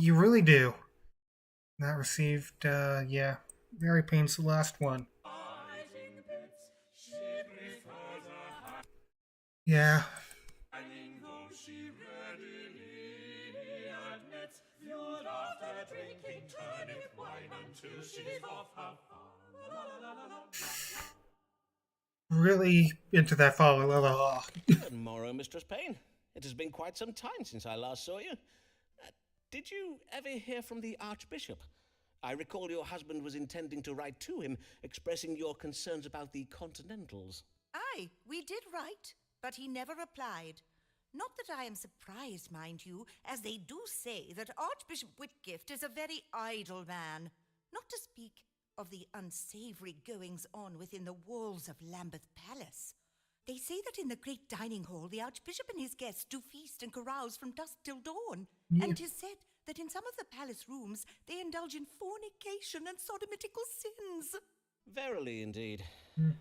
You really do. Not received, yeah. Very pains the last one. Yeah. Really into that follow. Good morrow, Mistress Payne. It has been quite some time since I last saw you. Did you ever hear from the Archbishop? I recall your husband was intending to write to him, expressing your concerns about the Continentals. Aye, we did write, but he never replied. Not that I am surprised, mind you, as they do say that Archbishop Whitgift is a very idle man, not to speak of the unsavoury goings-on within the walls of Lambeth Palace. They say that in the great dining hall the Archbishop and his guests do feast and carouse from dusk till dawn, and 'tis said that in some of the palace rooms they indulge in fornication and sodomitical sins. Verily, indeed.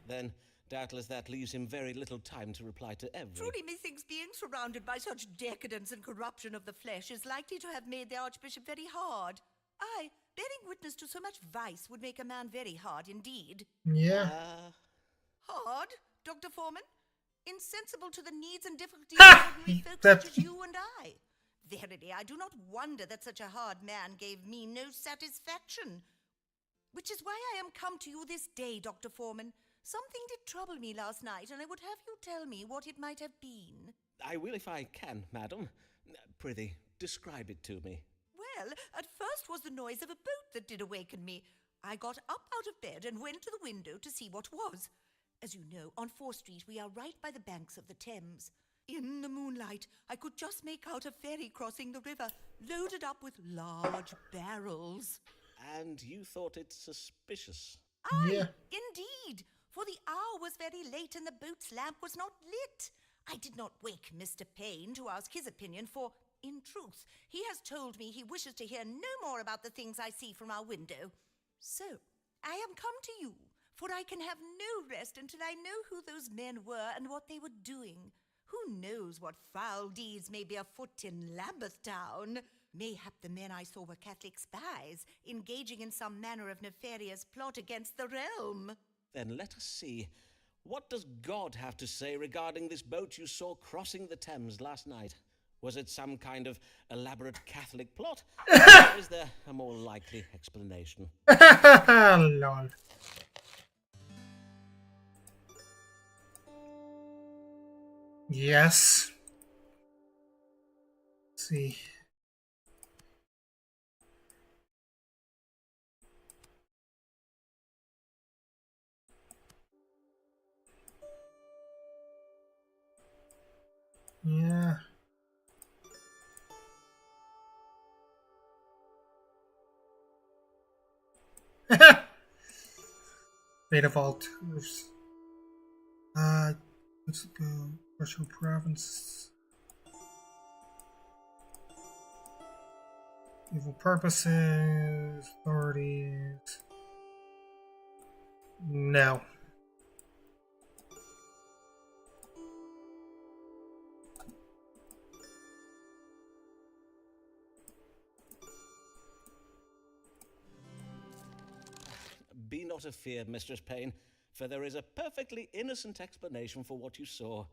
Then, doubtless that leaves him very little time to reply to every... Truly, methinks being surrounded by such decadence and corruption of the flesh is likely to have made the Archbishop very hard. Aye, bearing witness to so much vice would make a man very hard indeed. Yeah. Hard, Dr. Foreman? Insensible to the needs and difficulties of ordinary folk such as you and I. Verily, I do not wonder that such a hard man gave me no satisfaction. Which is why I am come to you this day, Dr. Foreman. Something did trouble me last night, and I would have you tell me what it might have been. I will if I can, madam. Prithee, describe it to me. Well, at first was the noise of a boat that did awaken me. I got up out of bed and went to the window to see what was. As you know, on 4th Street we are right by the banks of the Thames. In the moonlight, I could just make out a ferry crossing the river, loaded up with large barrels. And you thought it suspicious? Aye, indeed, for the hour was very late and the boat's lamp was not lit. I did not wake Mr. Payne to ask his opinion, for, in truth, he has told me he wishes to hear no more about the things I see from our window. So, I am come to you, for I can have no rest until I know who those men were and what they were doing. Who knows what foul deeds may be afoot in Lambeth Town? Mayhap the men I saw were Catholic spies, engaging in some manner of nefarious plot against the realm. Then let us see. What does God have to say regarding this boat you saw crossing the Thames last night? Was it some kind of elaborate Catholic plot? Or is there a more likely explanation? Lol. Yes. Let's see. Yeah. Fate of all tours. Let's go. Russian province. Evil purposes. Authorities. No. Be not afeard, Mistress Payne, for there is a perfectly innocent explanation for what you saw.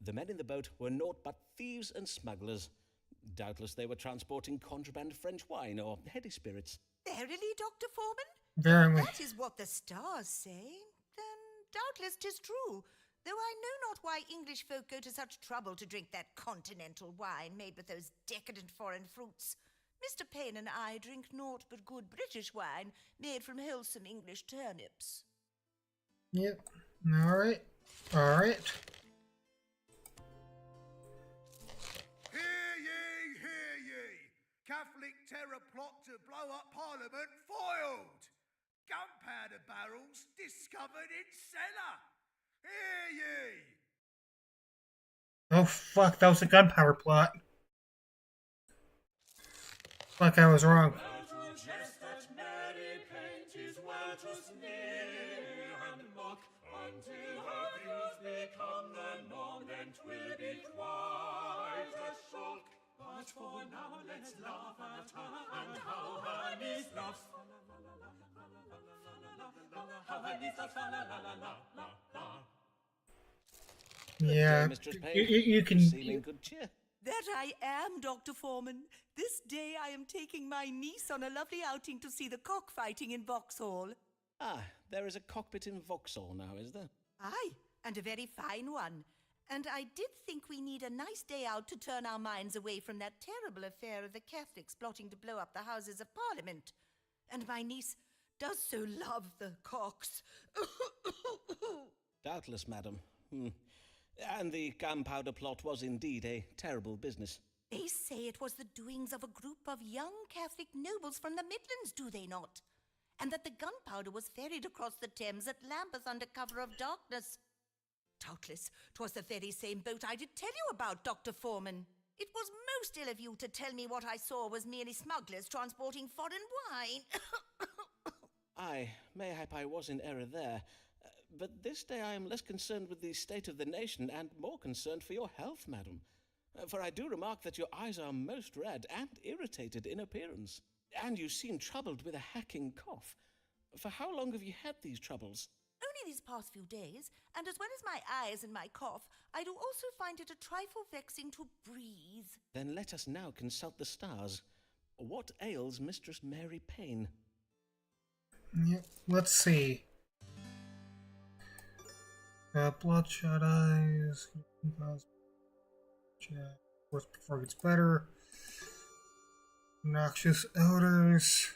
The men in the boat were naught but thieves and smugglers. Doubtless they were transporting contraband French wine or heady spirits. Verily, Dr. Foreman? Verily. That is what the stars say. Then doubtless 'tis true, though I know not why English folk go to such trouble to drink that continental wine made with those decadent foreign fruits. Mr. Payne and I drink naught but good British wine made from wholesome English turnips. Yep. Alright. Alright. Hear ye, hear ye! Catholic terror plot to blow up Parliament foiled! Gunpowder barrels discovered in cellar! Hear ye! Oh fuck, that was a gunpowder plot. Fuck, I was wrong. Until her views become the norm, then 'twill be quite a shock. But for now, let's laugh at her and how her niece laughs. How her niece laughs, la la la la la la. Yeah, Mistress Payne. you can. Seem in good cheer. That I am, Dr. Foreman. This day I am taking my niece on a lovely outing to see the cockfighting in Vauxhall. Ah, there is a cockpit in Vauxhall now, is there? Aye, and a very fine one. And I did think we need a nice day out to turn our minds away from that terrible affair of the Catholics plotting to blow up the Houses of Parliament. And my niece does so love the cocks. Doubtless, madam. And the gunpowder plot was indeed a terrible business. They say it was the doings of a group of young Catholic nobles from the Midlands, do they not? And that the gunpowder was ferried across the Thames at Lambeth under cover of darkness. Doubtless, 'twas the very same boat I did tell you about, Dr. Foreman. It was most ill of you to tell me what I saw was merely smugglers transporting foreign wine. Aye, mayhap I was in error there. But this day I am less concerned with the state of the nation and more concerned for your health, madam. For I do remark that your eyes are most red and irritated in appearance. And you seem troubled with a hacking cough. For how long have you had these troubles? Only these past few days, and as well as my eyes and my cough, I do also find it a trifle vexing to breathe. Then let us now consult the stars. What ails Mistress Mary Payne? Yeah, let's see. Bloodshot eyes. Of course, before it gets better. Noxious odors.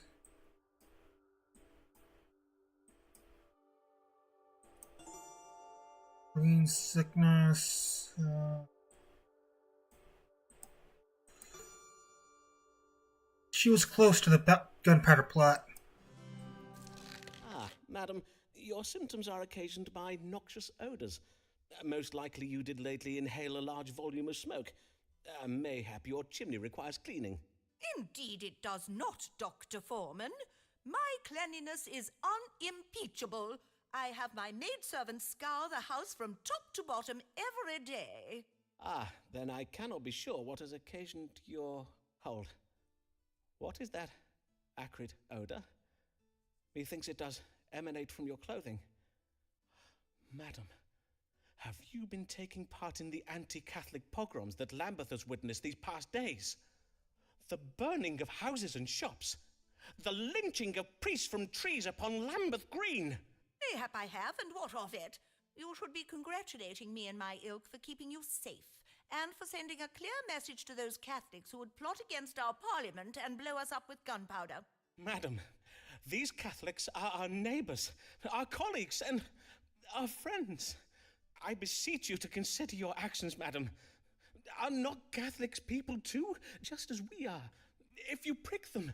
Green sickness. She was close to the gunpowder plot. Ah, madam, your symptoms are occasioned by noxious odors. Most likely you did lately inhale a large volume of smoke. Mayhap your chimney requires cleaning. Indeed it does not, Dr. Foreman. My cleanliness is unimpeachable. I have my maidservant scour the house from top to bottom every day. Ah, then I cannot be sure what has occasioned your... Hold. What is that acrid odour? Methinks it does emanate from your clothing. Madam, have you been taking part in the anti-Catholic pogroms that Lambeth has witnessed these past days? The burning of houses and shops. The lynching of priests from trees upon Lambeth Green. Mayhap I have, and what of it? You should be congratulating me and my ilk for keeping you safe, and for sending a clear message to those Catholics who would plot against our Parliament and blow us up with gunpowder. Madam, these Catholics are our neighbours, our colleagues, and our friends. I beseech you to consider your actions, madam. Are not Catholics people too, just as we are? If you prick them,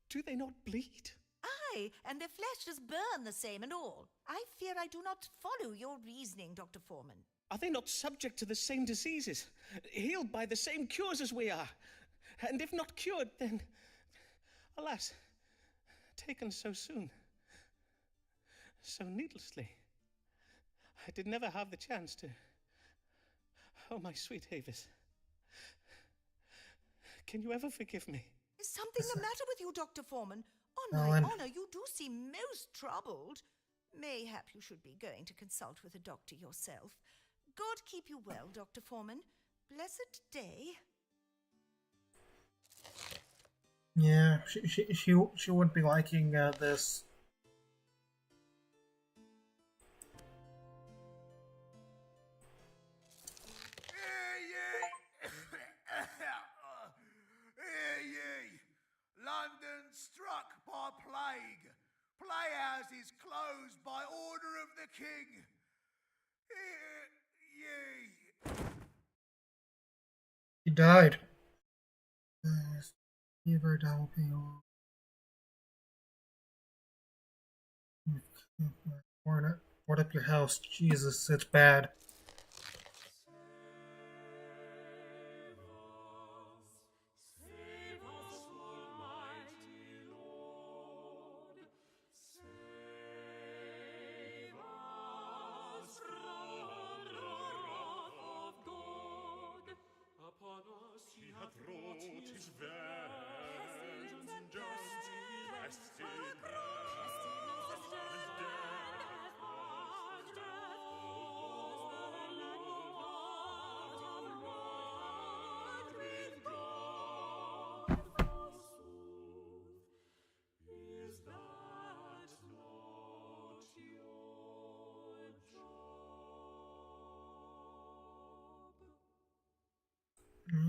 do they not bleed? Aye, and their flesh does burn the same and all. I fear I do not follow your reasoning, Dr. Foreman. Are they not subject to the same diseases, healed by the same cures as we are? And if not cured, then, alas, taken so soon, so needlessly. I did never have the chance to... Oh, my sweet Avis. Can you ever forgive me? Is something the matter with you, Dr. Foreman? On my honour, you do seem most troubled. Mayhap you should be going to consult with a doctor yourself. God keep you well, Dr. Foreman. Blessed day. Yeah, she wouldn't be liking this. London struck by plague. Playhouses closed by order of the king. He died. Fever, double pain. Board up your house. Jesus, it's bad.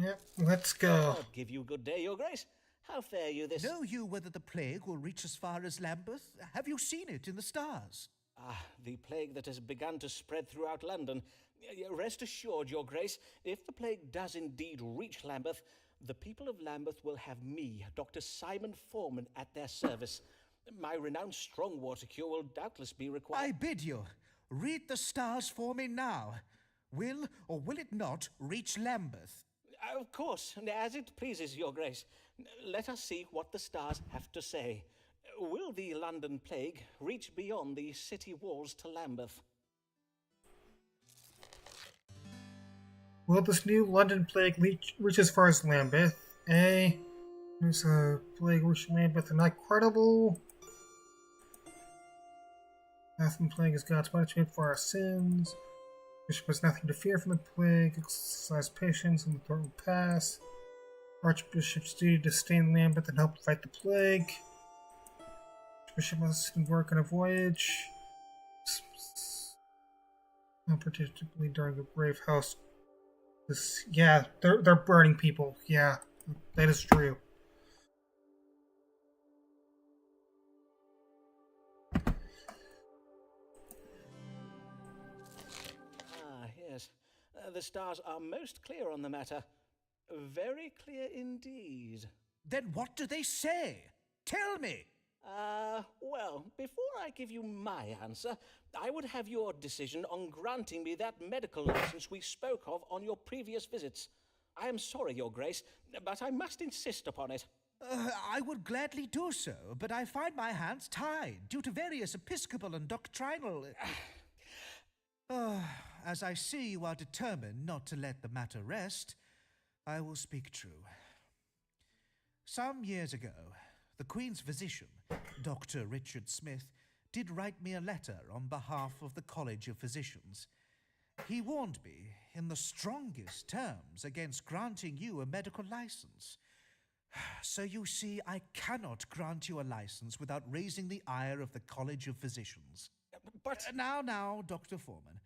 Yep, let's go. God give you good day, your grace. How fare you this... Know you whether the plague will reach as far as Lambeth? Have you seen it in the stars? Ah, the plague that has begun to spread throughout London. Rest assured, Your Grace, if the plague does indeed reach Lambeth, the people of Lambeth will have me, Dr. Simon Foreman, at their service. My renowned strong water cure will doubtless be required. I bid you, read the stars for me now. Will or will it not reach Lambeth? Of course, as it pleases Your Grace. Let us see what the stars have to say. Will the London plague reach beyond the city walls to Lambeth? Will this new London plague reach as far as Lambeth? A. There's a plague reaching Lambeth and not credible. Latin plague is God's punishment for our sins. Bishop has nothing to fear from the plague. Exercise patience and the threat will pass. Archbishop's duty to stay in Lambeth and help fight the plague. Bishop must work on a voyage. Unpredictably during a brave house. Yeah, they're burning people. Yeah, that is true. Ah, yes. The stars are most clear on the matter. Very clear indeed. Then what do they say? Tell me! Well, before I give you my answer, I would have your decision on granting me that medical license we spoke of on your previous visits. I am sorry, Your Grace, but I must insist upon it. I would gladly do so, but I find my hands tied due to various episcopal and doctrinal... As I see you are determined not to let the matter rest, I will speak true. Some years ago, the Queen's physician, Dr. Richard Smith, did write me a letter on behalf of the College of Physicians. He warned me in the strongest terms against granting you a medical license. So you see, I cannot grant you a license without raising the ire of the College of Physicians. But... Now, Dr. Foreman.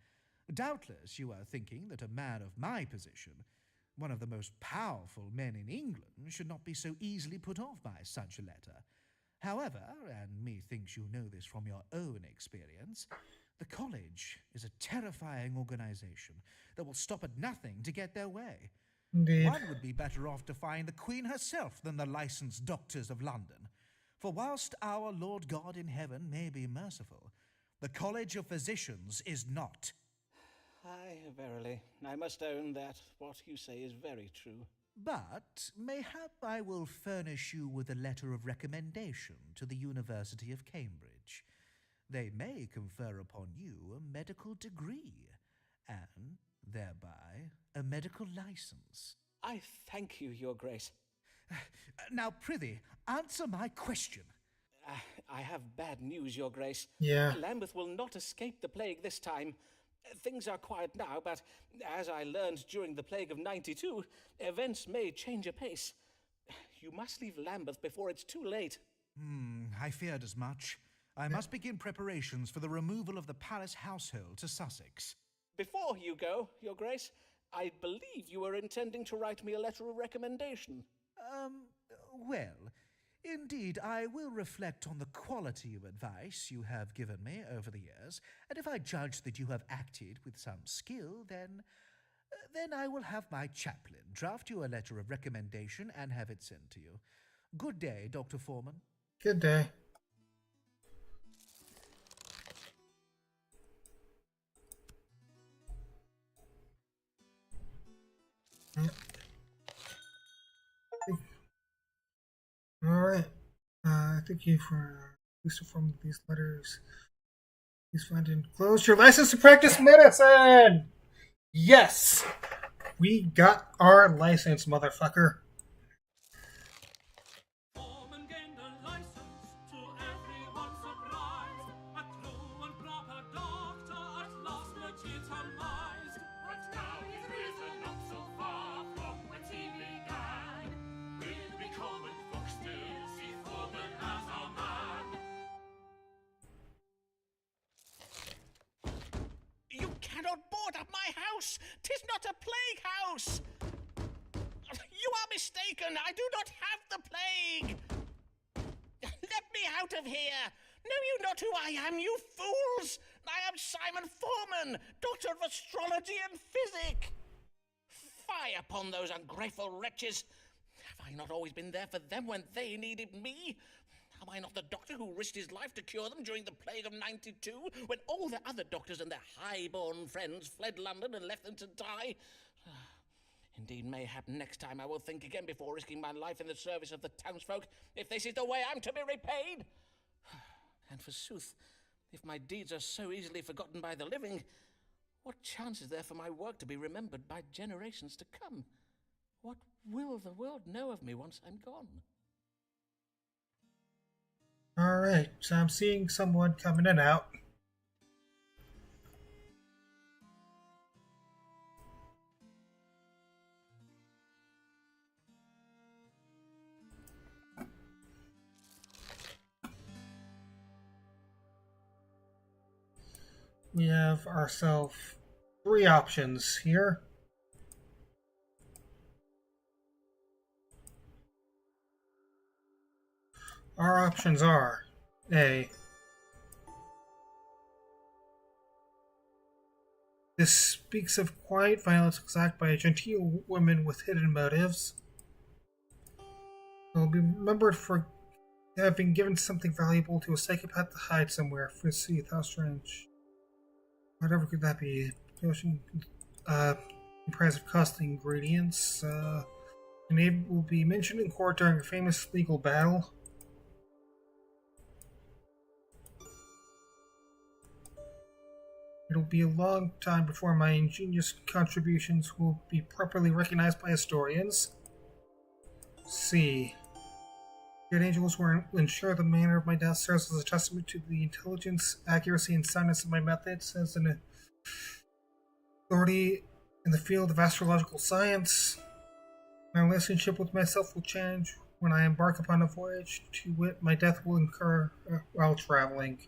Doubtless you are thinking that a man of my position, one of the most powerful men in England, should not be so easily put off by such a letter. However, and methinks you know this from your own experience, the college is a terrifying organization that will stop at nothing to get their way. Indeed. One would be better off defying the Queen herself than the licensed doctors of London. For whilst our Lord God in heaven may be merciful, the College of Physicians is not. Aye, verily, I must own that what you say is very true. But mayhap I will furnish you with a letter of recommendation to the University of Cambridge. They may confer upon you a medical degree, and thereby a medical license. I thank you, Your Grace. Now, prithee, answer my question. I have bad news, Your Grace. Yeah. Lambeth will not escape the plague this time. Things are quiet now, but as I learned during the plague of '92, events may change apace. You must leave Lambeth before it's too late. I feared as much. I must begin preparations for the removal of the palace household to Sussex. Before you go, Your Grace, I believe you were intending to write me a letter of recommendation. Well, indeed, I will reflect on the quality of advice you have given me over the years, and if I judge that you have acted with some skill, then I will have my chaplain draft you a letter of recommendation and have it sent to you. Good day, Dr. Foreman. Good day. Alright. Thank you for from these letters. Please find and close your license to practice medicine! Yes! We got our license, motherfucker. Foreman gained a license to everyone's surprise. A true and proper doctor at last legitimized. But now he's risen not so far from whence he began. We'll be common folks still see Foreman as our man. You cannot board up my house! 'Tis not a plague house! You You are mistaken. I do not have the plague. Let me out of here. Know you not who I am, you fools? I am Simon Foreman, Doctor of Astrology and Physic. Fie upon those ungrateful wretches. Have I not always been there for them when they needed me? Am I not the doctor who risked his life to cure them during the plague of '92, when all the other doctors and their high-born friends fled London and left them to die? Indeed, mayhap next time I will think again before risking my life in the service of the townsfolk, if this is the way I'm to be repaid. And forsooth, if my deeds are so easily forgotten by the living, what chance is there for my work to be remembered by generations to come? What will the world know of me once I'm gone? Alright, so I'm seeing someone coming in and out. We have ourselves 3 options here. Our options are A. This speaks of quiet violence exacted by a genteel woman with hidden motives. Will be remembered for having given something valuable to a psychopath to hide somewhere. Foresee, how strange. Whatever could that be? Potion, comprised of costly ingredients. The name will be mentioned in court during a famous legal battle. It'll be a long time before my ingenious contributions will be properly recognized by historians. C. Good angels will ensure the manner of my death serves as a testament to the intelligence, accuracy, and soundness of my methods as an authority in the field of astrological science. My relationship with myself will change when I embark upon a voyage. To wit, my death will incur while traveling.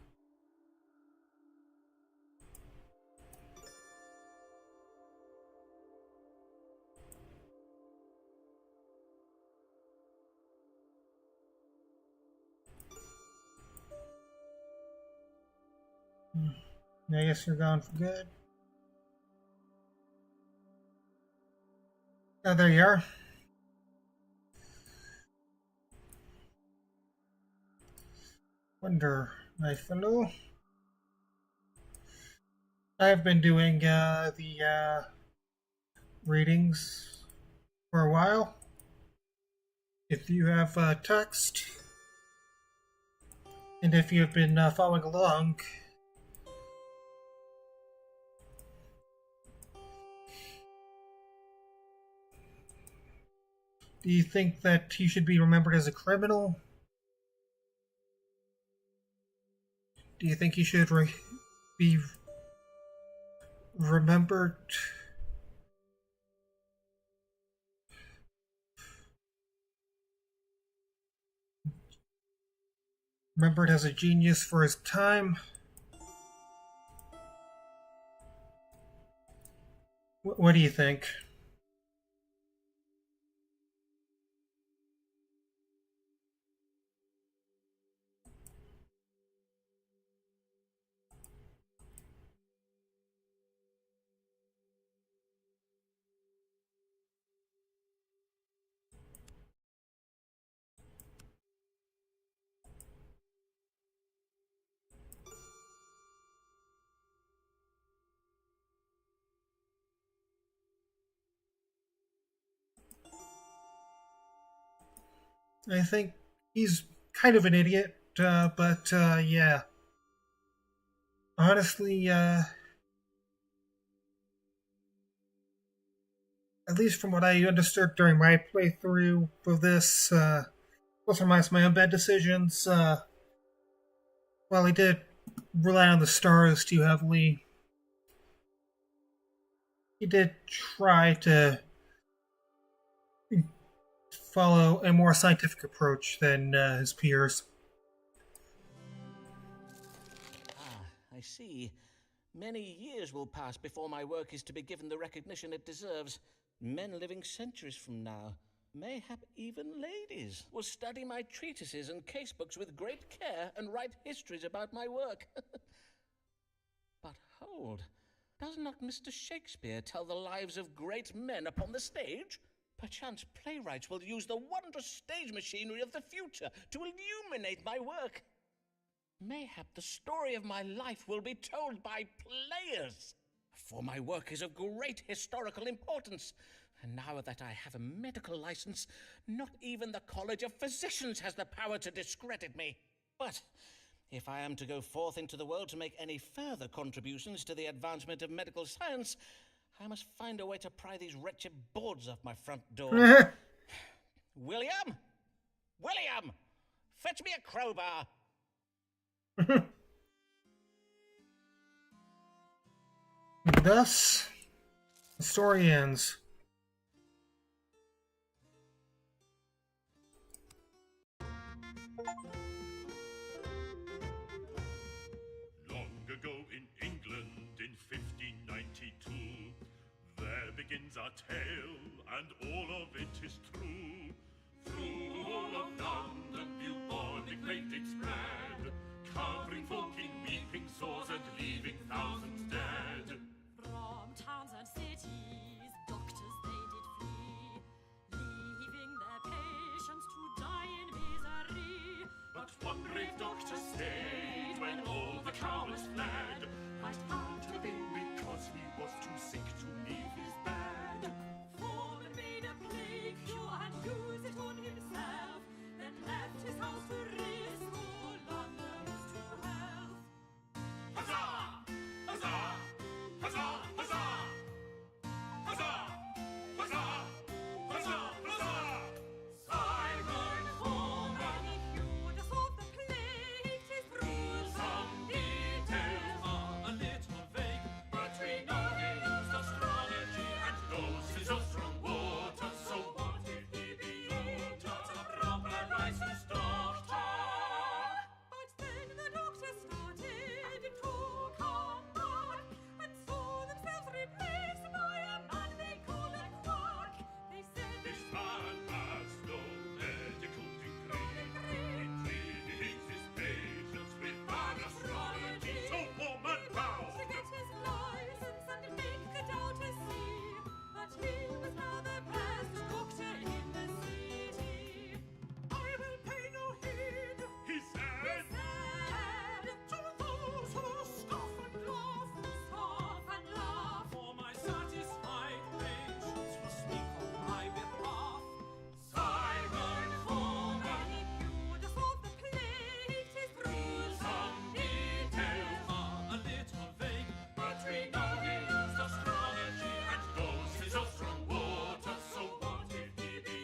I guess you're gone for good. Oh, there you are. Wonder, my fellow. I've been doing the readings for a while. If you have text, and if you have been following along, do you think that he should be remembered as a criminal? Do you think he should be remembered as a genius for his time? What do you think? I think he's kind of an idiot, but yeah. Honestly, at least from what I understood during my playthrough of this, plus or minus my own bad decisions, while I did rely on the stars too heavily, he did try to follow a more scientific approach than his peers. I see. Many years will pass before my work is to be given the recognition it deserves. Men living centuries from now. mayhap even ladies, will study my treatises and casebooks with great care and write histories about my work. But hold, does not Mr. Shakespeare tell the lives of great men upon the stage? Perchance playwrights will use the wondrous stage machinery of the future to illuminate my work. Mayhap the story of my life will be told by players, for my work is of great historical importance. And now that I have a medical license, not even the College of Physicians has the power to discredit me. But if I am to go forth into the world to make any further contributions to the advancement of medical science, I must find a way to pry these wretched boards off my front door. William! William! Fetch me a crowbar! Thus, the story ends. Long ago in England in 1592, there begins our tale, and all of it is true. Through all of London, bubonic plague did spread, covering folk in weeping sores and leaving thousands dead. From towns and cities, doctors they did flee, leaving their patients to die in misery. But one brave doctor stayed when all the cowards fled, right out within because he was too sick to leave his bed. Foreman made a plague cure and used it on himself, then left his house to risk all London's true health. Huzzah! Huzzah! Huzzah! Huzzah! Huzzah! Huzzah! Huzzah! Huzzah! Simon Foreman, he cured us of the plague, 'tis true. Some details are a little vague, but we know he used astrology and doses of strong water. So what if he be not a proper licensed doctor? But then the doctors started to come back and saw themselves replaced by a man they call a quack. They said This man has no medical degree. He treats his patients with bad astrology. So woman bow! to get his license and make the doubters see that he was now the best doctor in the city. I will pay no heed, he said. To those who scoff and laugh, For my satisfied patients will speak on my behalf. Simon Foreman, he cured us of the plague, 'tis true. some details are a little vague, but we know he used astrology and doses of strong water. So what if he be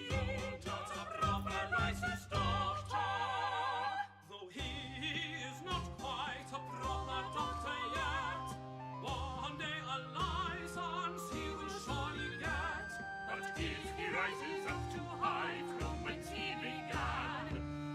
not a proper licensed doctor? Though he is not quite a proper doctor yet, one day a license he will surely get. But if he rises up too high from whence he began,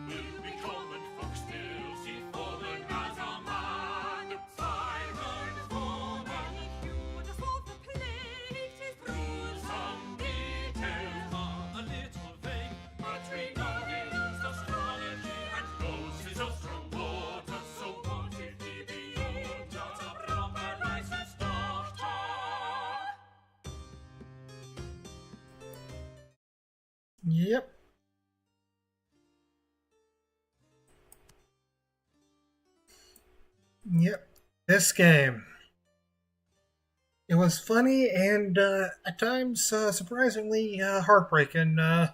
will be common folk still see Foreman as a man. Simon Foreman, he cured us of the plague, 'tis true. some details are a little vague, but we know he used astrology and doses of strong water. So what if he be not a proper licensed doctor? Yep. Yep. This game. It was funny and at times surprisingly heartbreaking. Let's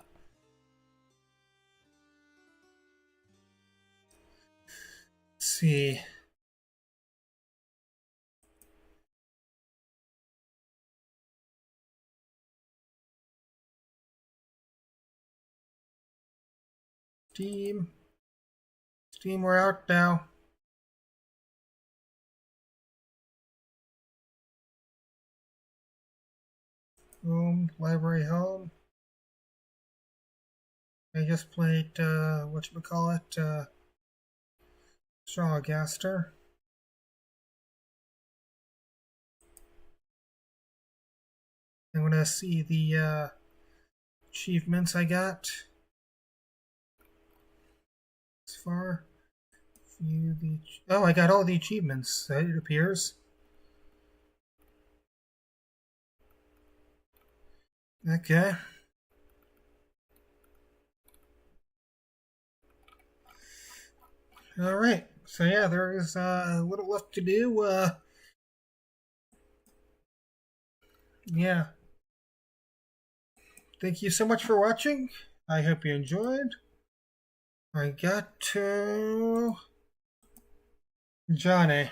see. Steam, we're out now. Home, library, home. I just played, whatchamacallit, Astrologaster. I'm gonna see the achievements I got. As far. View the. Oh, I got all the achievements, it appears. Okay. Alright. So yeah, there is a little left to do. Yeah. Thank you so much for watching. I hope you enjoyed. I got to Johnny.